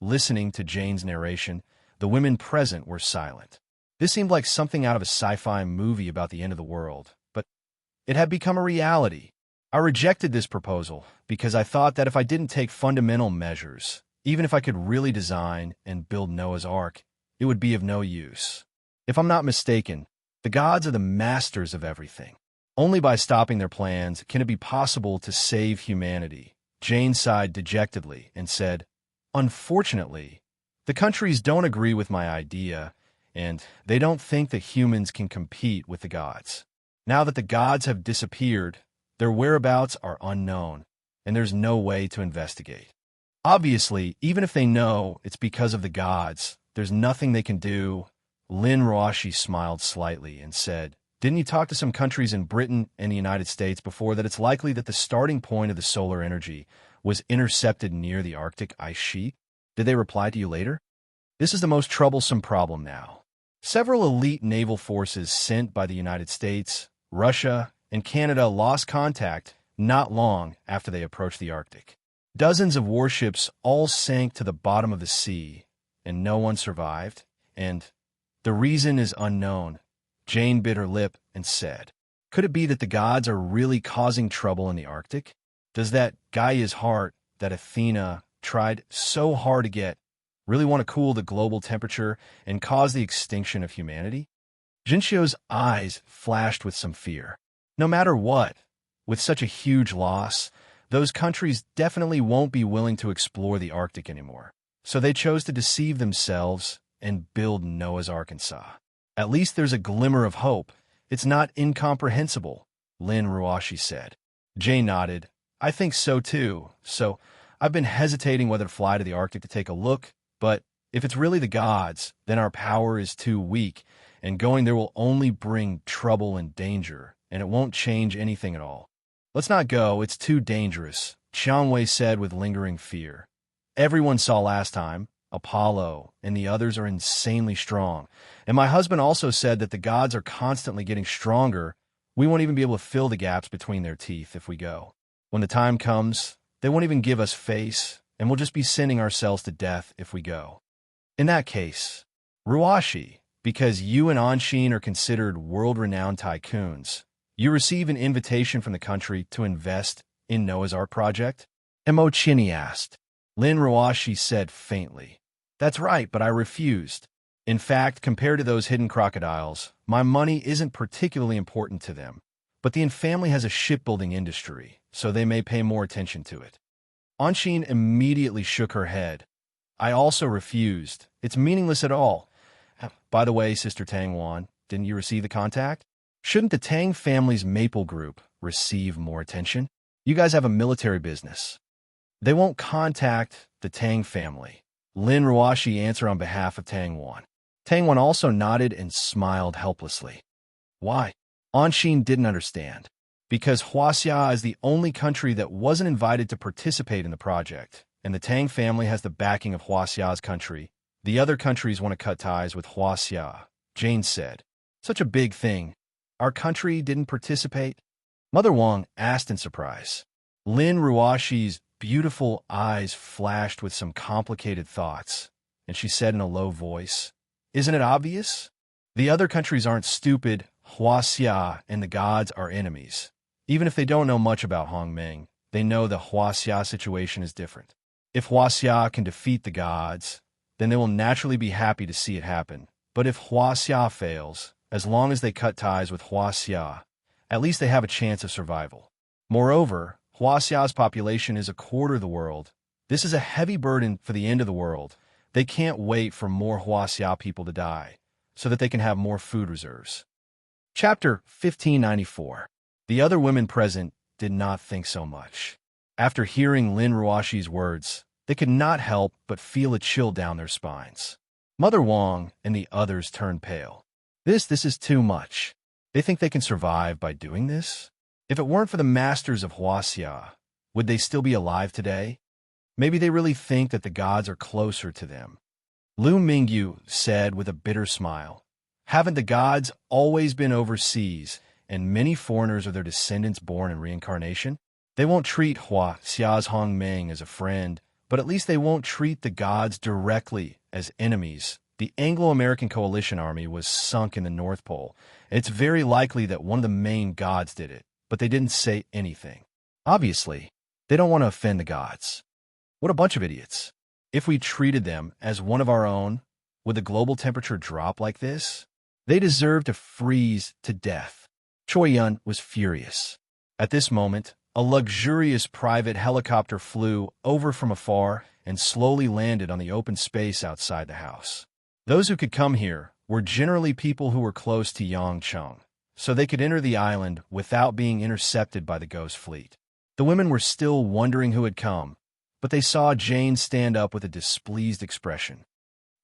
Listening to Jane's narration, the women present were silent. This seemed like something out of a sci-fi movie about the end of the world, but it had become a reality. I rejected this proposal because I thought that if I didn't take fundamental measures, even if I could really design and build Noah's Ark, it would be of no use. If I'm not mistaken, the gods are the masters of everything. Only by stopping their plans can it be possible to save humanity. Jane sighed dejectedly and said, "Unfortunately, the countries don't agree with my idea, and they don't think that humans can compete with the gods. Now that the gods have disappeared, their whereabouts are unknown, and there's no way to investigate. Obviously, even if they know it's because of the gods, there's nothing they can do." Lin Ruoshi smiled slightly and said, "Didn't you talk to some countries in Britain and the United States before that it's likely that the starting point of the solar energy was intercepted near the Arctic ice sheet? Did they reply to you later? This is the most troublesome problem now. Several elite naval forces sent by the United States, Russia, and Canada lost contact not long after they approached the Arctic. Dozens of warships all sank to the bottom of the sea, and no one survived, and the reason is unknown." Jane bit her lip and said, "Could it be that the gods are really causing trouble in the Arctic? Does that Gaia's heart that Athena tried so hard to get really want to cool the global temperature and cause the extinction of humanity?" Jinxiu's eyes flashed with some fear. No matter what, with such a huge loss, those countries definitely won't be willing to explore the Arctic anymore. So they chose to deceive themselves and build Noah's Arkansas. "At least there's a glimmer of hope. It's not incomprehensible," Lin Ruoshi said. Jane nodded. I think so too. So I've been hesitating whether to fly to the Arctic to take a look, but if it's really the gods, then our power is too weak, and going there will only bring trouble and danger, and it won't change anything at all. Let's not go, it's too dangerous, Xiang Wei said with lingering fear. Everyone saw last time, Apollo and the others are insanely strong, and my husband also said that the gods are constantly getting stronger. We won't even be able to fill the gaps between their teeth if we go. When the time comes, they won't even give us face, and we'll just be sending ourselves to death if we go. In that case, Ruashi, because you and Anshin are considered world-renowned tycoons, you receive an invitation from the country to invest in Noah's Ark project? Mo Chini asked. Lin Ruashi said faintly. That's right, but I refused. In fact, compared to those hidden crocodiles, my money isn't particularly important to them. But the Yin family has a shipbuilding industry, so they may pay more attention to it. Anshin immediately shook her head. I also refused. It's meaningless at all. By the way, Sister Tang Wan, didn't you receive the contact? Shouldn't the Tang family's Maple Group receive more attention? You guys have a military business. They won't contact the Tang family. Lin Ruashi answered on behalf of Tang Wan. Tang Wan also nodded and smiled helplessly. Why? Anshin didn't understand. Because Huaxia is the only country that wasn't invited to participate in the project, and the Tang family has the backing of Huaxia's country. The other countries want to cut ties with Huaxia, Jane said. Such a big thing. Our country didn't participate? Mother Wang asked in surprise. Lin Ruashi's beautiful eyes flashed with some complicated thoughts, and she said in a low voice, Isn't it obvious? The other countries aren't stupid. Huaxia and the gods are enemies. Even if they don't know much about Hongmeng, they know the Huaxia situation is different. If Huaxia can defeat the gods, then they will naturally be happy to see it happen. But if Huaxia fails, as long as they cut ties with Huaxia, at least they have a chance of survival. Moreover, Huaxia's population is a quarter of the world. This is a heavy burden for the end of the world. They can't wait for more Huaxia people to die, so that they can have more food reserves. Chapter 1594. The other women present did not think so much. After hearing Lin Ruashi's words, they could not help but feel a chill down their spines. Mother Wang and the others turned pale. This is too much. They think they can survive by doing this? If it weren't for the masters of Huaxia, would they still be alive today? Maybe they really think that the gods are closer to them. Lu Mingyu said with a bitter smile, Haven't the gods always been overseas, and many foreigners are their descendants born in reincarnation? They won't treat Huaxia's Hongmeng as a friend, but at least they won't treat the gods directly as enemies. The Anglo-American coalition army was sunk in the North Pole. It's very likely that one of the main gods did it, but they didn't say anything. Obviously, they don't want to offend the gods. What a bunch of idiots. If we treated them as one of our own, would the global temperature drop like this? They deserve to freeze to death. Choi Yun was furious. At this moment, a luxurious private helicopter flew over from afar and slowly landed on the open space outside the house. Those who could come here were generally people who were close to Yangcheng, so they could enter the island without being intercepted by the ghost fleet. The women were still wondering who had come, but they saw Jane stand up with a displeased expression.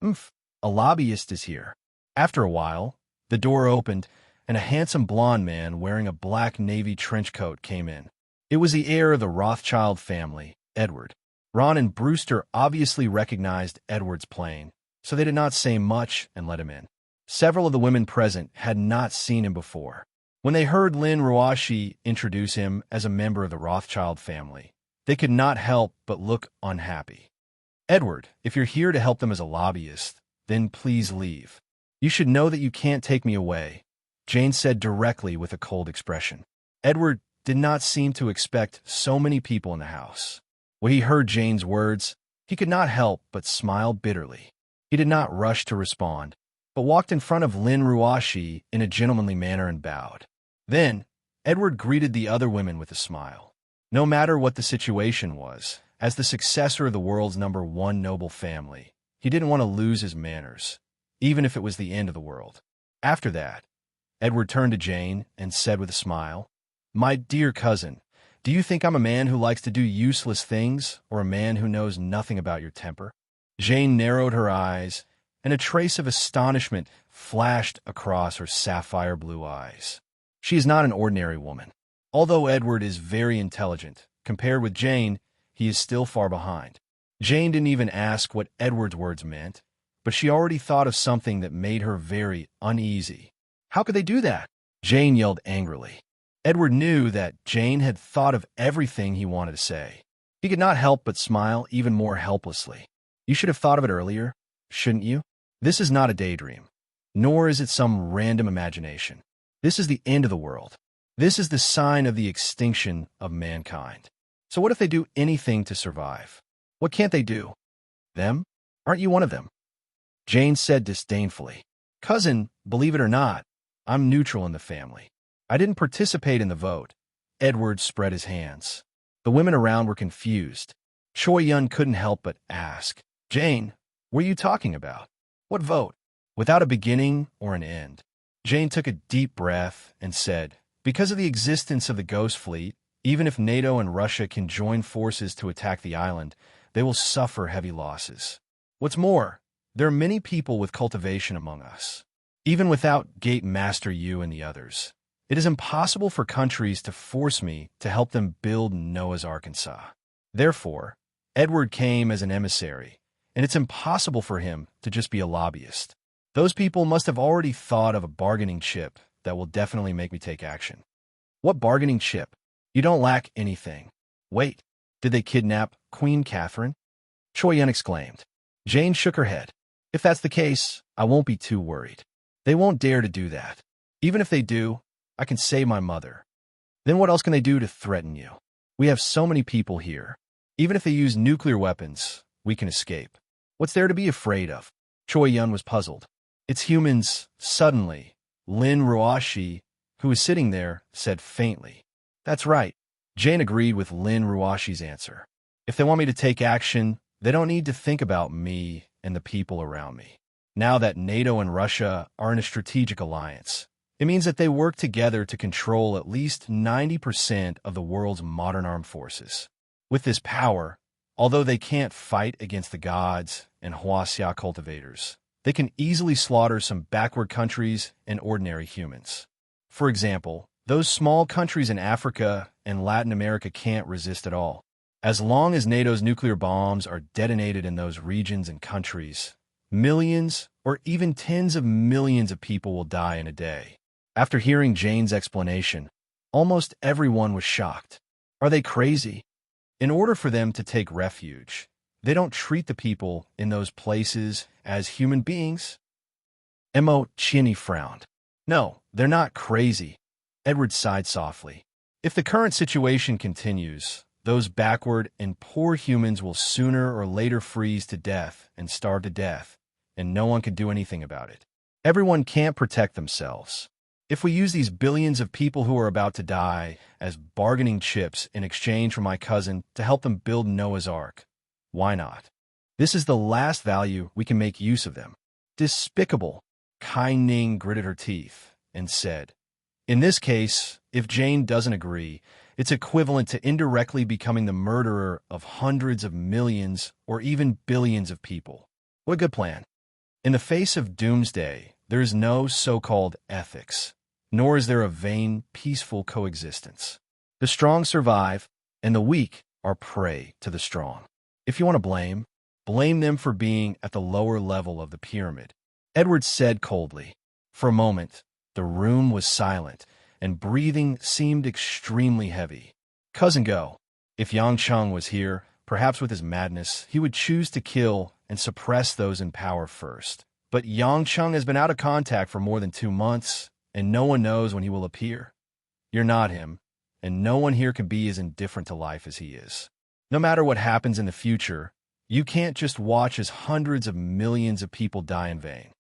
A lobbyist is here. After a while, the door opened, and a handsome blond man wearing a black navy trench coat came in. It was the heir of the Rothschild family, Edward. Ron and Brewster obviously recognized Edward's plane, so they did not say much and let him in. Several of the women present had not seen him before. When they heard Lin Ruashi introduce him as a member of the Rothschild family, they could not help but look unhappy. Edward, if you're here to help them as a lobbyist, then please leave. You should know that you can't take me away, Jane said directly with a cold expression. Edward did not seem to expect so many people in the house. When he heard Jane's words, he could not help but smile bitterly. He did not rush to respond, but walked in front of Lin Ruashi in a gentlemanly manner and bowed. Then, Edward greeted the other women with a smile. No matter what the situation was, as the successor of the world's #1 noble family, he didn't want to lose his manners, even if it was the end of the world. After that, Edward turned to Jane and said with a smile, My dear cousin, Do you think I'm a man who likes to do useless things, or a man who knows nothing about your temper? Jane narrowed her eyes, and a trace of astonishment flashed across her sapphire blue eyes. She is not an ordinary woman. Although Edward is very intelligent, compared with Jane, he is still far behind. Jane didn't even ask what Edward's words meant, but she already thought of something that made her very uneasy. How could they do that? Jane yelled angrily. Edward knew that Jane had thought of everything he wanted to say. He could not help but smile even more helplessly. You should have thought of it earlier, shouldn't you? This is not a daydream, nor is it some random imagination. This is the end of the world. This is the sign of the extinction of mankind. So what if they do anything to survive? What can't they do? Them? Aren't you one of them? Jane said disdainfully. Cousin, believe it or not, I'm neutral in the family. I didn't participate in the vote. Edward spread his hands. The women around were confused. Choi Yun couldn't help but ask, Jane, what are you talking about? What vote? Without a beginning or an end. Jane took a deep breath and said, because of the existence of the Ghost Fleet, even if NATO and Russia can join forces to attack the island, they will suffer heavy losses. What's more, there are many people with cultivation among us. Even without Gate Master Yu and the others, it is impossible for countries to force me to help them build Noah's Arkansas. Therefore, Edward came as an emissary, and it's impossible for him to just be a lobbyist. Those people must have already thought of a bargaining chip that will definitely make me take action. What bargaining chip? You don't lack anything. Wait, did they kidnap Queen Catherine? Choi Yun exclaimed. Jane shook her head. If that's the case, I won't be too worried. They won't dare to do that. Even if they do, I can save my mother. Then what else can they do to threaten you? We have so many people here. Even if they use nuclear weapons, we can escape. What's there to be afraid of? Choi Yun was puzzled. It's humans. Suddenly, Lin Ruoshi, who was sitting there, said faintly. That's right. Jane agreed with Lin Ruoshi's answer. If they want me to take action, they don't need to think about me and the people around me. Now that NATO and Russia are in a strategic alliance, it means that they work together to control at least 90% of the world's modern armed forces. With this power, although they can't fight against the gods and Huaxia cultivators, they can easily slaughter some backward countries and ordinary humans. For example, those small countries in Africa and Latin America can't resist at all. As long as NATO's nuclear bombs are detonated in those regions and countries, millions or even tens of millions of people will die in a day. After hearing Jane's explanation, almost everyone was shocked. Are they crazy? In order for them to take refuge, they don't treat the people in those places as human beings? Mo Chinny frowned. No, they're not crazy. Edward sighed softly. If the current situation continues, those backward and poor humans will sooner or later freeze to death and starve to death, and no one can do anything about it. Everyone can't protect themselves. If we use these billions of people who are about to die as bargaining chips in exchange for my cousin to help them build Noah's Ark, why not? This is the last value we can make use of them. Despicable. Kai Ning gritted her teeth and said, in this case, if Jane doesn't agree, it's equivalent to indirectly becoming the murderer of hundreds of millions or even billions of people. What a good plan. In the face of doomsday, there is no so-called ethics, nor is there a vain, peaceful coexistence. The strong survive, and the weak are prey to the strong. If you want to blame them for being at the lower level of the pyramid. Edward said coldly. For a moment, the room was silent, and breathing seemed extremely heavy. Cousin Go, if Yang Cheng was here, perhaps with his madness, he would choose to kill and suppress those in power first. But Yang Cheng has been out of contact for more than 2 months, and no one knows when he will appear. You're not him, and no one here can be as indifferent to life as he is. No matter what happens in the future, you can't just watch as hundreds of millions of people die in vain.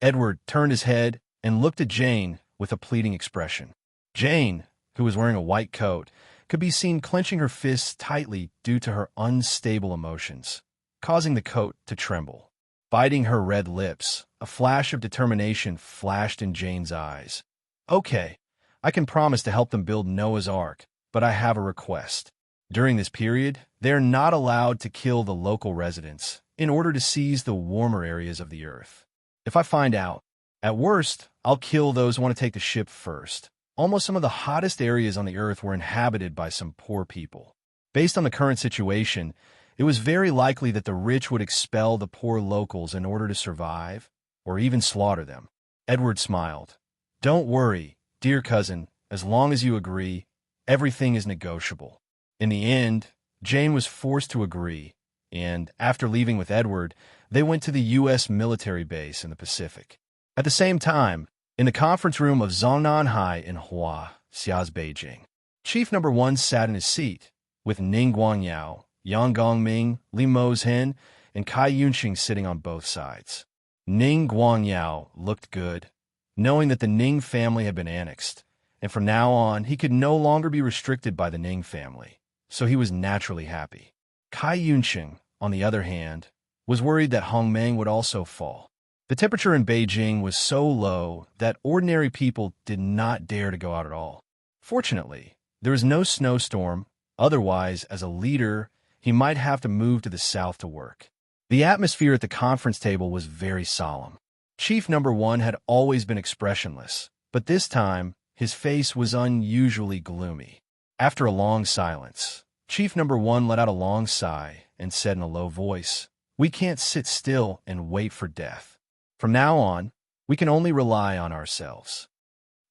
Edward turned his head and looked at Jane with a pleading expression. Jane, who was wearing a white coat, could be seen clenching her fists tightly due to her unstable emotions, causing the coat to tremble. Biting her red lips, a flash of determination flashed in Jane's eyes. Okay, I can promise to help them build Noah's Ark, but I have a request. During this period, they're not allowed to kill the local residents in order to seize the warmer areas of the earth. If I find out, at worst, I'll kill those who want to take the ship first. Almost some of the hottest areas on the earth were inhabited by some poor people. Based on the current situation, it was very likely that the rich would expel the poor locals in order to survive, or even slaughter them. Edward smiled. Don't worry, dear cousin, as long as you agree, everything is negotiable. In the end, Jane was forced to agree, and after leaving with Edward, they went to the U.S. military base in the Pacific. At the same time, in the conference room of Zongnanhai in Huaxia's Beijing, Chief Number 1 sat in his seat, with Ning Guangyao, Yang Gongming, Li Mozhen, and Kai Yunxing sitting on both sides. Ning Guangyao looked good, knowing that the Ning family had been annexed, and from now on he could no longer be restricted by the Ning family, so he was naturally happy. Kai Yunxing, on the other hand, was worried that Hongmeng would also fall. The temperature in Beijing was so low that ordinary people did not dare to go out at all. Fortunately, there was no snowstorm, otherwise, as a leader, he might have to move to the south to work. The atmosphere at the conference table was very solemn. Chief Number 1 had always been expressionless, but this time, his face was unusually gloomy. After a long silence, Chief Number 1 let out a long sigh and said in a low voice, "We can't sit still and wait for death. From now on, we can only rely on ourselves."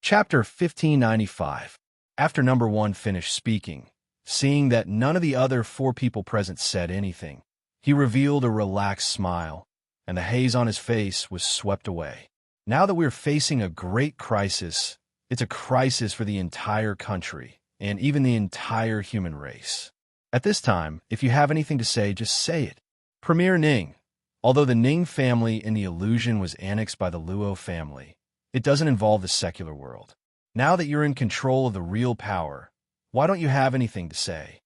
Chapter 1595. After Number 1 finished speaking, seeing that none of the other 4 people present said anything, he revealed a relaxed smile, and the haze on his face was swept away. Now that we're facing a great crisis, it's a crisis for the entire country, and even the entire human race. At this time, if you have anything to say, just say it. Premier Ning, although the Ning family in the illusion was annexed by the Luo family, it doesn't involve the secular world. Now that you're in control of the real power, why don't you have anything to say?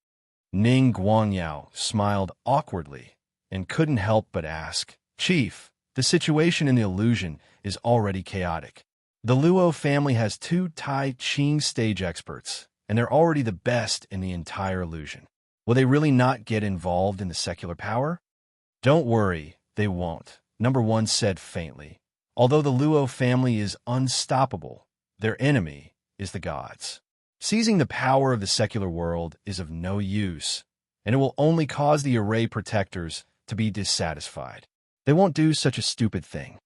Ning Guangyao smiled awkwardly and couldn't help but ask, "Chief, the situation in the illusion is already chaotic. The Luo family has 2 Tai Ching stage experts, and they're already the best in the entire illusion. Will they really not get involved in the secular power?" "Don't worry, they won't," Number 1 said faintly. "Although the Luo family is unstoppable, their enemy is the gods. Seizing the power of the secular world is of no use, and it will only cause the array protectors to be dissatisfied. They won't do such a stupid thing."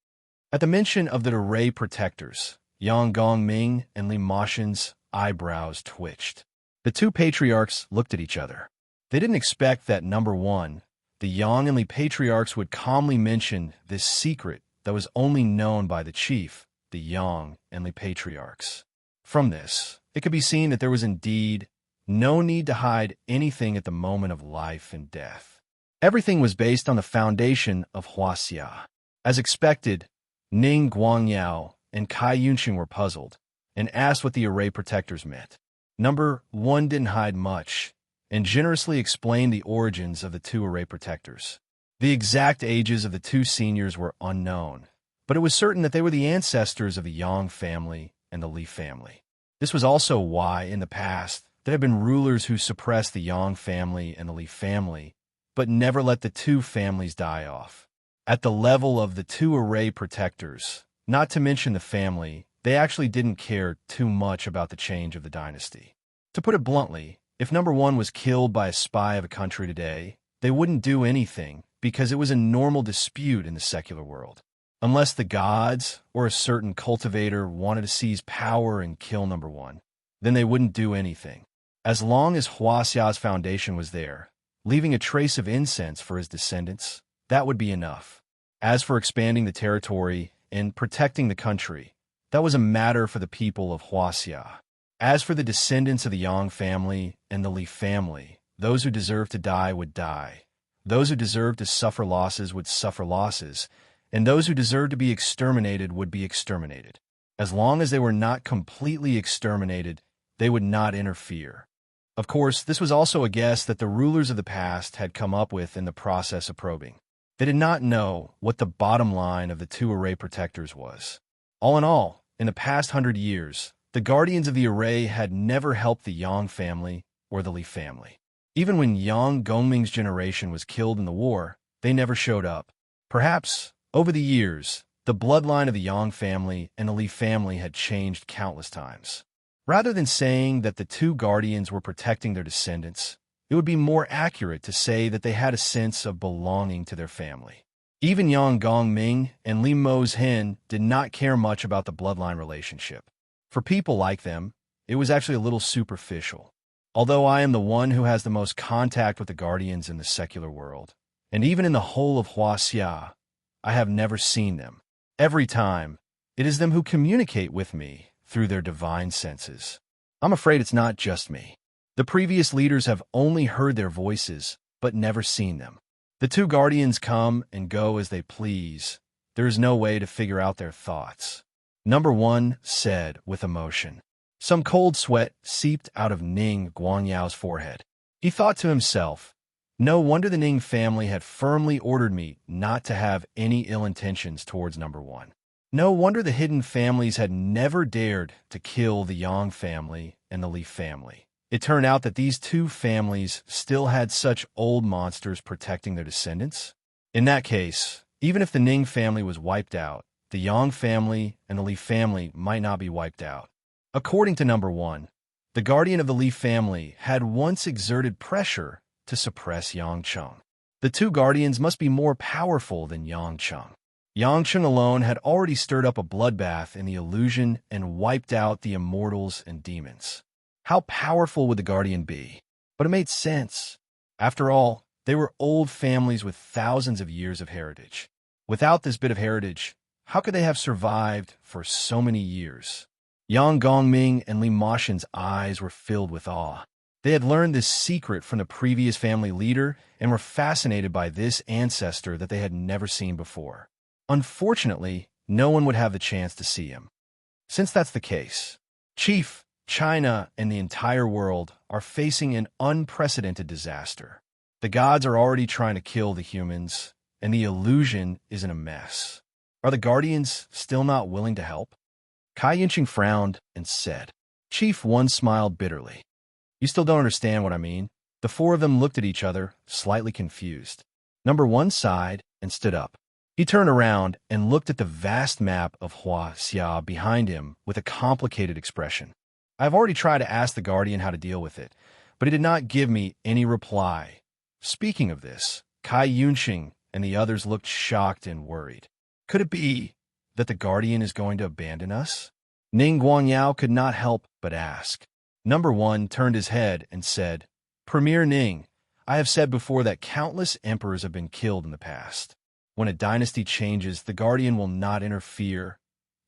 At the mention of the array protectors, Yang Gongming and Li Moshen's eyebrows twitched. The 2 patriarchs looked at each other. They didn't expect that Number 1, the Yang and Li patriarchs, would calmly mention this secret that was only known by the chief, the Yang and Li patriarchs. From this, it could be seen that there was indeed no need to hide anything at the moment of life and death. Everything was based on the foundation of Huaxia. As expected, Ning Guangyao and Kai Yunxing were puzzled and asked what the array protectors meant. Number 1 didn't hide much and generously explained the origins of the 2 array protectors. The exact ages of the 2 seniors were unknown, but it was certain that they were the ancestors of the Yang family and the Li family. This was also why, in the past, there had been rulers who suppressed the Yang family and the Li family, but never let the 2 families die off. At the level of the 2 array protectors, not to mention the family, they actually didn't care too much about the change of the dynasty. To put it bluntly, if Number 1 was killed by a spy of a country today, they wouldn't do anything because it was a normal dispute in the secular world. Unless the gods or a certain cultivator wanted to seize power and kill Number 1, then they wouldn't do anything. As long as Huaxia's foundation was there, leaving a trace of incense for his descendants, that would be enough. As for expanding the territory and protecting the country, that was a matter for the people of Huaxia. As for the descendants of the Yang family and the Li family, those who deserved to die would die. Those who deserved to suffer losses would suffer losses, and those who deserved to be exterminated would be exterminated. As long as they were not completely exterminated, they would not interfere. Of course, this was also a guess that the rulers of the past had come up with in the process of probing. They did not know what the bottom line of the 2 array protectors was. All in all, in the past 100 years, The guardians of the array had never helped the Yang family or the Li family. Even when Yang Gongming's generation was killed in the war, they never showed up. Perhaps, over the years, the bloodline of the Yang family and the Li family had changed countless times. Rather than saying that the two guardians were protecting their descendants, it would be more accurate to say that they had a sense of belonging to their family. Even Yang Gongming and Li Mo's Hen did not care much about the bloodline relationship. For people like them, it was actually a little superficial. Although I am the one who has the most contact with the guardians in the secular world, and even in the whole of Huaxia, I have never seen them. Every time, it is them who communicate with me through their divine senses. I'm afraid it's not just me. The previous leaders have only heard their voices, but never seen them. The two guardians come and go as they please. There is no way to figure out their thoughts. Number 1 said with emotion. Some cold sweat seeped out of Ning Guangyao's forehead. He thought to himself, no wonder the Ning family had firmly ordered me not to have any ill intentions towards Number 1. No wonder the hidden families had never dared to kill the Yang family and the Li family. It turned out that these two families still had such old monsters protecting their descendants. In that case, even if the Ning family was wiped out, the Yang family and the Li family might not be wiped out. According to Number 1, the guardian of the Li family had once exerted pressure to suppress Yang Cheng. The two guardians must be more powerful than Yang Cheng. Yang Cheng alone had already stirred up a bloodbath in the illusion and wiped out the immortals and demons. How powerful would the guardian be? But it made sense. After all, they were old families with thousands of years of heritage. Without this bit of heritage, how could they have survived for so many years? Yang Gongming and Li Moshen's eyes were filled with awe. They had learned this secret from the previous family leader and were fascinated by this ancestor that they had never seen before. Unfortunately, no one would have the chance to see him. Since that's the case, Chief, China, and the entire world are facing an unprecedented disaster. The gods are already trying to kill the humans, and the illusion is in a mess. Are the guardians still not willing to help? Kai Yinqing frowned and said. Chief 1 smiled bitterly. You still don't understand what I mean? The four of them looked at each other, slightly confused. Number 1 sighed and stood up. He turned around and looked at the vast map of Huaxia behind him with a complicated expression. I've already tried to ask the guardian how to deal with it, but he did not give me any reply. Speaking of this, Kai Yunqing and the others looked shocked and worried. Could it be that the guardian is going to abandon us? Ning Guangyao could not help but ask. Number 1 turned his head and said, Premier Ning, I have said before that countless emperors have been killed in the past. When a dynasty changes, the guardian will not interfere.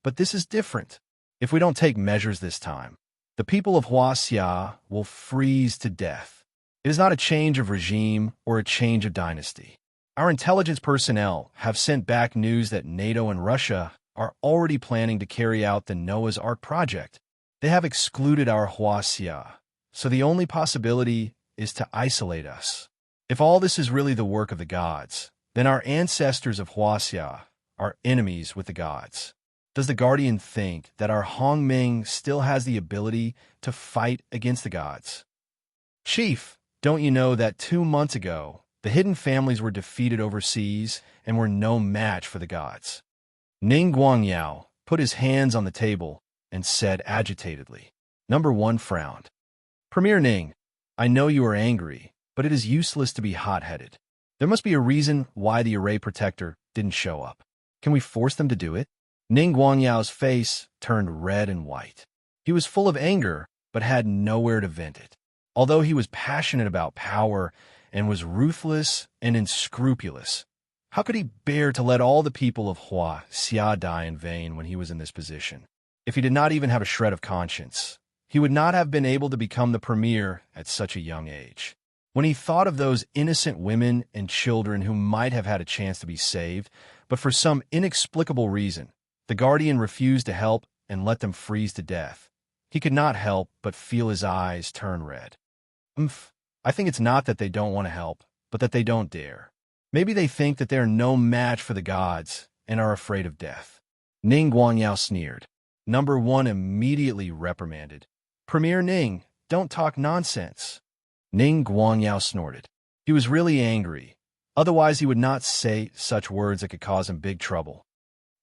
But this is different. If we don't take measures this time, the people of Huaxia will freeze to death. It is not a change of regime or a change of dynasty. Our intelligence personnel have sent back news that NATO and Russia are already planning to carry out the Noah's Ark project. They have excluded our Huaxia, so the only possibility is to isolate us. If all this is really the work of the gods, then our ancestors of Huaxia are enemies with the gods. Does the guardian think that our Hongming still has the ability to fight against the gods? Chief, don't you know that 2 months ago, the hidden families were defeated overseas and were no match for the gods? Ning Guangyao put his hands on the table and said agitatedly. Number 1 frowned. Premier Ning, I know you are angry, but it is useless to be hot-headed. There must be a reason why the Array Protector didn't show up. Can we force them to do it? Ning Guangyao's face turned red and white. He was full of anger, but had nowhere to vent it. Although he was passionate about power and was ruthless and unscrupulous, how could he bear to let all the people of Huaxia die in vain when he was in this position? If he did not even have a shred of conscience, he would not have been able to become the premier at such a young age. When he thought of those innocent women and children who might have had a chance to be saved, but for some inexplicable reason, the guardian refused to help and let them freeze to death, he could not help but feel his eyes turn red. I think it's not that they don't want to help, but that they don't dare. Maybe they think that they are no match for the gods and are afraid of death. Ning Guangyao sneered. Number 1 immediately reprimanded. Premier Ning, don't talk nonsense. Ning Guangyao snorted. He was really angry. Otherwise, he would not say such words that could cause him big trouble.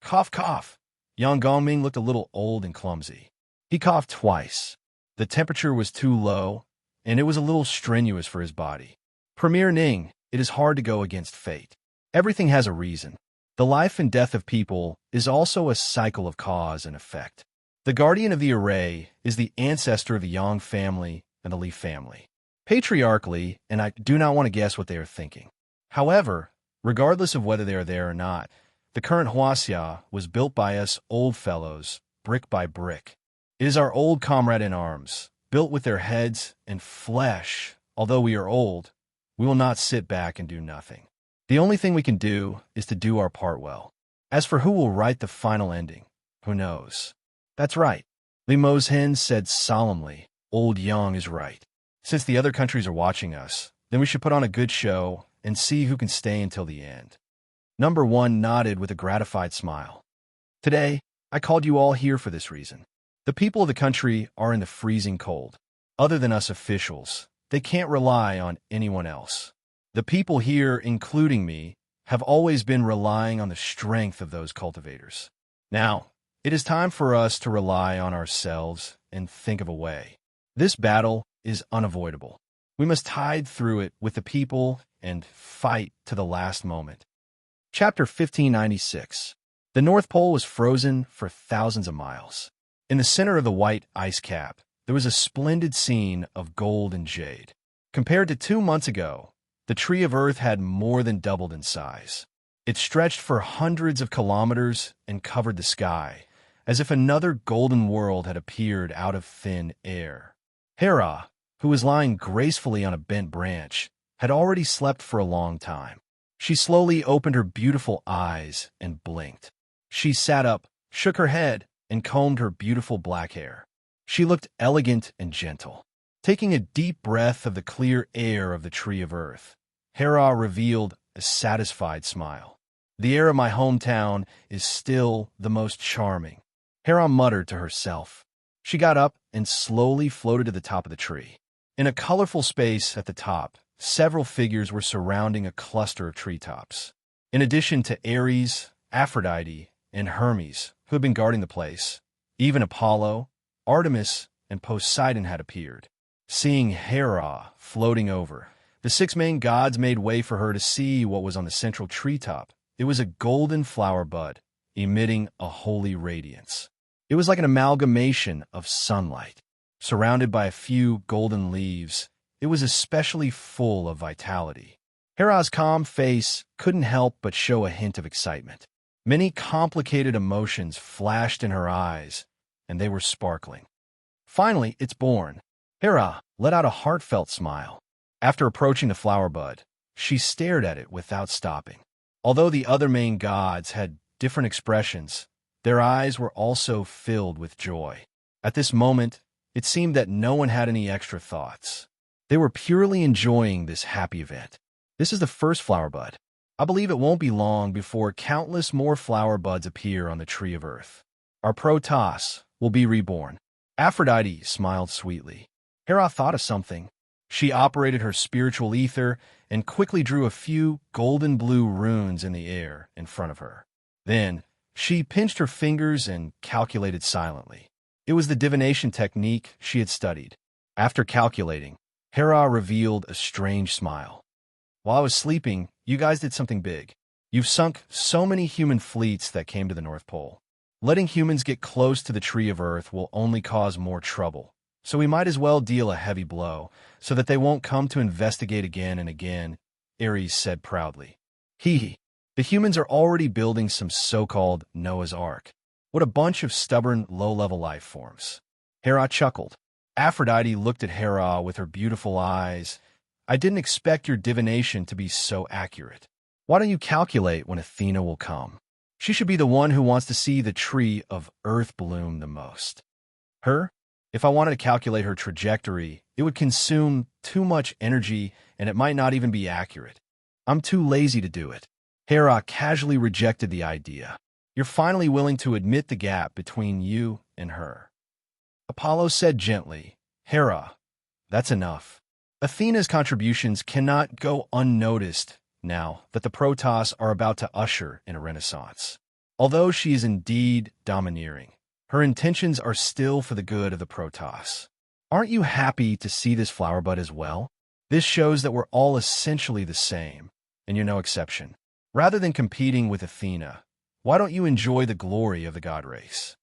Cough, cough. Yang Gongming looked a little old and clumsy. He coughed twice. The temperature was too low, and it was a little strenuous for his body. Premier Ning, it is hard to go against fate. Everything has a reason. The life and death of people is also a cycle of cause and effect. The guardian of the array is the ancestor of the Yang family and the Li family. Patriarchally, and I do not want to guess what they are thinking. However, regardless of whether they are there or not, the current Huaxia was built by us old fellows, brick by brick. It is our old comrade in arms, built with their heads and flesh. Although we are old, we will not sit back and do nothing. The only thing we can do is to do our part well. As for who will write the final ending, who knows? That's right. Li Mozhen said solemnly, Old Yang is right. Since the other countries are watching us, then we should put on a good show and see who can stay until the end. Number 1 nodded with a gratified smile. Today, I called you all here for this reason. The people of the country are in the freezing cold. Other than us officials, they can't rely on anyone else. The people here, including me, have always been relying on the strength of those cultivators. Now, it is time for us to rely on ourselves and think of a way. This battle is unavoidable. We must tide through it with the people and fight to the last moment. Chapter 1596. The North Pole was frozen for thousands of miles. In the center of the white ice cap, there was a splendid scene of gold and jade. Compared to 2 months ago, the tree of Earth had more than doubled in size. It stretched for hundreds of kilometers and covered the sky, as if another golden world had appeared out of thin air. Hera, who was lying gracefully on a bent branch, had already slept for a long time. She slowly opened her beautiful eyes and blinked. She sat up, shook her head, and combed her beautiful black hair. She looked elegant and gentle. Taking a deep breath of the clear air of the tree of Earth, Hera revealed a satisfied smile. The air of my hometown is still the most charming, Hera muttered to herself. She got up and slowly floated to the top of the tree. In a colorful space at the top, several figures were surrounding a cluster of treetops. In addition to Ares, Aphrodite, and Hermes, who had been guarding the place, even Apollo, Artemis, and Poseidon had appeared. Seeing Hera floating over, the 6 main gods made way for her to see what was on the central treetop. It was a golden flower bud, emitting a holy radiance. It was like an amalgamation of sunlight. Surrounded by a few golden leaves, it was especially full of vitality. Hera's calm face couldn't help but show a hint of excitement. Many complicated emotions flashed in her eyes, and they were sparkling. Finally, it's born. Hera let out a heartfelt smile. After approaching the flower bud, she stared at it without stopping. Although the other main gods had different expressions, their eyes were also filled with joy. At this moment, it seemed that no one had any extra thoughts. They were purely enjoying this happy event. This is the first flower bud. I believe it won't be long before countless more flower buds appear on the tree of Earth. Our Protoss will be reborn. Aphrodite smiled sweetly. Hera thought of something. She operated her spiritual ether and quickly drew a few golden blue runes in the air in front of her. Then, she pinched her fingers and calculated silently. It was the divination technique she had studied. After calculating, Hera revealed a strange smile. While I was sleeping, you guys did something big. You've sunk so many human fleets that came to the North Pole. Letting humans get close to the tree of Earth will only cause more trouble. So we might as well deal a heavy blow, so that they won't come to investigate again and again, Ares said proudly. Hee. The humans are already building some so-called Noah's Ark. What a bunch of stubborn, low-level life forms. Hera chuckled. Aphrodite looked at Hera with her beautiful eyes. I didn't expect your divination to be so accurate. Why don't you calculate when Athena will come? She should be the one who wants to see the tree of Earth bloom the most. Her? If I wanted to calculate her trajectory, it would consume too much energy and it might not even be accurate. I'm too lazy to do it. Hera casually rejected the idea. You're finally willing to admit the gap between you in her. Apollo said gently, Hera, that's enough. Athena's contributions cannot go unnoticed now that the Protoss are about to usher in a renaissance. Although she is indeed domineering, her intentions are still for the good of the Protoss. Aren't you happy to see this flower bud as well? This shows that we're all essentially the same, and you're no exception. Rather than competing with Athena, why don't you enjoy the glory of the god race?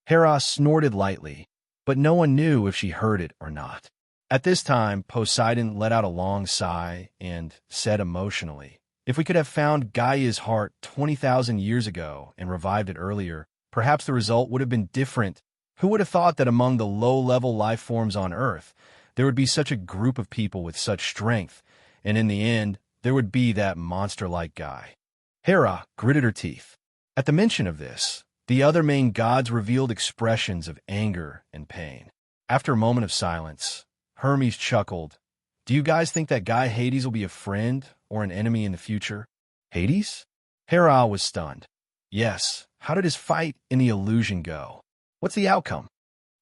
Hera snorted lightly, but no one knew if she heard it or not. At this time, Poseidon let out a long sigh and said emotionally, if we could have found Gaia's heart 20,000 years ago and revived it earlier, perhaps the result would have been different. Who would have thought that among the low-level life forms on Earth, there would be such a group of people with such strength, and in the end, there would be that monster-like guy? Hera gritted her teeth. At the mention of this, the other main gods revealed expressions of anger and pain. After a moment of silence, Hermes chuckled. Do you guys think that guy Hades will be a friend or an enemy in the future? Hades? Hera was stunned. Yes. How did his fight in the illusion go? What's the outcome?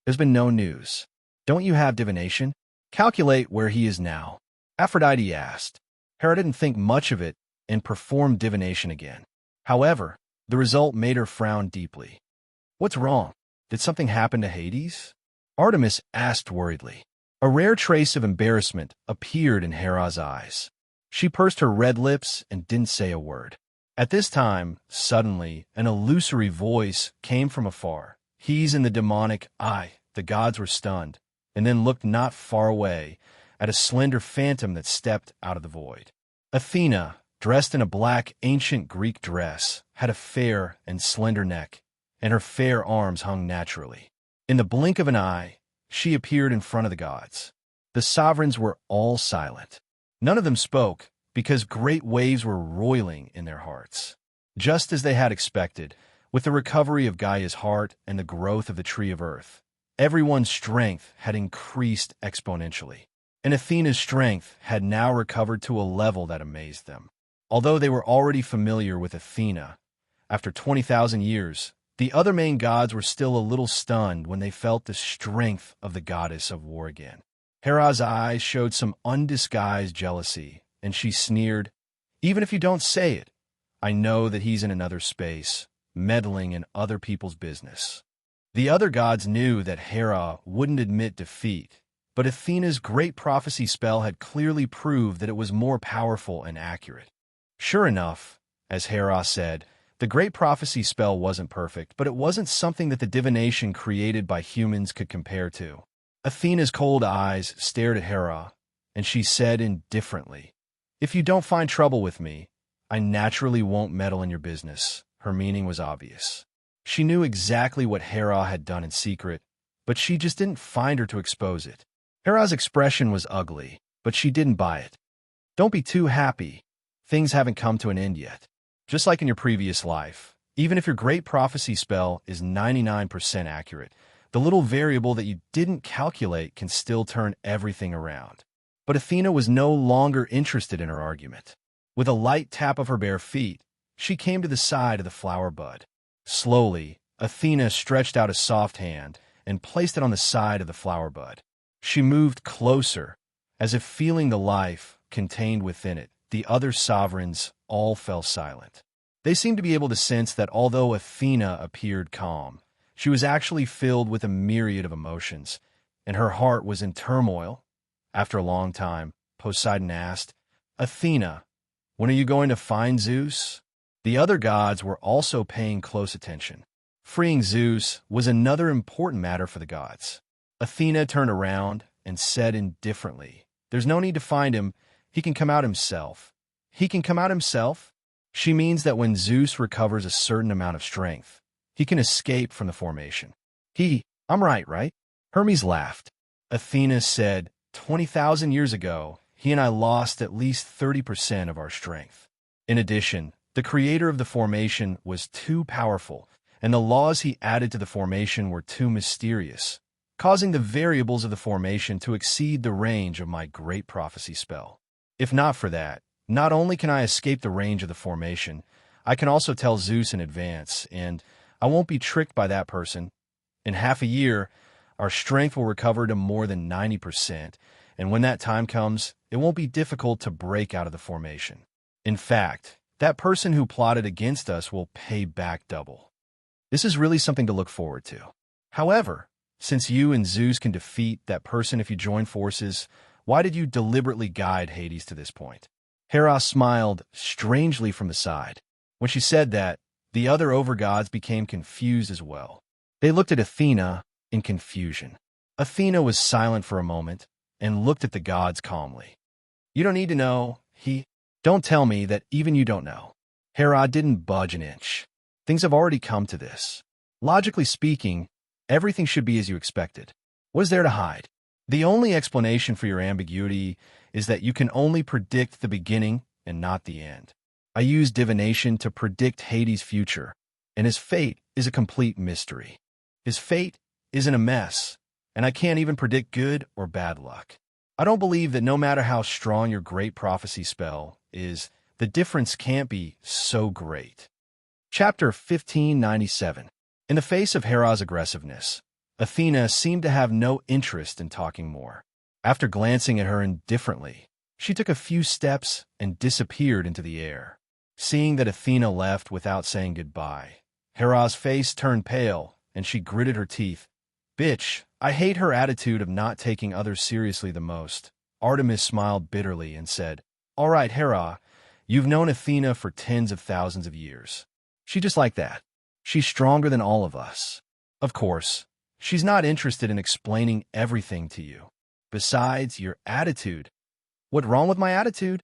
There's been no news. Don't you have divination? Calculate where he is now. Aphrodite asked. Hera didn't think much of it and performed divination again. However, the result made her frown deeply. What's wrong? Did something happen to Hades? Artemis asked worriedly. A rare trace of embarrassment appeared in Hera's eyes. She pursed her red lips and didn't say a word. At this time, suddenly, an illusory voice came from afar. He's in the demonic eye. The gods were stunned, and then looked not far away at a slender phantom that stepped out of the void. Athena, dressed in a black ancient Greek dress, had a fair and slender neck, and her fair arms hung naturally. In the blink of an eye, she appeared in front of the gods. The sovereigns were all silent. None of them spoke, because great waves were roiling in their hearts. Just as they had expected, with the recovery of Gaia's heart and the growth of the tree of earth, everyone's strength had increased exponentially, and Athena's strength had now recovered to a level that amazed them. Although they were already familiar with Athena, after 20,000 years, the other main gods were still a little stunned when they felt the strength of the goddess of war again. Hera's eyes showed some undisguised jealousy, and she sneered, Even if you don't say it, I know that he's in another space, meddling in other people's business. The other gods knew that Hera wouldn't admit defeat, but Athena's great prophecy spell had clearly proved that it was more powerful and accurate. Sure enough, as Hera said, the great prophecy spell wasn't perfect, but it wasn't something that the divination created by humans could compare to. Athena's cold eyes stared at Hera, and she said indifferently, If you don't find trouble with me, I naturally won't meddle in your business. Her meaning was obvious. She knew exactly what Hera had done in secret, but she just didn't find her to expose it. Hera's expression was ugly, but she didn't buy it. Don't be too happy. Things haven't come to an end yet. Just like in your previous life, even if your great prophecy spell is 99% accurate, the little variable that you didn't calculate can still turn everything around. But Athena was no longer interested in her argument. With a light tap of her bare feet, she came to the side of the flower bud. Slowly, Athena stretched out a soft hand and placed it on the side of the flower bud. She moved closer, as if feeling the life contained within it. The other sovereigns all fell silent. They seemed to be able to sense that although Athena appeared calm, she was actually filled with a myriad of emotions, and her heart was in turmoil. After a long time, Poseidon asked, Athena, when are you going to find Zeus? The other gods were also paying close attention. Freeing Zeus was another important matter for the gods. Athena turned around and said indifferently, There's no need to find him. He can come out himself. He can come out himself? She means that when Zeus recovers a certain amount of strength, he can escape from the formation. I'm right? Hermes laughed. Athena said, 20,000 years ago, he and I lost at least 30% of our strength. In addition, the creator of the formation was too powerful, and the laws he added to the formation were too mysterious, causing the variables of the formation to exceed the range of my great prophecy spell. If not for that, not only can I escape the range of the formation, I can also tell Zeus in advance, and I won't be tricked by that person. In half a year, our strength will recover to more than 90%, and when that time comes, it won't be difficult to break out of the formation. In fact, that person who plotted against us will pay back double. This is really something to look forward to. However, since you and Zeus can defeat that person if you join forces, why did you deliberately guide Hades to this point? Hera smiled strangely from the side. When she said that, the other overgods became confused as well. They looked at Athena in confusion. Athena was silent for a moment and looked at the gods calmly. You don't need to know, Don't tell me that even you don't know. Hera didn't budge an inch. Things have already come to this. Logically speaking, everything should be as you expected. What is there to hide? The only explanation for your ambiguity is that you can only predict the beginning and not the end. I use divination to predict Hades' future, and his fate is a complete mystery. His fate isn't a mess, and I can't even predict good or bad luck. I don't believe that no matter how strong your great prophecy spell is, the difference can't be so great. Chapter 1597. In the face of Hera's aggressiveness, Athena seemed to have no interest in talking more. After glancing at her indifferently, she took a few steps and disappeared into the air. Seeing that Athena left without saying goodbye, Hera's face turned pale, and she gritted her teeth. Bitch, I hate her attitude of not taking others seriously the most. Artemis smiled bitterly and said, All right, Hera, you've known Athena for tens of thousands of years. She's just like that. She's stronger than all of us. Of course, she's not interested in explaining everything to you. Besides, your attitude. What's wrong with my attitude?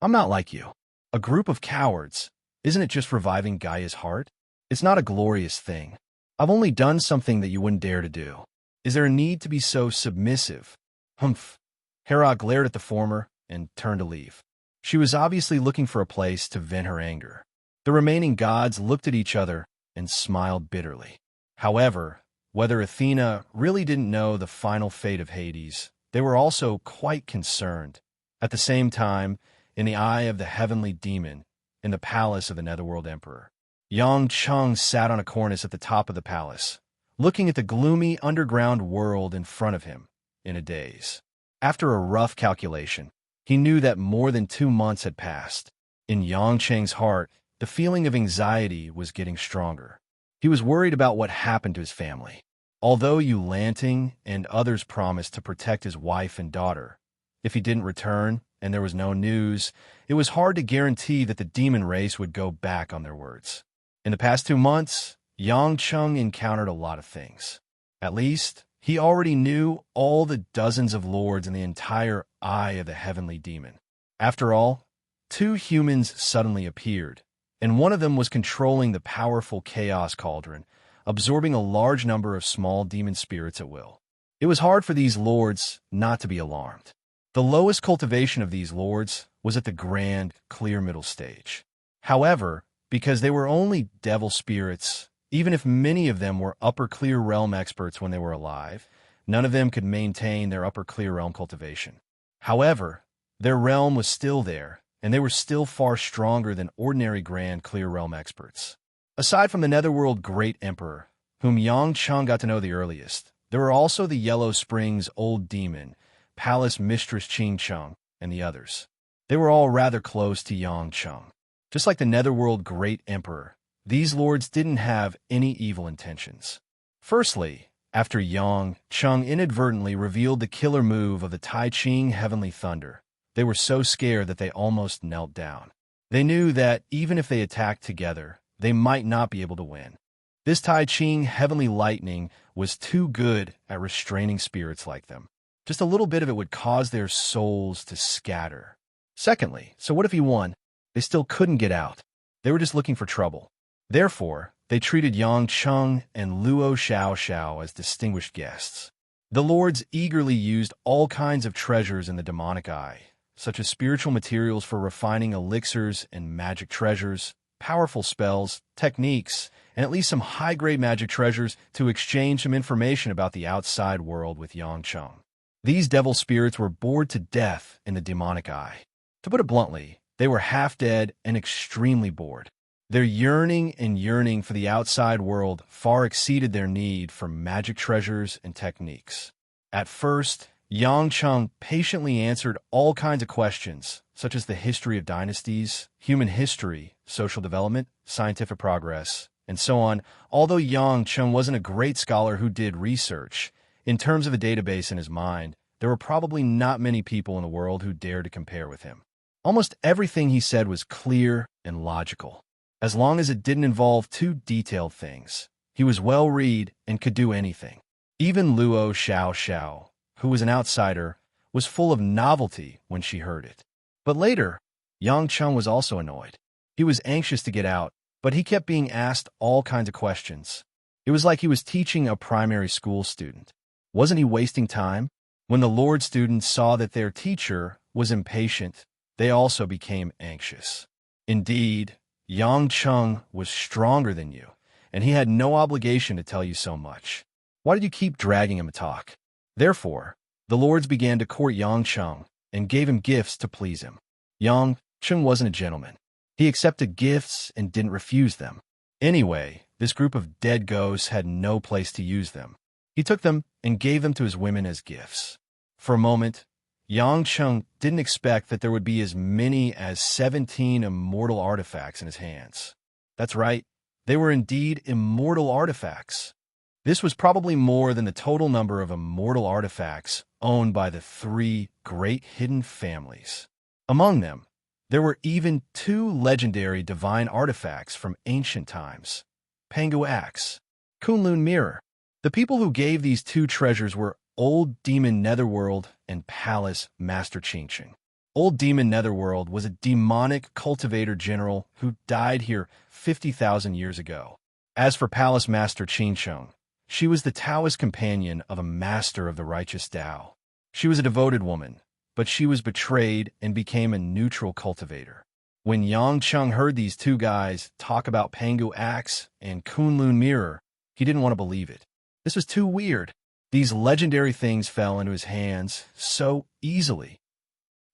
I'm not like you. A group of cowards. Isn't it just reviving Gaia's heart? It's not a glorious thing. I've only done something that you wouldn't dare to do. Is there a need to be so submissive? Humph. Hera glared at the former and turned to leave. She was obviously looking for a place to vent her anger. The remaining gods looked at each other and smiled bitterly. However, whether Athena really didn't know the final fate of Hades, they were also quite concerned. At the same time, in the eye of the heavenly demon, in the palace of the Netherworld Emperor, Yang Cheng sat on a cornice at the top of the palace, looking at the gloomy underground world in front of him, in a daze. After a rough calculation, he knew that more than 2 months had passed. In Yang Cheng's heart, the feeling of anxiety was getting stronger. He was worried about what happened to his family. Although Yu Lanting and others promised to protect his wife and daughter, if he didn't return and there was no news, it was hard to guarantee that the demon race would go back on their words. In the past 2 months, Yang Cheng encountered a lot of things. At least, he already knew all the dozens of lords in the entire eye of the heavenly demon. After all, 2 humans suddenly appeared, and one of them was controlling the powerful chaos cauldron, absorbing a large number of small demon spirits at will. It was hard for these lords not to be alarmed. The lowest cultivation of these lords was at the grand, clear middle stage. However, because they were only devil spirits, even if many of them were upper clear realm experts when they were alive, none of them could maintain their upper clear realm cultivation. However, their realm was still there, and they were still far stronger than ordinary grand clear realm experts. Aside from the Netherworld Great Emperor, whom Yang Cheng got to know the earliest, there were also the Yellow Springs Old Demon, Palace Mistress Ching Cheng, and the others. They were all rather close to Yang Cheng. Just like the Netherworld Great Emperor, these lords didn't have any evil intentions. Firstly, after Yang Cheng inadvertently revealed the killer move of the Tai Ching Heavenly Thunder, they were so scared that they almost knelt down. They knew that even if they attacked together, they might not be able to win. This Tai Ching Heavenly Lightning was too good at restraining spirits like them. Just a little bit of it would cause their souls to scatter. Secondly, so what if he won? They still couldn't get out. They were just looking for trouble. Therefore, they treated Yang Cheng and Luo Xiao Xiao as distinguished guests. The lords eagerly used all kinds of treasures in the demonic eye, such as spiritual materials for refining elixirs and magic treasures, powerful spells, techniques, and at least some high-grade magic treasures to exchange some information about the outside world with Yang Cheng. These devil spirits were bored to death in the demonic eye. To put it bluntly, they were half dead and extremely bored. Their yearning and yearning for the outside world far exceeded their need for magic treasures and techniques. At first, Yang Cheng patiently answered all kinds of questions, such as the history of dynasties, human history, social development, scientific progress, and so on. Although Yang Cheng wasn't a great scholar who did research, in terms of a database in his mind, there were probably not many people in the world who dared to compare with him. Almost everything he said was clear and logical. As long as it didn't involve too detailed things, he was well-read and could do anything. Even Luo Xiao, who was an outsider, was full of novelty when she heard it. But later, Yang Cheng was also annoyed. He was anxious to get out, but he kept being asked all kinds of questions. It was like he was teaching a primary school student. Wasn't he wasting time? When the Lord students saw that their teacher was impatient, they also became anxious. Indeed, Yang Cheng was stronger than you, and he had no obligation to tell you so much. Why did you keep dragging him to talk? Therefore, the lords began to court Yang Cheng and gave him gifts to please him. Yang Cheng wasn't a gentleman. He accepted gifts and didn't refuse them. Anyway, this group of dead ghosts had no place to use them. He took them and gave them to his women as gifts. For a moment, Yang Cheng didn't expect that there would be as many as 17 immortal artifacts in his hands. That's right, they were indeed immortal artifacts. This was probably more than the total number of immortal artifacts owned by the 3 great hidden families. Among them, there were even 2 legendary divine artifacts from ancient times, Pangu Axe, Kunlun Mirror. The people who gave these 2 treasures were Old Demon Netherworld and Palace Master Qingqing. Old Demon Netherworld was a demonic cultivator general who died here 50,000 years ago. As for Palace Master Qingqing, she was the Taoist companion of a master of the righteous Tao. She was a devoted woman, but she was betrayed and became a neutral cultivator. When Yang Cheng heard these 2 guys talk about Pangu Axe and Kunlun Mirror, he didn't want to believe it. This was too weird. These legendary things fell into his hands so easily.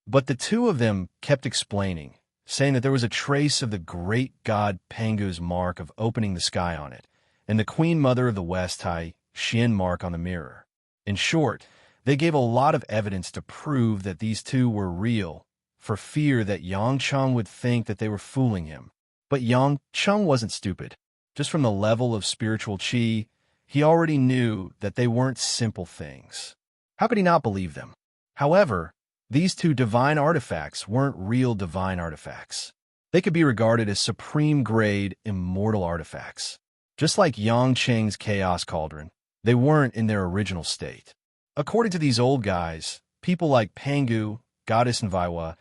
But the 2 of them kept explaining, saying that there was a trace of the great god Pangu's mark of opening the sky on it, and the Queen Mother of the West Tai Xian mark on the mirror. In short, they gave a lot of evidence to prove that these 2 were real, for fear that Yang Cheng would think that they were fooling him. But Yang Cheng wasn't stupid. Just from the level of spiritual qi, he already knew that they weren't simple things. How could he not believe them? However, these 2 divine artifacts weren't real divine artifacts. They could be regarded as supreme-grade immortal artifacts. Just like Yang Cheng's Chaos Cauldron, they weren't in their original state. According to these old guys, people like Pangu, Goddess Nvaiwa,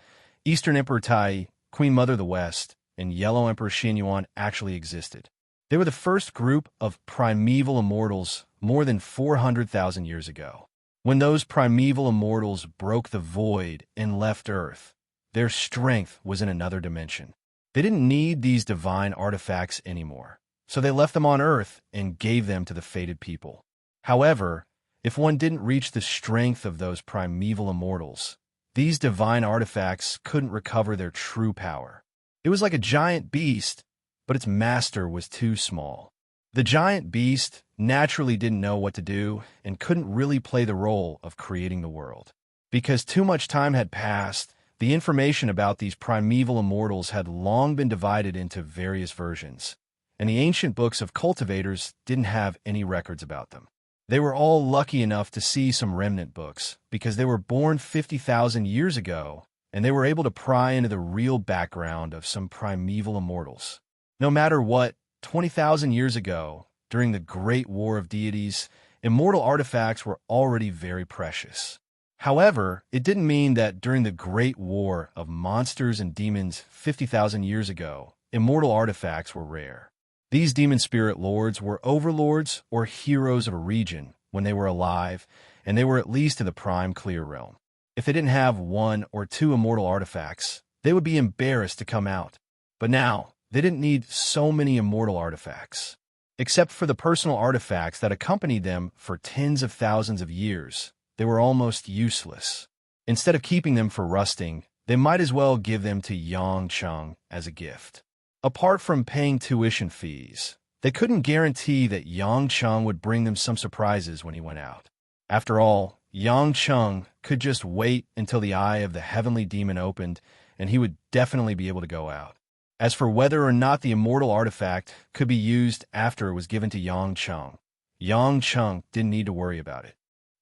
Eastern Emperor Tai, Queen Mother of the West, and Yellow Emperor Xinyuan actually existed. They were the first group of primeval immortals more than 400,000 years ago. When those primeval immortals broke the void and left Earth, their strength was in another dimension. They didn't need these divine artifacts anymore, so they left them on Earth and gave them to the fated people. However, if one didn't reach the strength of those primeval immortals, these divine artifacts couldn't recover their true power. It was like a giant beast, but its master was too small. The giant beast naturally didn't know what to do and couldn't really play the role of creating the world. Because too much time had passed, the information about these primeval immortals had long been divided into various versions, and the ancient books of cultivators didn't have any records about them. They were all lucky enough to see some remnant books because they were born 50,000 years ago, and they were able to pry into the real background of some primeval immortals. No matter what, 20,000 years ago, during the Great War of Deities, immortal artifacts were already very precious. However, it didn't mean that during the Great War of Monsters and Demons 50,000 years ago, immortal artifacts were rare. These demon spirit lords were overlords or heroes of a region when they were alive, and they were at least in the prime clear realm. If they didn't have 1 or 2 immortal artifacts, they would be embarrassed to come out. But now, they didn't need so many immortal artifacts. Except for the personal artifacts that accompanied them for tens of thousands of years, they were almost useless. Instead of keeping them for rusting, they might as well give them to Yang Cheng as a gift. Apart from paying tuition fees, they couldn't guarantee that Yang Cheng would bring them some surprises when he went out. After all, Yang Cheng could just wait until the eye of the heavenly demon opened, and he would definitely be able to go out. As for whether or not the immortal artifact could be used after it was given to Yang Cheng didn't need to worry about it.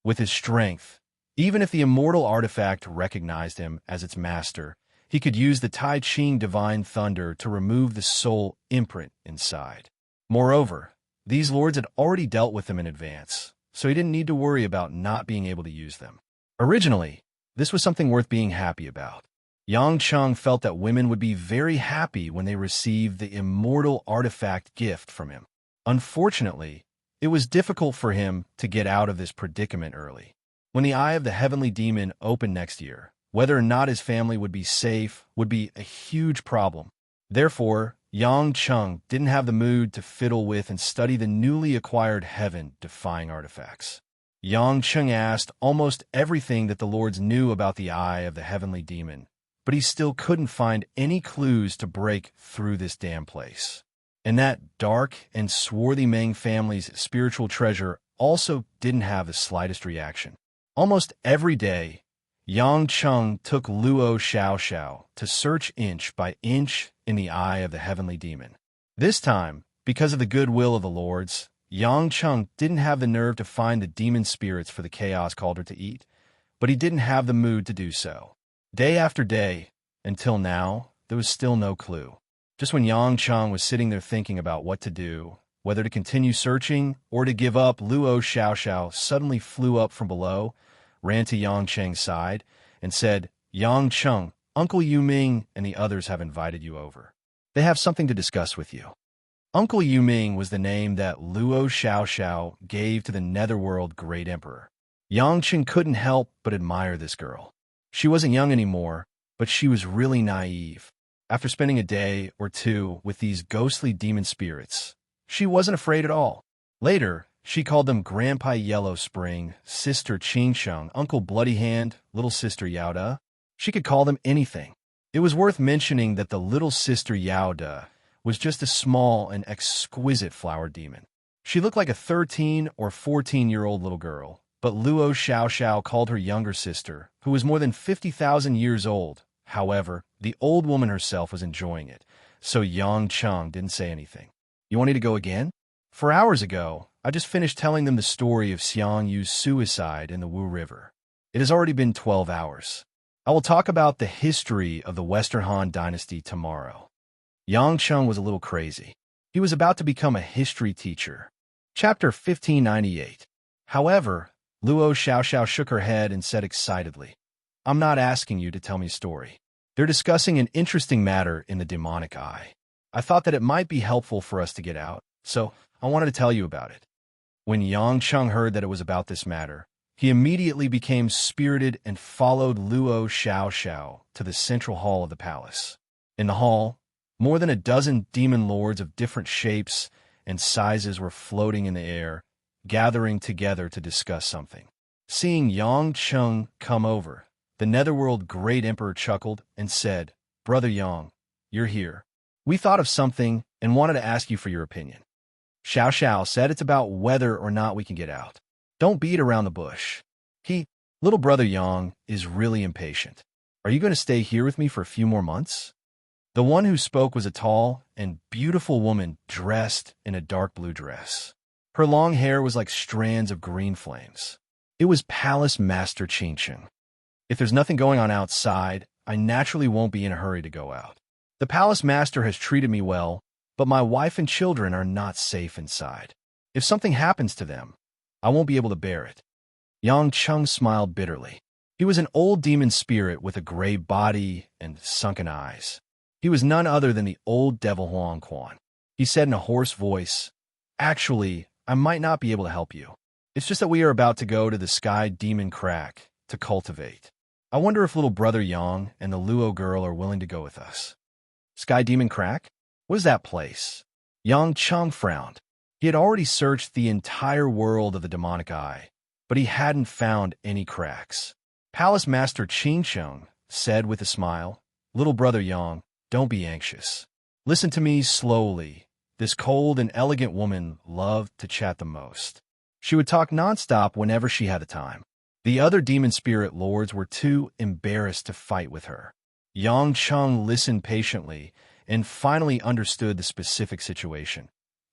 With his strength, even if the immortal artifact recognized him as its master, he could use the Tai Ching Divine Thunder to remove the soul imprint inside. Moreover, these lords had already dealt with them in advance, so he didn't need to worry about not being able to use them. Originally, this was something worth being happy about. Yang Cheng felt that women would be very happy when they received the immortal artifact gift from him. Unfortunately, it was difficult for him to get out of this predicament early. When the eye of the heavenly demon opened next year, whether or not his family would be safe would be a huge problem. Therefore, Yang Cheng didn't have the mood to fiddle with and study the newly acquired heaven-defying artifacts. Yang Cheng asked almost everything that the lords knew about the eye of the heavenly demon, but he still couldn't find any clues to break through this damn place. And that dark and swarthy Meng family's spiritual treasure also didn't have the slightest reaction. Almost every day, Yang Cheng took Luo Xiaoxiao to search inch by inch in the eye of the heavenly demon. This time, because of the goodwill of the lords, Yang Cheng didn't have the nerve to find the demon spirits for the chaos cauldron to eat, but he didn't have the mood to do so. Day after day, until now, there was still no clue. Just when Yang Cheng was sitting there thinking about what to do, whether to continue searching or to give up, Luo Xiaoxiao suddenly flew up from below, ran to Yang Cheng's side, and said, "Yang Cheng, Uncle Yu Ming and the others have invited you over. They have something to discuss with you." Uncle Yu Ming was the name that Luo Xiaoxiao gave to the Netherworld Great Emperor. Yang Cheng couldn't help but admire this girl. She wasn't young anymore, but she was really naive. After spending a day or two with these ghostly demon spirits, she wasn't afraid at all. Later, she called them Grandpa Yellow Spring, Sister Ching Sheng, Uncle Bloody Hand, Little Sister Yaoda. She could call them anything. It was worth mentioning that the Little Sister Yaoda was just a small and exquisite flower demon. She looked like a 13 or 14-year-old little girl, but Luo Xiaoxiao called her younger sister, who was more than 50,000 years old. However, the old woman herself was enjoying it, so Yang Cheng didn't say anything. "You want me to go again?" "For hours ago, I just finished telling them the story of Xiang Yu's suicide in the Wu River. It has already been 12 hours. I will talk about the history of the Western Han Dynasty tomorrow." Yang Cheng was a little crazy. He was about to become a history teacher. Chapter 1598. However, Luo Xiaoxiao shook her head and said excitedly, "I'm not asking you to tell me a story. They're discussing an interesting matter in the demonic eye. I thought that it might be helpful for us to get out, so I wanted to tell you about it." When Yang Cheng heard that it was about this matter, he immediately became spirited and followed Luo Xiaoxiao to the central hall of the palace. In the hall, more than a dozen demon lords of different shapes and sizes were floating in the air, gathering together to discuss something. Seeing Yang Cheng come over, the Netherworld Great Emperor chuckled and said, "Brother Yang, you're here. We thought of something and wanted to ask you for your opinion." Xiaoxiao said, "It's about whether or not we can get out. Don't beat around the bush." Little brother Yang, is really impatient. "Are you going to stay here with me for a few more months?" The one who spoke was a tall and beautiful woman dressed in a dark blue dress. Her long hair was like strands of green flames. It was Palace Master Qingqing. "If there's nothing going on outside, I naturally won't be in a hurry to go out. The Palace Master has treated me well, but my wife and children are not safe inside. If something happens to them, I won't be able to bear it." Yang Cheng smiled bitterly. He was an old demon spirit with a gray body and sunken eyes. He was none other than the old devil Huang Quan. He said in a hoarse voice, "Actually, I might not be able to help you. It's just that we are about to go to the Sky Demon Crack to cultivate. I wonder if little brother Yang and the Luo girl are willing to go with us." "Sky Demon Crack? What is that place?" Yang Cheng frowned. He had already searched the entire world of the demonic eye, but he hadn't found any cracks. Palace Master Qingsheng said with a smile, "Little brother Yang, don't be anxious. Listen to me slowly. This cold and elegant woman loved to chat the most. She would talk nonstop whenever she had the time. The other demon spirit lords were too embarrassed to fight with her. Yang Cheng listened patiently and finally understood the specific situation.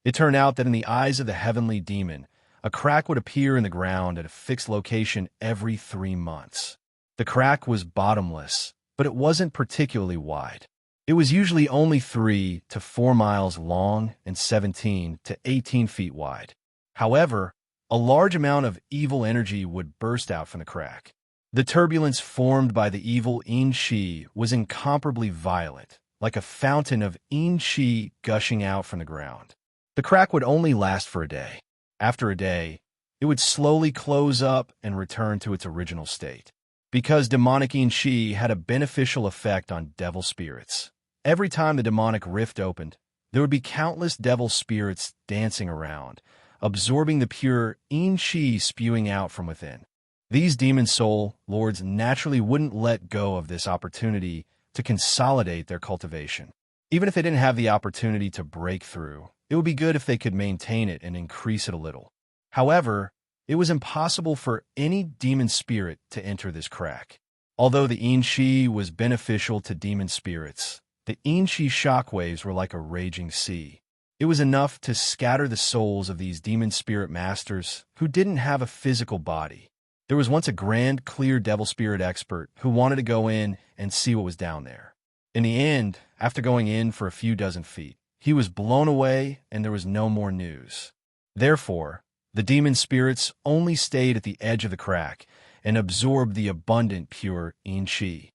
It turned out that in the eyes of the heavenly demon, a crack would appear in the ground at a fixed location every 3 months. The crack was bottomless, but it wasn't particularly wide. It was usually only 3 to 4 miles long and 17 to 18 feet wide. However, a large amount of evil energy would burst out from the crack. The turbulence formed by the evil yin qi was incomparably violent, like a fountain of yin qi gushing out from the ground. The crack would only last for a day. After a day, it would slowly close up and return to its original state. Because demonic yin qi had a beneficial effect on devil spirits, every time the demonic rift opened, there would be countless devil spirits dancing around, absorbing the pure yin qi spewing out from within. These demon soul lords naturally wouldn't let go of this opportunity to consolidate their cultivation. Even if they didn't have the opportunity to break through, it would be good if they could maintain it and increase it a little. However, it was impossible for any demon spirit to enter this crack. Although the yin qi was beneficial to demon spirits, the yin qi shockwaves were like a raging sea. It was enough to scatter the souls of these demon spirit masters who didn't have a physical body. There was once a grand, clear devil spirit expert who wanted to go in and see what was down there. In the end, after going in for a few dozen feet, he was blown away and there was no more news. Therefore, the demon spirits only stayed at the edge of the crack and absorbed the abundant pure yin qi.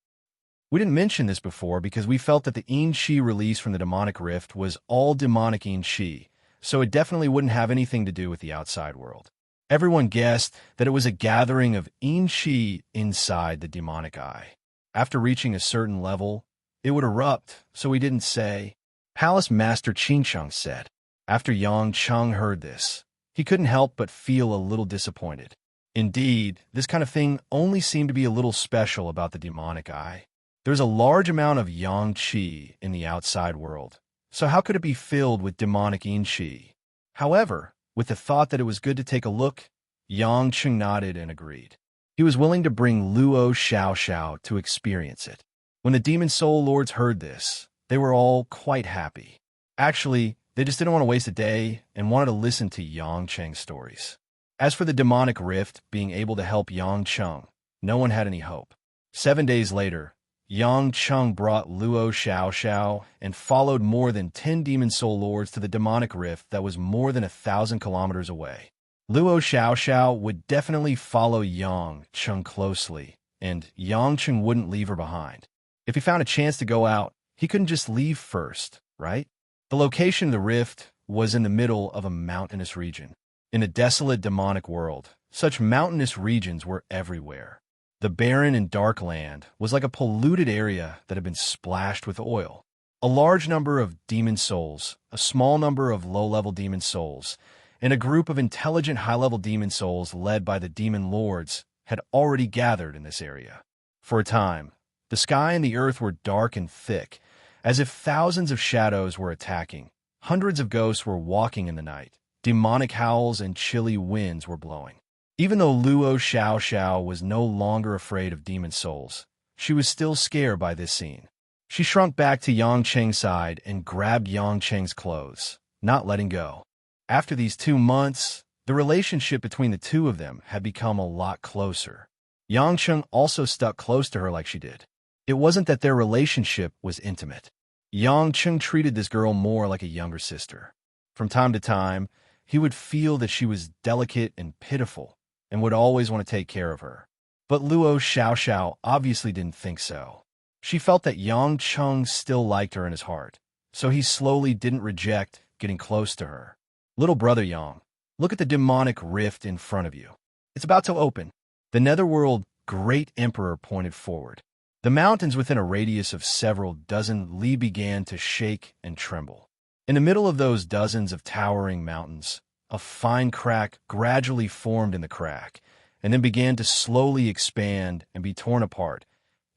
We didn't mention this before because we felt that the yin qi release from the demonic rift was all demonic yin qi, so it definitely wouldn't have anything to do with the outside world. Everyone guessed that it was a gathering of yin qi inside the demonic eye. After reaching a certain level, it would erupt, so we didn't say. Palace Master Qingcheng said. After Yang Cheng heard this, he couldn't help but feel a little disappointed. Indeed, this kind of thing only seemed to be a little special about the demonic eye. There's a large amount of yang qi in the outside world, so how could it be filled with demonic yin qi? However, with the thought that it was good to take a look, Yang Cheng nodded and agreed. He was willing to bring Luo Xiaoxiao to experience it. When the demon soul lords heard this, they were all quite happy. Actually, they just didn't want to waste a day and wanted to listen to Yang Cheng's stories. As for the demonic rift being able to help Yang Cheng, no one had any hope. 7 days later, Yang Cheng brought Luo Xiaoxiao and followed more than 10 demon soul lords to the demonic rift that was more than 1,000 kilometers away. Luo Xiaoxiao would definitely follow Yang Cheng closely, and Yang Cheng wouldn't leave her behind. If he found a chance to go out, he couldn't just leave first, right? The location of the rift was in the middle of a mountainous region. In a desolate demonic world, such mountainous regions were everywhere. The barren and dark land was like a polluted area that had been splashed with oil. A large number of demon souls, a small number of low-level demon souls, and a group of intelligent high-level demon souls led by the demon lords had already gathered in this area. For a time, the sky and the earth were dark and thick, as if thousands of shadows were attacking. Hundreds of ghosts were walking in the night. Demonic howls and chilly winds were blowing. Even though Luo Xiaoxiao was no longer afraid of demon souls, she was still scared by this scene. She shrunk back to Yang Cheng's side and grabbed Yang Cheng's clothes, not letting go. After these 2 months, the relationship between the two of them had become a lot closer. Yang Cheng also stuck close to her like she did. It wasn't that their relationship was intimate. Yang Cheng treated this girl more like a younger sister. From time to time, he would feel that she was delicate and pitiful, and would always want to take care of her. But Luo Xiaoxiao obviously didn't think so. She felt that Yang Cheng still liked her in his heart, so he slowly didn't reject getting close to her. Little brother Yang, look at the demonic rift in front of you. It's about to open. The netherworld great emperor pointed forward. The mountains within a radius of several dozen li began to shake and tremble. In the middle of those dozens of towering mountains, a fine crack gradually formed in the crack, and then began to slowly expand and be torn apart.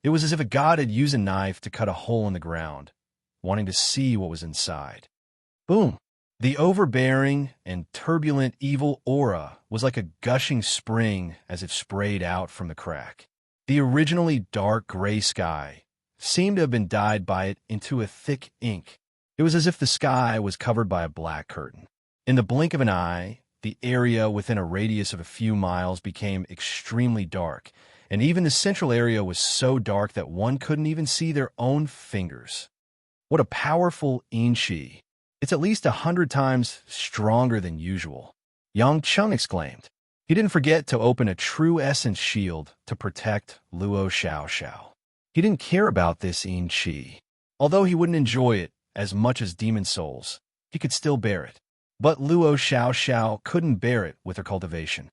It was as if a god had used a knife to cut a hole in the ground. wanting to see what was inside. Boom! The overbearing and turbulent evil aura was like a gushing spring as if sprayed out from the crack. The originally dark gray sky seemed to have been dyed by it into a thick ink. It was as if the sky was covered by a black curtain. In the blink of an eye, the area within a radius of a few miles became extremely dark, and even the central area was so dark that one couldn't even see their own fingers. What a powerful Inchi! It's at least 100 times stronger than usual, Yang Chung exclaimed. He didn't forget to open a true essence shield to protect Luo Xiaoxiao. He didn't care about this Inchi. Although he wouldn't enjoy it as much as demon souls, he could still bear it. But Luo Xiaoxiao couldn't bear it with her cultivation.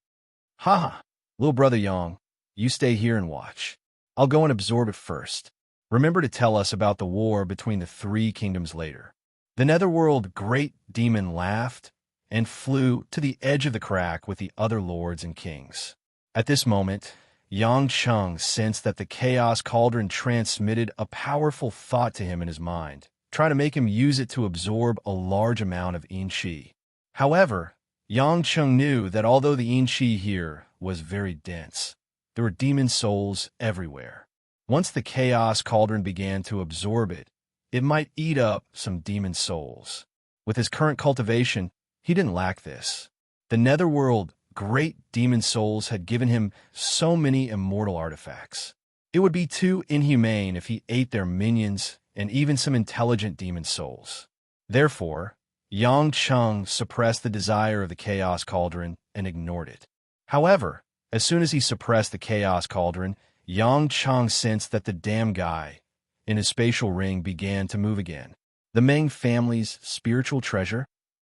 Haha, little brother Yang, you stay here and watch. I'll go and absorb it first. Remember to tell us about the war between the three kingdoms later. The netherworld great demon laughed and flew to the edge of the crack with the other lords and kings. At this moment, Yang Chung sensed that the chaos cauldron transmitted a powerful thought to him in his mind, trying to make him use it to absorb a large amount of Inchi. However, Yang Chung knew that although the Inchi here was very dense, there were demon souls everywhere. Once the chaos cauldron began to absorb it, it might eat up some demon souls. With his current cultivation, he didn't lack this. The netherworld great demon souls had given him so many immortal artifacts. It would be too inhumane if he ate their minions and even some intelligent demon souls. Therefore, Yang Chung suppressed the desire of the chaos cauldron and ignored it. However, as soon as he suppressed the chaos cauldron, Yang Chung sensed that the damn guy in his spatial ring began to move again. The Meng family's spiritual treasure?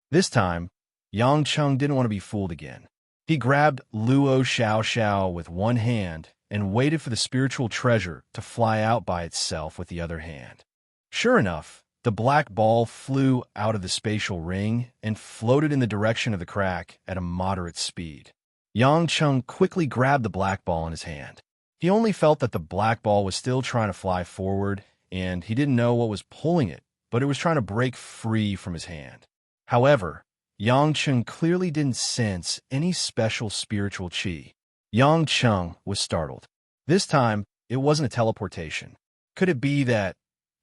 This time, Yang Chung didn't want to be fooled again. He grabbed Luo Xiaoxiao with one hand and waited for the spiritual treasure to fly out by itself with the other hand. Sure enough, the black ball flew out of the spatial ring and floated in the direction of the crack at a moderate speed. Yang Chung quickly grabbed the black ball in his hand. He only felt that the black ball was still trying to fly forward, and he didn't know what was pulling it, but it was trying to break free from his hand. However, Yang Chung clearly didn't sense any special spiritual chi. Yang Chung was startled. This time, it wasn't a teleportation. Could it be that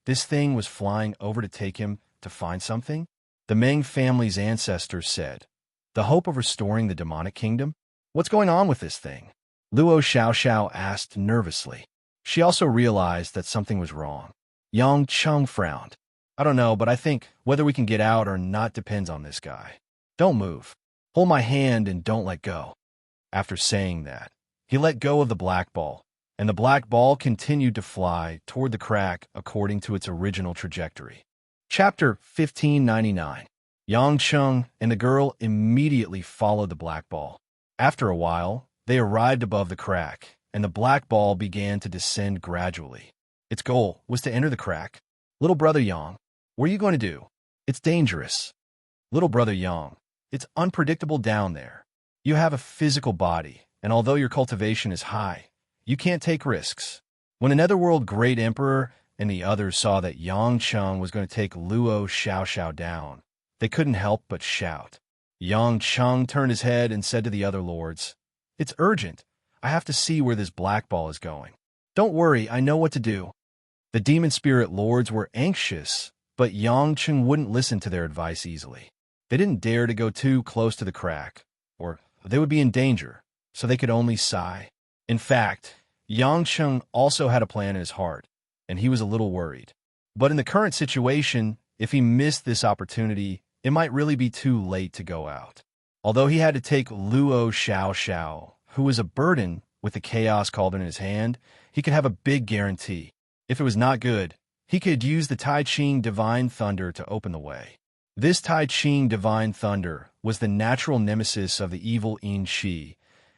this thing was flying over to take him to find something? The Meng family's ancestors said, "The hope of restoring the demonic kingdom? What's going on with this thing?" Luo Xiaoxiao asked nervously. She also realized that something was wrong. Yang Chung frowned. "I don't know, but I think whether we can get out or not depends on this guy. Don't move. Hold my hand and don't let go." After saying that, he let go of the black ball, and the black ball continued to fly toward the crack according to its original trajectory. Chapter 1599. Yang Chung and the girl immediately followed the black ball. After a while, they arrived above the crack, and the black ball began to descend gradually. Its goal was to enter the crack. "Little brother Yang, what are you going to do? It's dangerous." "Little brother Yang, it's unpredictable down there. You have a physical body, and although your cultivation is high, you can't take risks." When the Netherworld Great Emperor and the others saw that Yang Chung was going to take Luo Xiaoxiao down, they couldn't help but shout. Yang Chung turned his head and said to the other lords, "It's urgent. I have to see where this black ball is going." "Don't worry, I know what to do." The demon spirit lords were anxious, but Yang Chung wouldn't listen to their advice easily. They didn't dare to go too close to the crack, or they would be in danger, so they could only sigh. In fact, Yang Chung also had a plan in his heart, and he was a little worried. But in the current situation, if he missed this opportunity, it might really be too late to go out. Although he had to take Luo Xiaoxiao, who was a burden with the chaos cauldron in his hand, he could have a big guarantee. If it was not good, he could use the Tai Ching Divine Thunder to open the way. This Tai Ching Divine Thunder was the natural nemesis of the evil Yin Qi,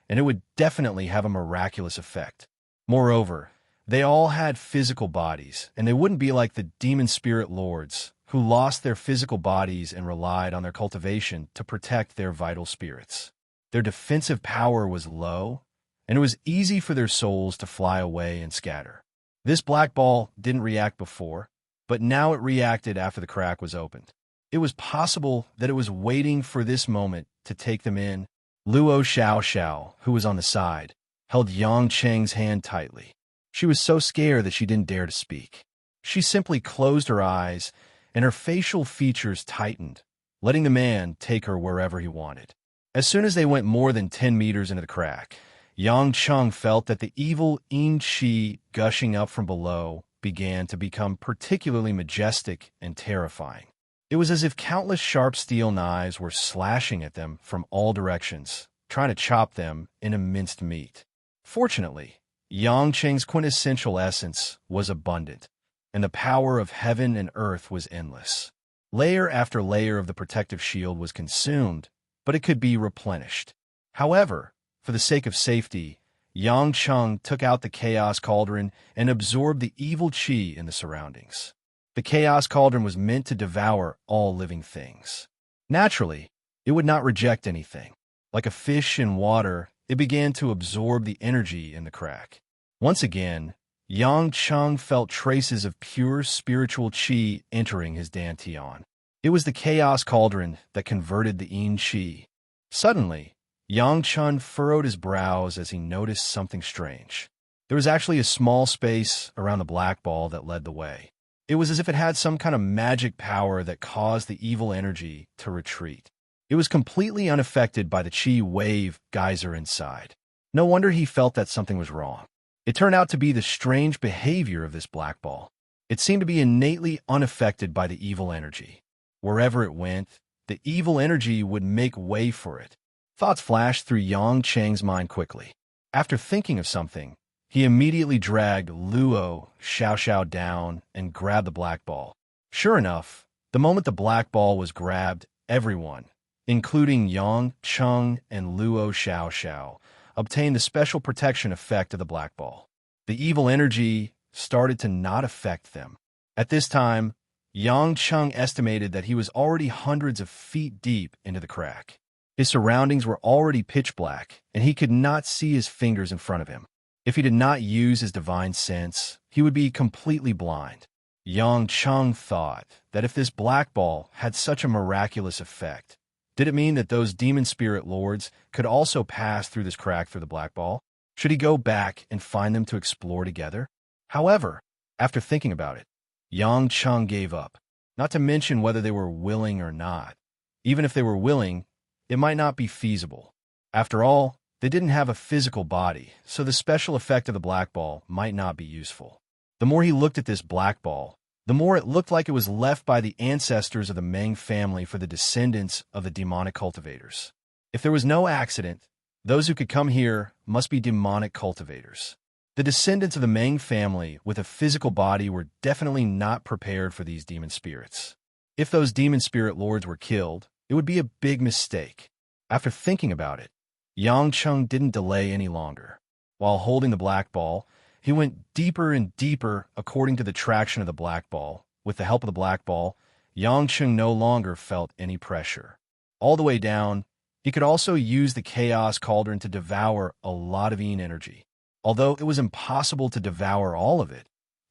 and it would definitely have a miraculous effect. Moreover, they all had physical bodies, and they wouldn't be like the demon spirit lords, who lost their physical bodies and relied on their cultivation to protect their vital spirits. Their defensive power was low, and it was easy for their souls to fly away and scatter. This black ball didn't react before, but now it reacted after the crack was opened. It was possible that it was waiting for this moment to take them in. Luo Xiao, who was on the side, held Yang Cheng's hand tightly. She was so scared that she didn't dare to speak. She simply closed her eyes, and her facial features tightened, letting the man take her wherever he wanted. As soon as they went more than 10 meters into the crack, Yang Cheng felt that the evil yin qi gushing up from below began to become particularly majestic and terrifying. It was as if countless sharp steel knives were slashing at them from all directions, trying to chop them into minced meat. Fortunately, Yang Cheng's quintessential essence was abundant, and the power of heaven and earth was endless. Layer after layer of the protective shield was consumed, but it could be replenished. However, for the sake of safety, Yang Cheng took out the Chaos Cauldron and absorbed the evil qi in the surroundings. The Chaos Cauldron was meant to devour all living things. Naturally, it would not reject anything. Like a fish in water, it began to absorb the energy in the crack. Once again, Yang Cheng felt traces of pure spiritual qi entering his dantian. It was the Chaos Cauldron that converted the yin qi. Suddenly, Yang Cheng furrowed his brows as he noticed something strange. There was actually a small space around the black ball that led the way. It was as if it had some kind of magic power that caused the evil energy to retreat. It was completely unaffected by the qi wave geyser inside. No wonder he felt that something was wrong. It turned out to be the strange behavior of this black ball. It seemed to be innately unaffected by the evil energy. Wherever it went, the evil energy would make way for it. Thoughts flashed through Yang Cheng's mind quickly. After thinking of something, he immediately dragged Luo Xiao down and grabbed the black ball. Sure enough, the moment the black ball was grabbed, everyone, including Yang Cheng and Luo Xiao, obtained the special protection effect of the black ball. The evil energy started to not affect them. At this time, Yang Cheng estimated that he was already hundreds of feet deep into the crack. His surroundings were already pitch black, and he could not see his fingers in front of him. If he did not use his divine sense, he would be completely blind. Yang Cheng thought that if this black ball had such a miraculous effect, did it mean that those demon spirit lords could also pass through this crack through the black ball? Should he go back and find them to explore together? However, after thinking about it, Yang Cheng gave up, not to mention whether they were willing or not. Even if they were willing, it might not be feasible. After all, they didn't have a physical body, so the special effect of the black ball might not be useful. The more he looked at this black ball, the more it looked like it was left by the ancestors of the Meng family for the descendants of the demonic cultivators. If there was no accident, those who could come here must be demonic cultivators. The descendants of the Meng family with a physical body were definitely not prepared for these demon spirits. If those demon spirit lords were killed, it would be a big mistake. After thinking about it, Yang Cheng didn't delay any longer. While holding the black ball, he went deeper and deeper according to the traction of the black ball. With the help of the black ball, Yang Cheng no longer felt any pressure. All the way down, he could also use the Chaos Cauldron to devour a lot of yin energy. Although it was impossible to devour all of it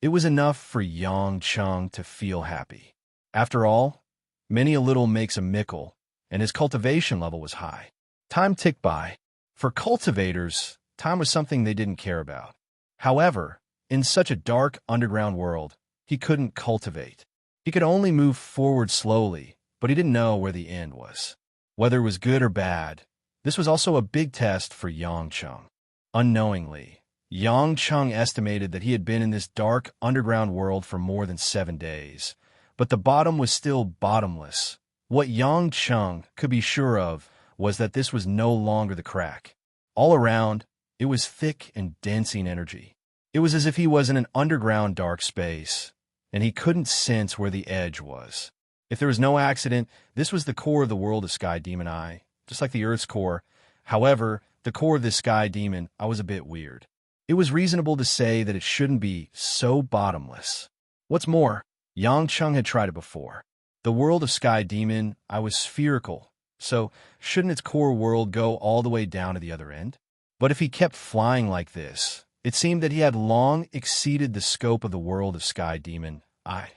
was enough for Yang Cheng to feel happy. After all, many a little makes a mickle, and his cultivation level was high. Time ticked by. For cultivators, time was something they didn't care about. However, in such a dark underground world, he couldn't cultivate. He could only move forward slowly, but he didn't know where the end was. Whether it was good or bad, this was also a big test for Yang Cheng. Unknowingly, Yang Cheng estimated that he had been in this dark underground world for more than 7 days, but the bottom was still bottomless. What Yang Cheng could be sure of was that this was no longer the crack. All around, it was thick and dense in energy. It was as if he was in an underground dark space, and he couldn't sense where the edge was. If there was no accident, this was the core of the world of Sky Demon Eye, just like the Earth's core. However, the core of this Sky Demon Eye was a bit weird. It was reasonable to say that it shouldn't be so bottomless. What's more, Yang Cheng had tried it before. The world of Sky Demon Eye was spherical, so shouldn't its core world go all the way down to the other end? But if he kept flying like this, it seemed that he had long exceeded the scope of the world of Sky Demon Eye.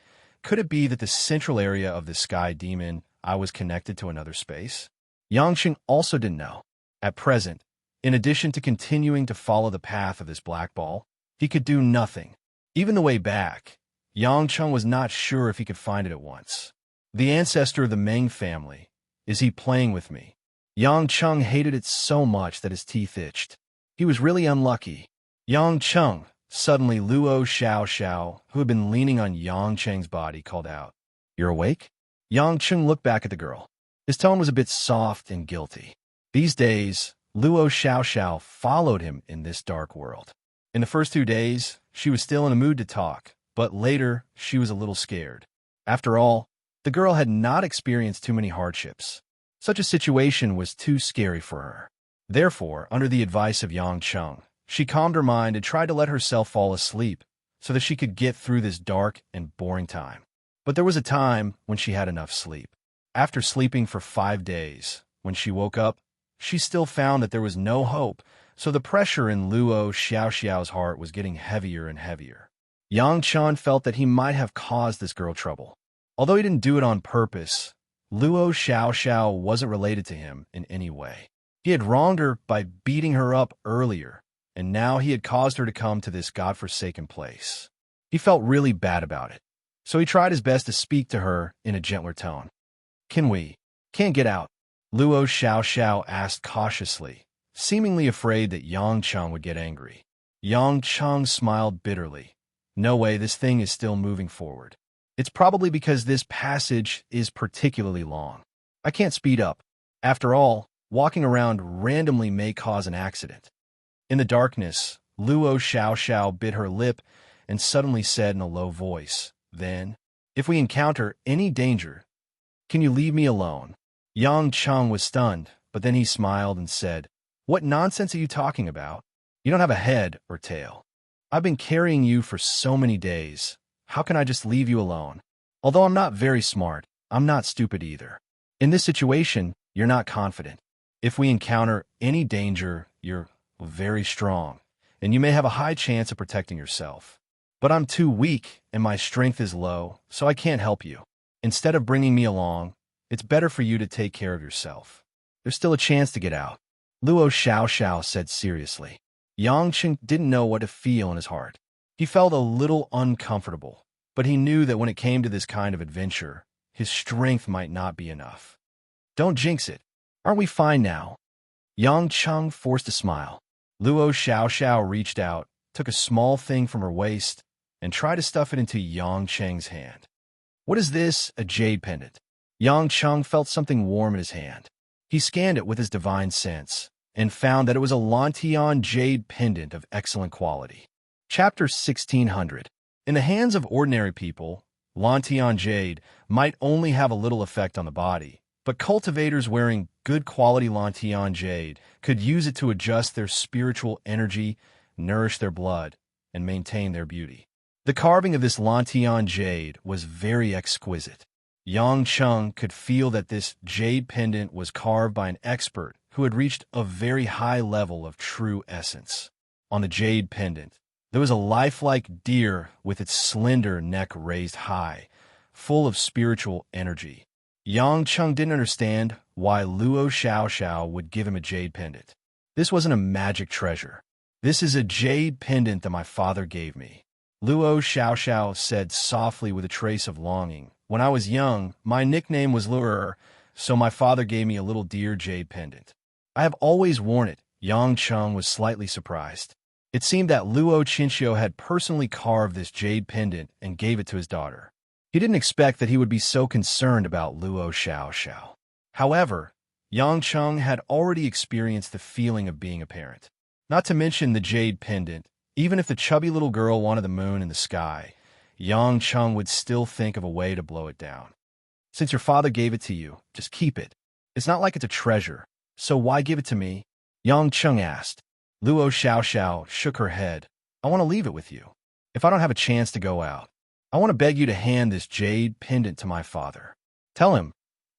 Could it be that the central area of the sky demon I was connected to another space? Yangqing also didn't know. At present, in addition to continuing to follow the path of this black ball, he could do nothing. Even the way back, Yangqing was not sure if he could find it at once. The ancestor of the Meng family. Is he playing with me? Yangqing hated it so much that his teeth itched. He was really unlucky. Yangqing. Suddenly, Luo Xiao, who had been leaning on Yangqing's body, called out, "You're awake?" Yangqing looked back at the girl. His tone was a bit soft and guilty. These days, Luo Xiao followed him in this dark world. In the first 2 days, she was still in a mood to talk, but later, she was a little scared. After all, the girl had not experienced too many hardships. Such a situation was too scary for her. Therefore, under the advice of Yangqing, she calmed her mind and tried to let herself fall asleep so that she could get through this dark and boring time. But there was a time when she had enough sleep. After sleeping for 5 days, when she woke up, she still found that there was no hope, so the pressure in Luo Xiao's heart was getting heavier and heavier. Yangqing felt that he might have caused this girl trouble. Although he didn't do it on purpose, Luo Xiao wasn't related to him in any way. He had wronged her by beating her up earlier, and now he had caused her to come to this godforsaken place. He felt really bad about it, so he tried his best to speak to her in a gentler tone. Can't get out?" Luo Xiao asked cautiously, seemingly afraid that Yangqing would get angry. Yangqing smiled bitterly. "No way, this thing is still moving forward. It's probably because this passage is particularly long. I can't speed up. After all, walking around randomly may cause an accident." In the darkness, Luo Xiao bit her lip and suddenly said in a low voice, "Then, if we encounter any danger, can you leave me alone?" Yangqing was stunned, but then he smiled and said, "What nonsense are you talking about? You don't have a head or tail. I've been carrying you for so many days. How can I just leave you alone? Although I'm not very smart, I'm not stupid either. In this situation, you're not confident. If we encounter any danger, you're very strong, and you may have a high chance of protecting yourself. But I'm too weak, and my strength is low, so I can't help you. Instead of bringing me along, it's better for you to take care of yourself. There's still a chance to get out," Luo Xiao said seriously. Yangqing didn't know what to feel in his heart. He felt a little uncomfortable, but he knew that when it came to this kind of adventure, his strength might not be enough. "Don't jinx it. Aren't we fine now?" Yangqing forced a smile. Luo Xiao reached out, took a small thing from her waist, and tried to stuff it into Yangqing's hand. "What is this? A jade pendant?" Yangqing felt something warm in his hand. He scanned it with his divine sense, and found that it was a Lantian jade pendant of excellent quality. Chapter 1600. In the hands of ordinary people, Lantian jade might only have a little effect on the body, but cultivators wearing good quality Lantian jade could use it to adjust their spiritual energy, nourish their blood, and maintain their beauty. The carving of this Lantian jade was very exquisite. Yangqing could feel that this jade pendant was carved by an expert who had reached a very high level of true essence. On the jade pendant, there was a lifelike deer with its slender neck raised high, full of spiritual energy. Yangqing didn't understand why Luo Xiao would give him a jade pendant. This wasn't a magic treasure. "This is a jade pendant that my father gave me," Luo Xiao said softly with a trace of longing. "When I was young, my nickname was Luer, so my father gave me a little deer jade pendant. I have always worn it." Yangqing was slightly surprised. It seemed that Luo Qinxiu had personally carved this jade pendant and gave it to his daughter. He didn't expect that he would be so concerned about Luo Xiao. However, Yangqing had already experienced the feeling of being a parent. Not to mention the jade pendant, even if the chubby little girl wanted the moon in the sky, Yangqing would still think of a way to blow it down. "Since your father gave it to you, just keep it. It's not like it's a treasure, so why give it to me?" Yangqing asked. Luo Xiao shook her head. "I want to leave it with you. If I don't have a chance to go out, I want to beg you to hand this jade pendant to my father. Tell him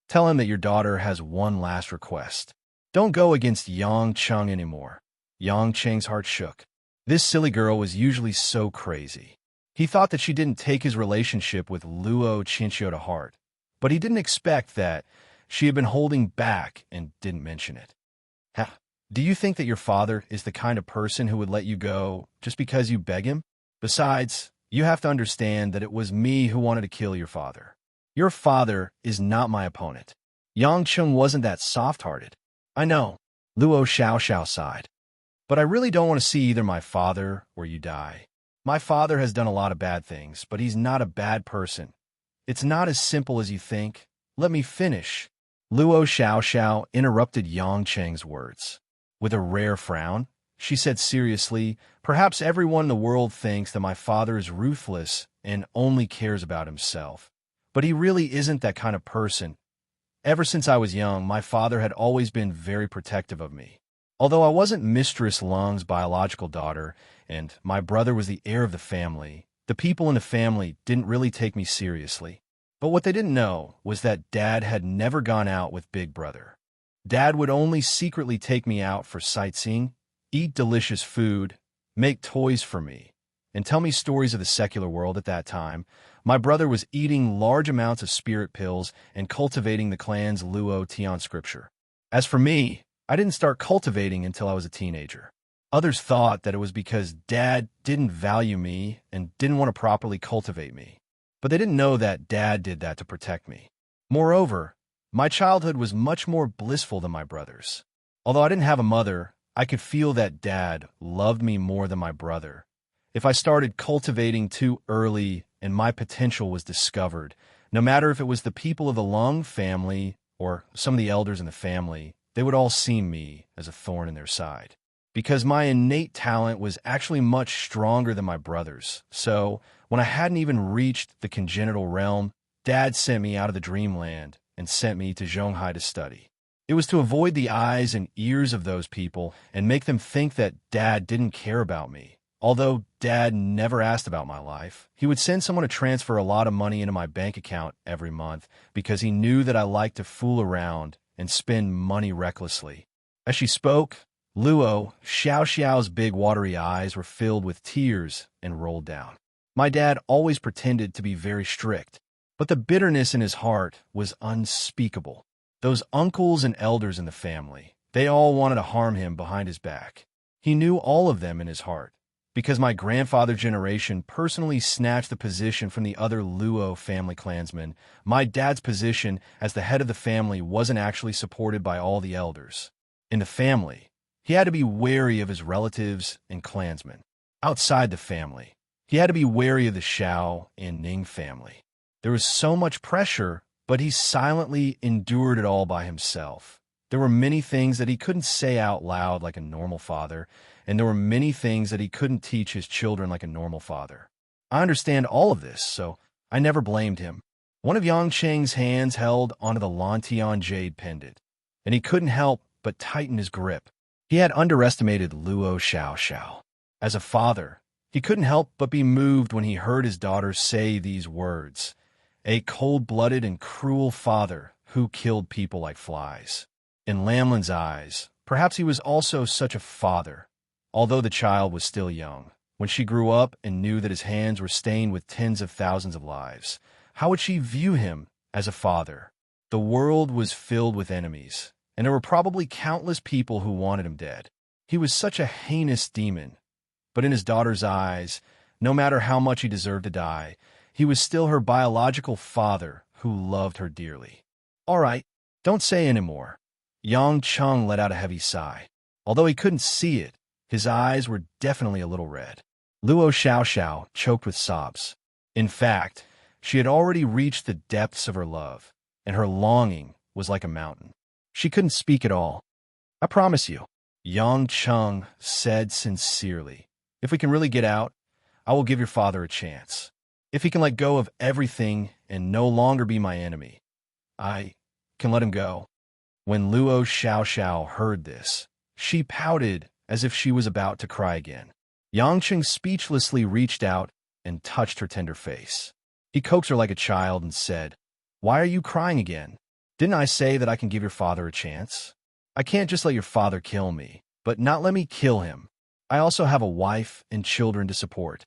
that your daughter has one last request. Don't go against Yangqing anymore." Yangqing's heart shook. This silly girl was usually so crazy. He thought that she didn't take his relationship with Luo Chinchio to heart, but he didn't expect that she had been holding back and didn't mention it. Ha, do you think that your father is the kind of person who would let you go just because you beg him? Besides, you have to understand that it was me who wanted to kill your father. Your father is not my opponent. Yang Chung wasn't that soft-hearted. I know, Luo Xiao sighed. But I really don't want to see either my father or you die. My father has done a lot of bad things, but he's not a bad person. It's not as simple as you think. Let me finish. Luo Xiao interrupted Yang Cheng's words. With a rare frown, she said seriously, perhaps everyone in the world thinks that my father is ruthless and only cares about himself. But he really isn't that kind of person. Ever since I was young, my father had always been very protective of me. Although I wasn't Mistress Lung's biological daughter, and my brother was the heir of the family, the people in the family didn't really take me seriously. But what they didn't know was that Dad had never gone out with Big Brother. Dad would only secretly take me out for sightseeing, eat delicious food, make toys for me, and tell me stories of the secular world. At that time, my brother was eating large amounts of spirit pills and cultivating the clan's Luo Tian scripture. As for me, I didn't start cultivating until I was a teenager. Others thought that it was because Dad didn't value me and didn't want to properly cultivate me. But they didn't know that Dad did that to protect me. Moreover, my childhood was much more blissful than my brother's. Although I didn't have a mother, I could feel that Dad loved me more than my brother. If I started cultivating too early and my potential was discovered, no matter if it was the people of the Lung family or some of the elders in the family, they would all see me as a thorn in their side. Because my innate talent was actually much stronger than my brother's. So, when I hadn't even reached the congenital realm, Dad sent me out of the dreamland and sent me to Zhonghai to study. It was to avoid the eyes and ears of those people and make them think that Dad didn't care about me. Although Dad never asked about my life, he would send someone to transfer a lot of money into my bank account every month because he knew that I liked to fool around and spend money recklessly. As she spoke, Luo Xiao's big watery eyes were filled with tears and rolled down. My dad always pretended to be very strict, but the bitterness in his heart was unspeakable. Those uncles and elders in the family, they all wanted to harm him behind his back. He knew all of them in his heart, because my grandfather's generation personally snatched the position from the other Luo family clansmen. My dad's position as the head of the family wasn't actually supported by all the elders. In the family, he had to be wary of his relatives and clansmen. Outside the family, he had to be wary of the Xiao and Ning family. There was so much pressure, but he silently endured it all by himself. There were many things that he couldn't say out loud like a normal father, and there were many things that he couldn't teach his children like a normal father. I understand all of this, so I never blamed him. One of Yang Cheng's hands held onto the Lantian jade pendant, and he couldn't help but tighten his grip. He had underestimated Luo Xiao. As a father, he couldn't help but be moved when he heard his daughter say these words. A cold-blooded and cruel father who killed people like flies. In Lamlin's eyes, perhaps he was also such a father, although the child was still young. When she grew up and knew that his hands were stained with tens of thousands of lives, how would she view him as a father? The world was filled with enemies, and there were probably countless people who wanted him dead. He was such a heinous demon, but in his daughter's eyes, no matter how much he deserved to die, he was still her biological father who loved her dearly. All right, don't say any more. Yang Chung let out a heavy sigh. Although he couldn't see it, his eyes were definitely a little red. Luo Xiao choked with sobs. In fact, she had already reached the depths of her love, and her longing was like a mountain. She couldn't speak at all. I promise you, Yang Chung said sincerely, if we can really get out, I will give your father a chance. If he can let go of everything and no longer be my enemy, I can let him go. When Luo Xiao heard this, she pouted as if she was about to cry again. Yang Cheng speechlessly reached out and touched her tender face. He coaxed her like a child and said, "Why are you crying again? Didn't I say that I can give your father a chance? I can't just let your father kill me, but not let me kill him. I also have a wife and children to support."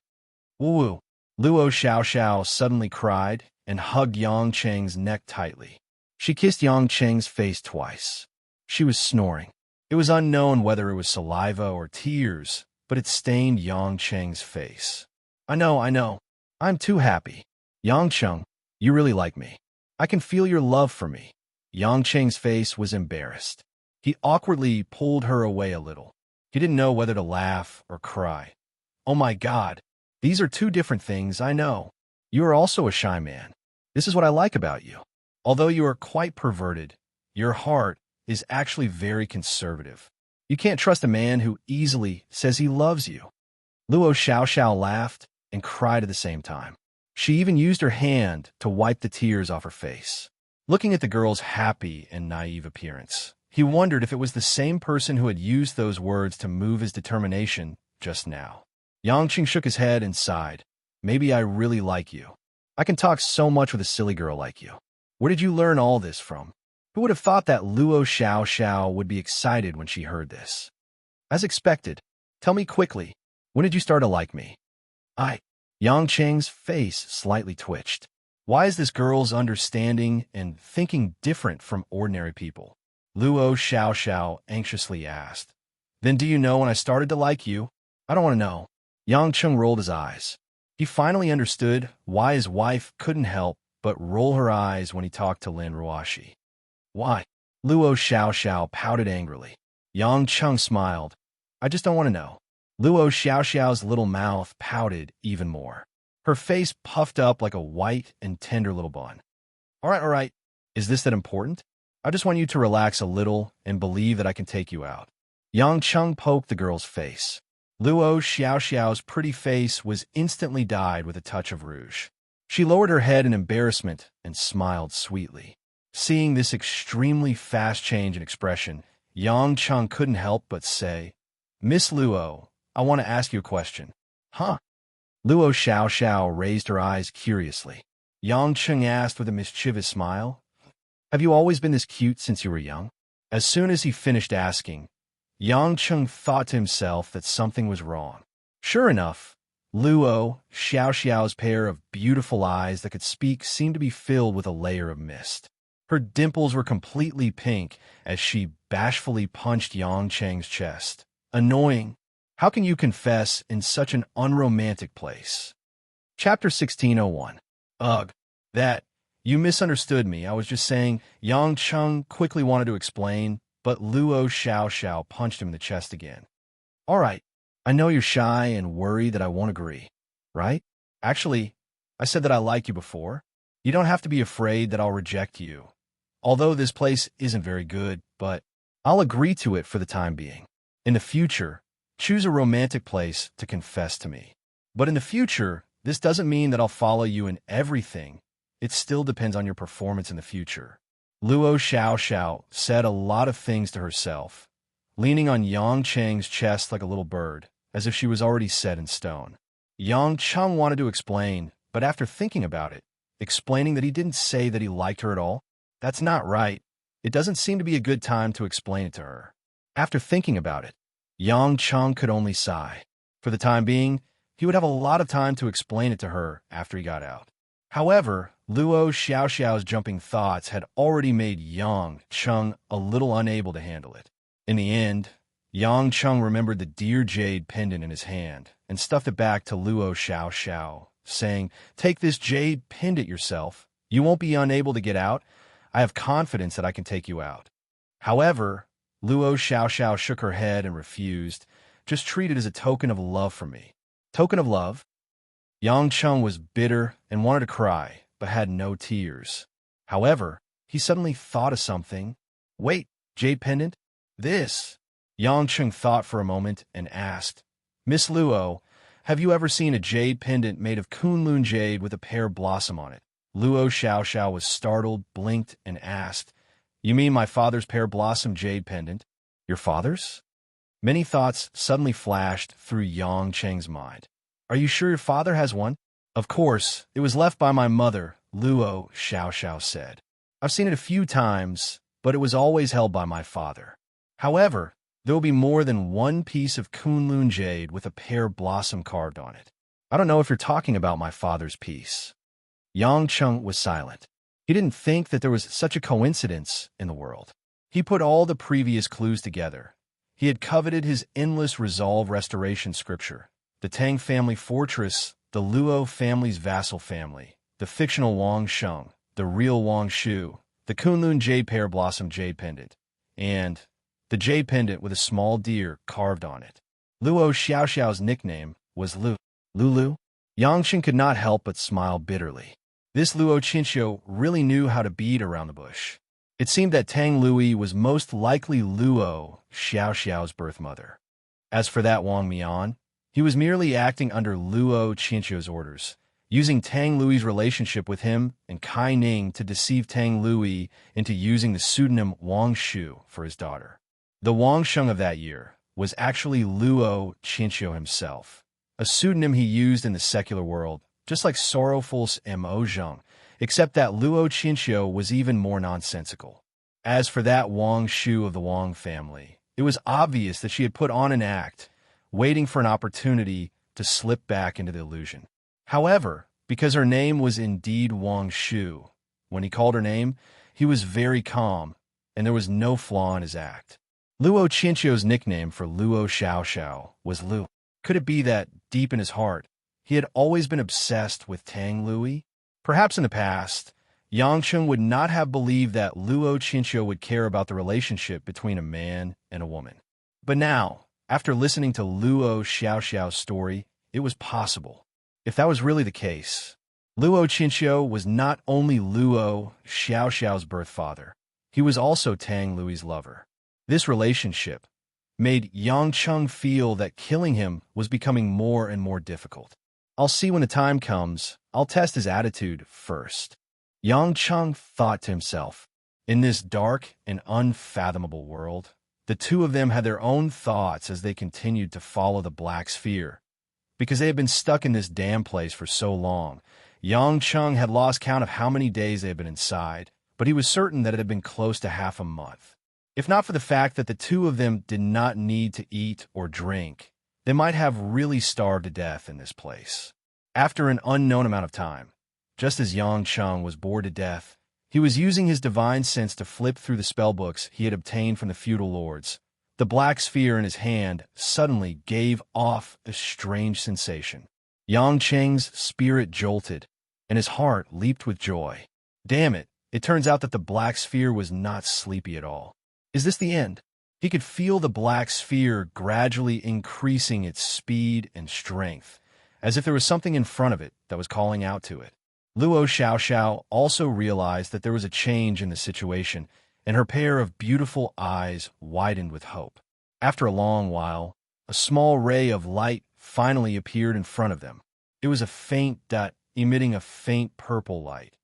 Woo-woo. Luo Xiaoxiao suddenly cried and hugged Yang Cheng's neck tightly. She kissed Yang Cheng's face twice. She was snoring. It was unknown whether it was saliva or tears, but it stained Yang Cheng's face. I know. I'm too happy. Yang Cheng, you really like me. I can feel your love for me. Yang Cheng's face was embarrassed. He awkwardly pulled her away a little. He didn't know whether to laugh or cry. Oh my God. These are two different things, I know. You are also a shy man. This is what I like about you. Although you are quite perverted, your heart is actually very conservative. You can't trust a man who easily says he loves you. Luo Xiaoxiao laughed and cried at the same time. She even used her hand to wipe the tears off her face. Looking at the girl's happy and naive appearance, he wondered if it was the same person who had used those words to move his determination just now. Yang Qing shook his head and sighed. Maybe I really like you. I can talk so much with a silly girl like you. Where did you learn all this from? Who would have thought that Luo Xiaoxiao would be excited when she heard this? As expected. Tell me quickly, when did you start to like me? Yang Cheng's face slightly twitched. Why is this girl's understanding and thinking different from ordinary people? Luo Xiaoxiao anxiously asked. Then do you know when I started to like you? I don't want to know. Yang Cheng rolled his eyes. He finally understood why his wife couldn't help but roll her eyes when he talked to Lin Ruoxi. Why? Luo Xiaoxiao pouted angrily. Yang Cheng smiled. I just don't want to know. Luo Xiaoxiao's little mouth pouted even more. Her face puffed up like a white and tender little bun. All right. Is this that important? I just want you to relax a little and believe that I can take you out. Yang Cheng poked the girl's face. Luo Xiaoxiao's pretty face was instantly dyed with a touch of rouge. She lowered her head in embarrassment and smiled sweetly. Seeing this extremely fast change in expression, Yang Cheng couldn't help but say, Miss Luo, I want to ask you a question. Huh? Luo Xiaoxiao raised her eyes curiously. Yang Cheng asked with a mischievous smile, Have you always been this cute since you were young? As soon as he finished asking, Yang Cheng thought to himself that something was wrong. Sure enough, Luo Xiaoxiao's pair of beautiful eyes that could speak seemed to be filled with a layer of mist. Her dimples were completely pink as she bashfully punched Yang Cheng's chest. Annoying. How can you confess in such an unromantic place? Chapter 1601. Ugh. You misunderstood me. I was just saying. Yang Cheng quickly wanted to explain, but Luo Xiaoxiao punched him in the chest again. All right. I know you're shy and worried that I won't agree, right? Actually, I said that I like you before. You don't have to be afraid that I'll reject you. Although this place isn't very good, but I'll agree to it for the time being. In the future, choose a romantic place to confess to me. But in the future, this doesn't mean that I'll follow you in everything. It still depends on your performance in the future. Luo Xiaoxiao said a lot of things to herself, leaning on Yang Cheng's chest like a little bird, as if she was already set in stone. Yang Cheng wanted to explain, but after thinking about it, explaining that he didn't say that he liked her at all, that's not right. It doesn't seem to be a good time to explain it to her. After thinking about it, Yang Cheng could only sigh. For the time being, he would have a lot of time to explain it to her after he got out. However, Luo Xiaoxiao's jumping thoughts had already made Yang Cheng a little unable to handle it. In the end, Yang Cheng remembered the dear jade pendant in his hand and stuffed it back to Luo Xiaoxiao, saying, Take this jade pendant yourself. You won't be unable to get out. I have confidence that I can take you out. However, Luo Xiaoxiao shook her head and refused. Just treat it as a token of love from me. Token of love? Yang Cheng was bitter and wanted to cry, but had no tears. However, he suddenly thought of something. Wait, jade pendant? This? Yang Cheng thought for a moment and asked, Miss Luo, have you ever seen a jade pendant made of Kunlun jade with a pear blossom on it? Luo Xiaoxiao was startled, blinked, and asked, You mean my father's pear blossom jade pendant? Your father's? Many thoughts suddenly flashed through Yang Cheng's mind. Are you sure your father has one? Of course, it was left by my mother, Luo Xiaoxiao said. I've seen it a few times, but it was always held by my father. However, there will be more than one piece of Kunlun jade with a pear blossom carved on it. I don't know if you're talking about my father's piece. Yang Chung was silent. He didn't think that there was such a coincidence in the world. He put all the previous clues together. He had coveted his endless resolve restoration scripture, the Tang family fortress, the Luo family's vassal family, the fictional Wang Sheng, the real Wang Shu, the Kunlun jade pear blossom jade pendant, and the jade pendant with a small deer carved on it. Luo Xiaoxiao's nickname was Lulu. Yangshin could not help but smile bitterly. This Luo Qinxiu really knew how to beat around the bush. It seemed that Tang Lui was most likely Luo Xiaoxiao's birth mother. As for that Wang Mian, he was merely acting under Luo Qinxiu's orders, using Tang Lui's relationship with him and Kai Ning to deceive Tang Lui into using the pseudonym Wang Shu for his daughter. The Wang Sheng of that year was actually Luo Qinxiu himself, a pseudonym he used in the secular world, just like Sorrowful's Mo Zheng, except that Luo Qinxiu was even more nonsensical. As for that Wang Shu of the Wang family, it was obvious that she had put on an act, waiting for an opportunity to slip back into the illusion. However, because her name was indeed Wang Shu, when he called her name, he was very calm, and there was no flaw in his act. Luo Qinxiu's nickname for Luo Xiaoxiao was Lu. Could it be that, deep in his heart, he had always been obsessed with Tang Lui? Perhaps in the past, Yangcheng would not have believed that Luo Qinxiu would care about the relationship between a man and a woman. But now, after listening to Luo Xiaoxiao's story, it was possible. If that was really the case, Luo Qinxiu was not only Luo Xiaoxiao's birth father, he was also Tang Lui's lover. This relationship made Yangcheng feel that killing him was becoming more and more difficult. I'll see when the time comes. I'll test his attitude first. Yangcheng thought to himself. In this dark and unfathomable world, the two of them had their own thoughts as they continued to follow the black sphere. Because they had been stuck in this damn place for so long, Yangcheng had lost count of how many days they had been inside, but he was certain that it had been close to half a month. If not for the fact that the two of them did not need to eat or drink, they might have really starved to death in this place. After an unknown amount of time, just as Yangcheng was bored to death, he was using his divine sense to flip through the spellbooks he had obtained from the feudal lords. The black sphere in his hand suddenly gave off a strange sensation. Yangcheng's spirit jolted, and his heart leaped with joy. Damn it, it turns out that the black sphere was not sleepy at all. Is this the end? He could feel the black sphere gradually increasing its speed and strength, as if there was something in front of it that was calling out to it. Luo Xiaoxiao also realized that there was a change in the situation, and her pair of beautiful eyes widened with hope. After a long while, a small ray of light finally appeared in front of them. It was a faint dot, emitting a faint purple light.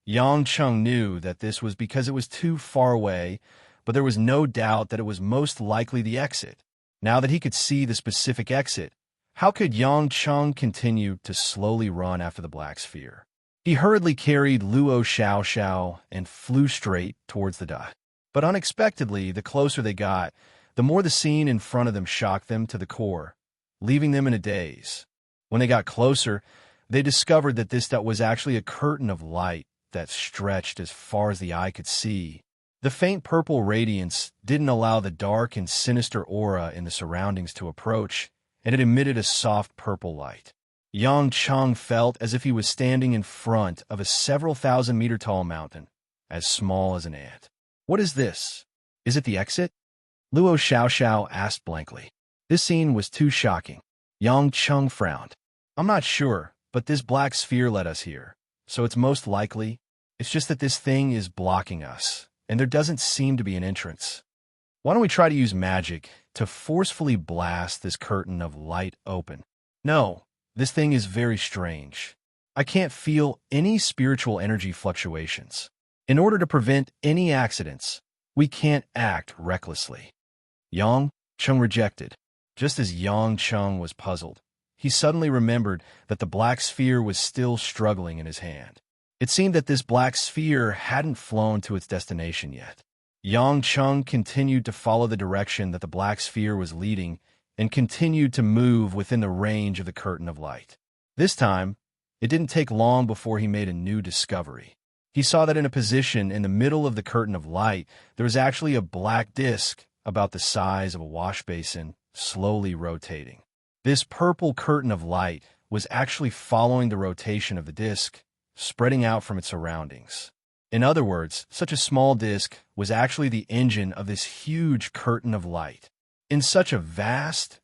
Yangcheng knew that this was because it was too far away, but there was no doubt that it was most likely the exit. Now that he could see the specific exit, how could Yangcheng continue to slowly run after the black sphere? He hurriedly carried Luo Xiaoxiao and flew straight towards the dot. But unexpectedly, the closer they got, the more the scene in front of them shocked them to the core, leaving them in a daze. When they got closer, they discovered that this dot was actually a curtain of light that stretched as far as the eye could see. The faint purple radiance didn't allow the dark and sinister aura in the surroundings to approach, and it emitted a soft purple light. Yangcheng felt as if he was standing in front of a several thousand-meter tall mountain, as small as an ant. What is this? Is it the exit? Luo Xiaoxiao asked blankly. This scene was too shocking. Yangcheng frowned. I'm not sure, but this black sphere led us here, so it's most likely. It's just that this thing is blocking us, and there doesn't seem to be an entrance. Why don't we try to use magic to forcefully blast this curtain of light open? No, this thing is very strange. I can't feel any spiritual energy fluctuations. In order to prevent any accidents, we can't act recklessly. Yangcheng rejected. Just as Yangcheng was puzzled, he suddenly remembered that the black sphere was still struggling in his hand. It seemed that this black sphere hadn't flown to its destination yet. Yangcheng continued to follow the direction that the black sphere was leading and continued to move within the range of the curtain of light. This time, it didn't take long before he made a new discovery. He saw that in a position in the middle of the curtain of light, there was actually a black disk about the size of a wash basin, slowly rotating. This purple curtain of light was actually following the rotation of the disk, spreading out from its surroundings. In other words, such a small disk was actually the engine of this huge curtain of light. In such a vast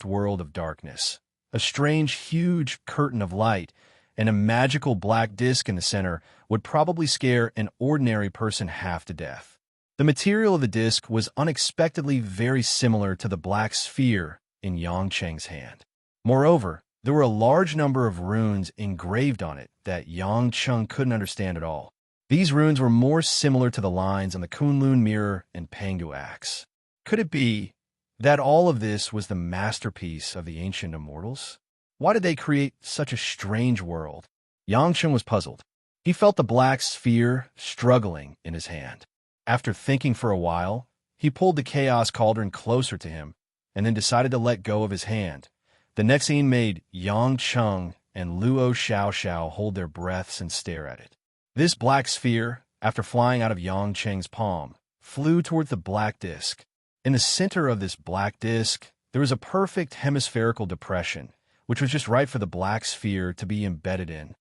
world of darkness, a strange, huge curtain of light and a magical black disk in the center would probably scare an ordinary person half to death. The material of the disk was unexpectedly very similar to the black sphere in Yang Cheng's hand. Moreover, there were a large number of runes engraved on it that Yang Cheng couldn't understand at all. These runes were more similar to the lines on the Kunlun mirror and Pangu axe. Could it be that all of this was the masterpiece of the ancient immortals? Why did they create such a strange world? Yang Cheng was puzzled. He felt the black sphere struggling in his hand. After thinking for a while, he pulled the chaos cauldron closer to him and then decided to let go of his hand. The next scene made Yang Cheng and Luo Xiaoxiao hold their breaths and stare at it. This black sphere, after flying out of Yang Cheng's palm, flew toward the black disk. In the center of this black disk, there was a perfect hemispherical depression, which was just right for the black sphere to be embedded in.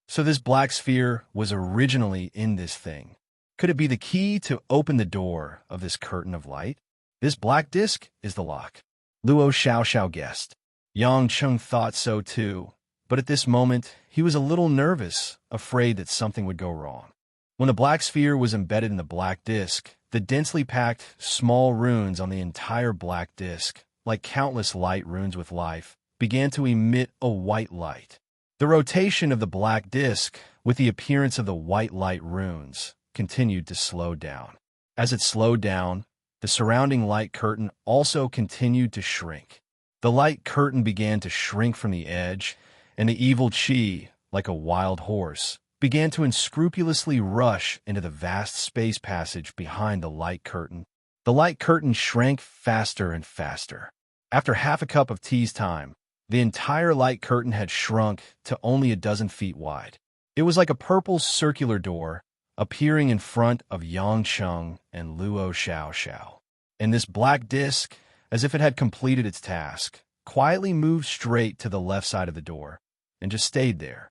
So this black sphere was originally in this thing. Could it be the key to open the door of this curtain of light? This black disk is the lock. Luo Xiaoxiao guessed. Yang Cheng thought so too, but at this moment, he was a little nervous, afraid that something would go wrong. When the black sphere was embedded in the black disk, the densely packed, small runes on the entire black disk, like countless light runes with life, began to emit a white light. The rotation of the black disk, with the appearance of the white light runes, continued to slow down. As it slowed down, the surrounding light curtain also continued to shrink. The light curtain began to shrink from the edge, and the evil Qi, like a wild horse, began to unscrupulously rush into the vast space passage behind the light curtain. The light curtain shrank faster and faster. After half a cup of tea's time, the entire light curtain had shrunk to only a dozen feet wide. It was like a purple circular door appearing in front of Yang Cheng and Luo Xiaoxiao. And this black disk, as if it had completed its task, quietly moved straight to the left side of the door and just stayed there.